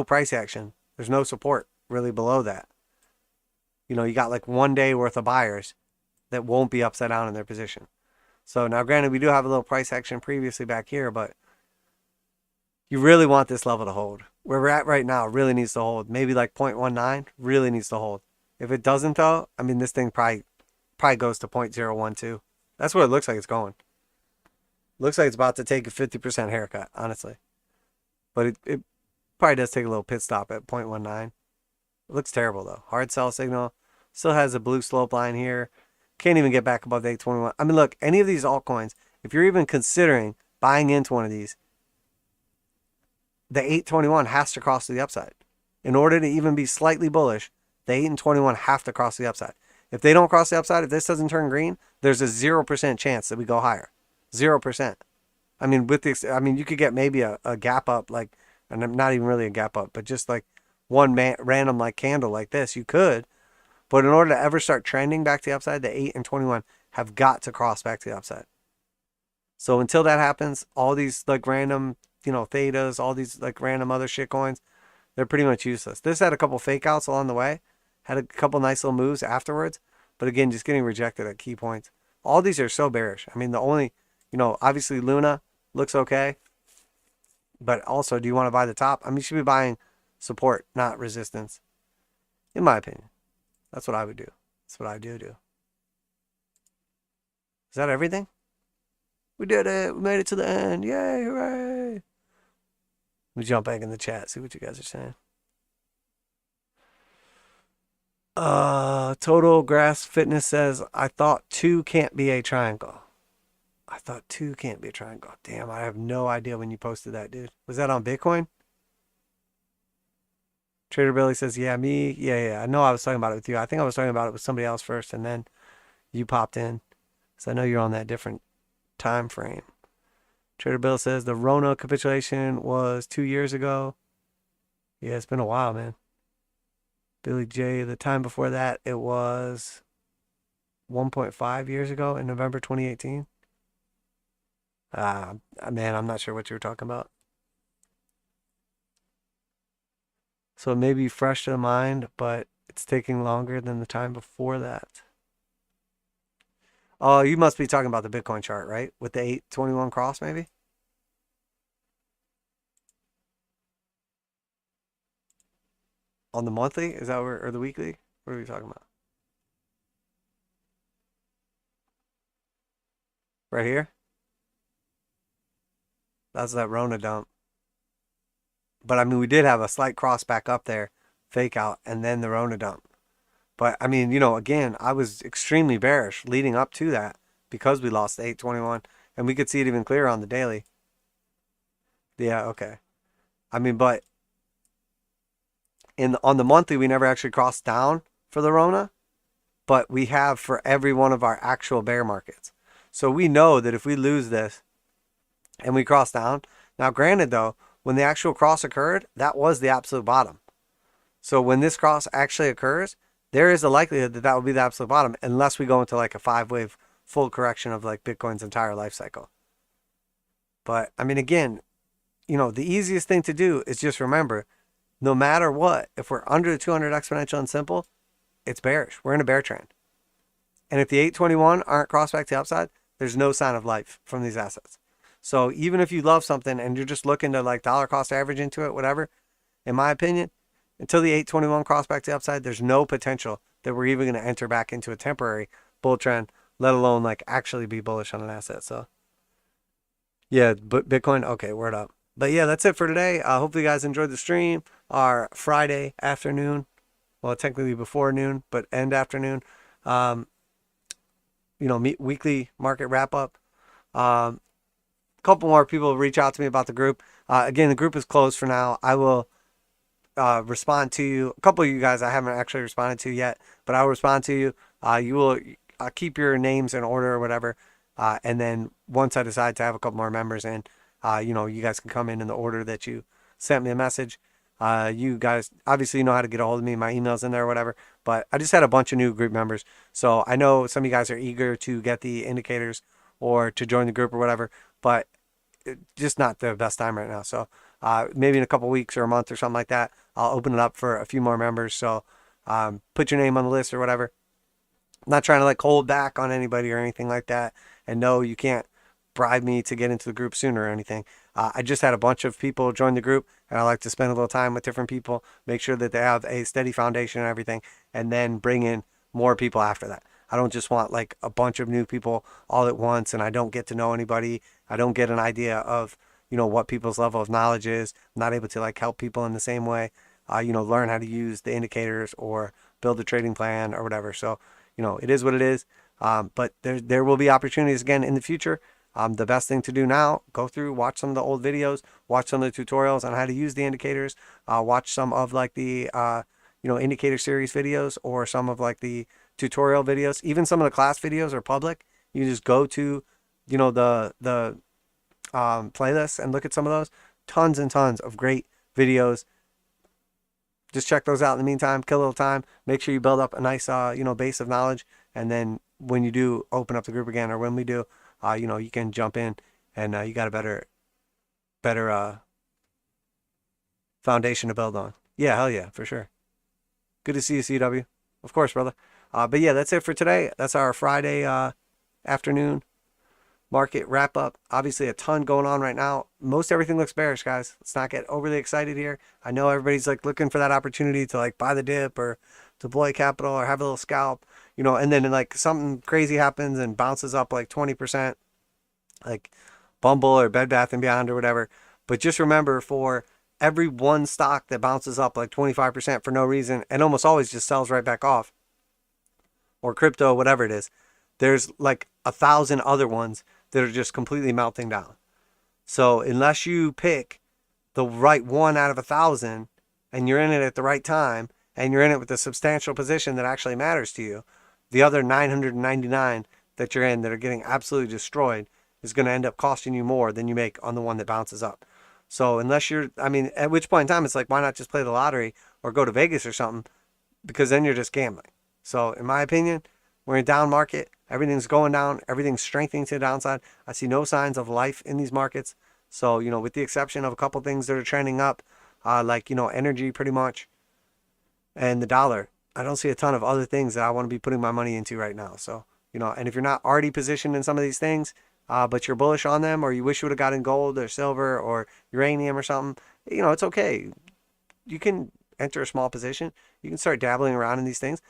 price action. There's no support really below that. You know, you got like 1 day worth of buyers that won't be upside down in their position. So now granted, we do have a little price action previously back here, but you really want this level to hold. Where we're at right now really needs to hold. Maybe like 0.19 really needs to hold. If it doesn't though, I mean, this thing probably goes to 0.012. That's what it looks like it's going. Looks like it's about to take a 50% haircut, honestly. But it probably does take a little pit stop at 0.19. It looks terrible though. Hard sell signal. Still has a blue slope line here. Can't even get back above the 821. I mean, look, any of these altcoins, if you're even considering buying into one of these, the 821 has to cross to the upside. In order to even be slightly bullish, the 8 and 21 have to cross the upside. If they don't cross the upside, if this doesn't turn green, there's a 0% chance that we go higher. 0%. I mean, you could get maybe a gap up, like, and not even really a gap up, but just like one random like candle like this, you could. But in order to ever start trending back to the upside, the 8 and 21 have got to cross back to the upside. So until that happens, all these like random, you know, thetas, all these like random other shit coins, they're pretty much useless. This had a couple fake outs along the way, had a couple nice little moves afterwards, but again, just getting rejected at key points. All these are so bearish. I mean, the only, you know, obviously Luna looks okay, but also, do you want to buy the top? I mean, you should be buying support, not resistance, in my opinion. That's what I would do. That's what I do. Is that everything? We did it. We made it to the end. Yay, hooray. Let me jump back in the chat, see what you guys are saying. Total Grass Fitness says, I thought 2 can't be a triangle. I thought 2 can't be a triangle. Damn, I have no idea when you posted that, dude. Was that on Bitcoin? Trader Billy says, yeah, me. Yeah. I know I was talking about it with you. I think I was talking about it with somebody else first, and then you popped in. So I know you're on that different time frame. Trader Bill says the Rona capitulation was 2 years ago. Yeah, it's been a while, man. Billy J, the time before that, it was 1.5 years ago in November 2018. Man, I'm not sure what you were talking about. So it may be fresh to the mind, but it's taking longer than the time before that. Oh, you must be talking about the Bitcoin chart, right? With the 821 cross, maybe? On the monthly? Is that or the weekly? What are we talking about? Right here? That's that Rona dump. But I mean, we did have a slight cross back up there, fake out, and then the Rona dump. But I mean, you know, again, I was extremely bearish leading up to that because we lost the 821, and we could see it even clearer on the daily. Yeah, okay. I mean, but on the monthly, we never actually crossed down for the Rona, but we have for every one of our actual bear markets. So we know that if we lose this and we cross down, now granted though, when the actual cross occurred, that was the absolute bottom. So when this cross actually occurs, there is a likelihood that that will be the absolute bottom unless we go into like a 5-wave full correction of like Bitcoin's entire life cycle. But I mean, again, you know, the easiest thing to do is just remember, no matter what, if we're under the 200 exponential and simple, it's bearish. We're in a bear trend. And if the 821 aren't crossed back to the upside, there's no sign of life from these assets. So even if you love something and you're just looking to like dollar cost average into it, whatever, in my opinion, until the 821 cross back to the upside, there's no potential that we're even going to enter back into a temporary bull trend, let alone like actually be bullish on an asset. So yeah, but Bitcoin, okay, word up. But yeah, that's it for today. Hopefully you guys enjoyed the stream. Our Friday afternoon, well, technically before noon, but end afternoon, you know, weekly market wrap up. Couple more people reach out to me about the group. Again, the group is closed for now. I will respond to you. A couple of you guys I haven't actually responded to yet, but I'll respond to you. You will keep your names in order or whatever. And then once I decide to have a couple more members in, you know, you guys can come in the order that you sent me a message. You guys obviously know how to get a hold of me. My email's in there or whatever. But I just had a bunch of new group members. So I know some of you guys are eager to get the indicators or to join the group or whatever. But just not the best time right now. So maybe in a couple weeks or a month or something like that, I'll open it up for a few more members. So put your name on the list or whatever. I'm not trying to like hold back on anybody or anything like that. And no, you can't bribe me to get into the group sooner or anything. I just had a bunch of people join the group, and I like to spend a little time with different people, make sure that they have a steady foundation and everything, and then bring in more people after that. I don't just want like a bunch of new people all at once, and I don't get to know anybody. I don't get an idea of, what people's level of knowledge is. I'm not able to like help people in the same way, learn how to use the indicators or build a trading plan or whatever. So, it is what it is. But there will be opportunities again in the future. The best thing to do now, go through, watch some of the old videos, watch some of the tutorials on how to use the indicators, watch some of like the, indicator series videos or some of like the tutorial videos. Even some of the class videos are public. You just go to, the playlists and look at some of those. Tons and tons of great videos. Just check those out in the meantime, kill a little time, make sure you build up a nice, base of knowledge. And then when you do open up the group again, or when we do, you can jump in and you got a better foundation to build on. Yeah, hell yeah, for sure. Good to see you, CW. Of course, brother. But yeah, that's it for today. That's our Friday afternoon market wrap up. Obviously a ton going on right now. Most everything looks bearish, guys. Let's not get overly excited here. I know everybody's like looking for that opportunity to like buy the dip or deploy capital or have a little scalp, and then like something crazy happens and bounces up like 20%, like Bumble or Bed Bath and Beyond or whatever. But just remember, for every one stock that bounces up like 25% for no reason and almost always just sells right back off, or crypto, whatever it is, there's like 1,000 other ones that are just completely melting down. So unless you pick the right one out of 1,000 and you're in it at the right time and you're in it with a substantial position that actually matters to you, the other 999 that you're in that are getting absolutely destroyed is going to end up costing you more than you make on the one that bounces up. So unless at which point in time, it's like, why not just play the lottery or go to Vegas or something? Because then you're just gambling. So in my opinion, we're in a down market. Everything's going down. Everything's strengthening to the downside. I see no signs of life in these markets. So, with the exception of a couple things that are trending up, like, energy pretty much, and the dollar, I don't see a ton of other things that I want to be putting my money into right now. So, and if you're not already positioned in some of these things, but you're bullish on them, or you wish you would have gotten gold or silver or uranium or something, it's okay. You can enter a small position. You can start dabbling around in these things,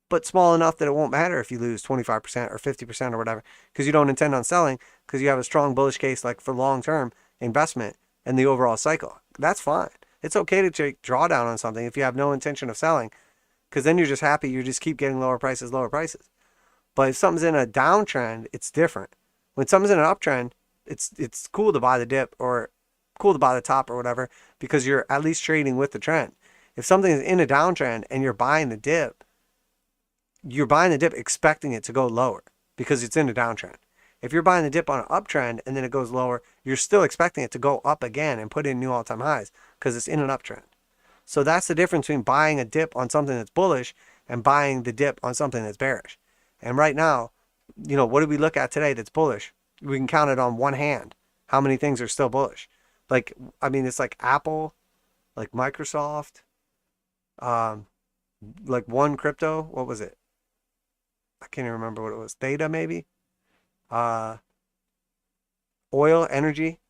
but small enough that it won't matter if you lose 25% or 50% or whatever, because you don't intend on selling, because you have a strong bullish case like for long-term investment and the overall cycle. That's fine. It's okay to take drawdown on something if you have no intention of selling, because then you're just happy. You just keep getting lower prices. But if something's in a downtrend, it's different. When something's in an uptrend, it's cool to buy the dip or cool to buy the top or whatever, because you're at least trading with the trend. If something is in a downtrend and you're buying the dip expecting it to go lower because it's in a downtrend. If you're buying the dip on an uptrend and then it goes lower, you're still expecting it to go up again and put in new all-time highs because it's in an uptrend. So that's the difference between buying a dip on something that's bullish and buying the dip on something that's bearish. And right now, what do we look at today that's bullish? We can count it on one hand how many things are still bullish. Like, it's like Apple, like Microsoft, like one crypto. What was it? I can't even remember what it was. Theta, maybe? Oil, energy,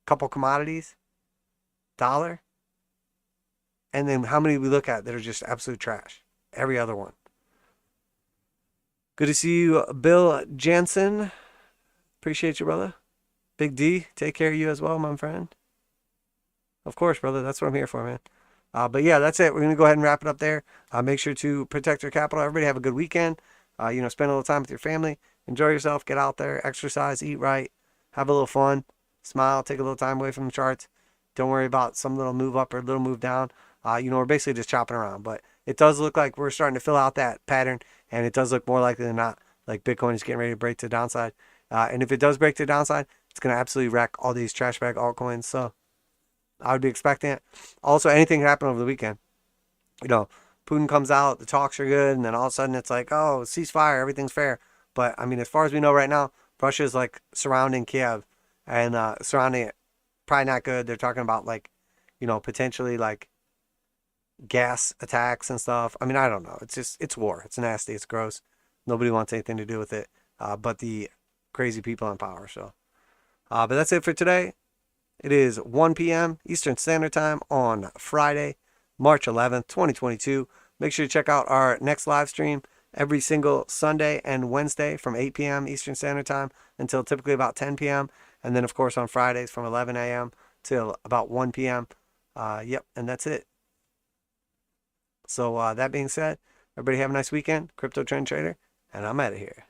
couple commodities, dollar. And then how many we look at that are just absolute trash? Every other one. Good to see you, Bill Jansen. Appreciate you, brother. Big D, take care of you as well, my friend. Of course, brother. That's what I'm here for, man. But yeah, that's it. We're going to go ahead and wrap it up there. Make sure to protect your capital. Everybody have a good weekend. Spend a little time with your family. Enjoy yourself. Get out there. Exercise. Eat right. Have a little fun. Smile. Take a little time away from the charts. Don't worry about some little move up or little move down. We're basically just chopping around. But it does look like we're starting to fill out that pattern. And it does look more likely than not like Bitcoin is getting ready to break to the downside. And if it does break to the downside, it's going to absolutely wreck all these trash bag altcoins. So I would be expecting it. Also, anything can happen over the weekend. You know, Putin comes out, the talks are good, and then all of a sudden it's like, oh, ceasefire, everything's fair. But I mean, as far as we know right now, Russia is like surrounding Kiev and surrounding it. Probably not good. They're talking about like, potentially like gas attacks and stuff. I mean, I don't know. It's war. It's nasty. It's gross. Nobody wants anything to do with it, but the crazy people in power. So, but that's it for today. It is 1 p.m. Eastern Standard Time on Friday, March 11th, 2022. Make sure to check out our next live stream every single Sunday and Wednesday from 8 p.m. Eastern Standard Time until typically about 10 p.m. And then, of course, on Fridays from 11 a.m. till about 1 p.m. Yep, and that's it. So that being said, everybody have a nice weekend. Crypto Trend Trader, and I'm out of here.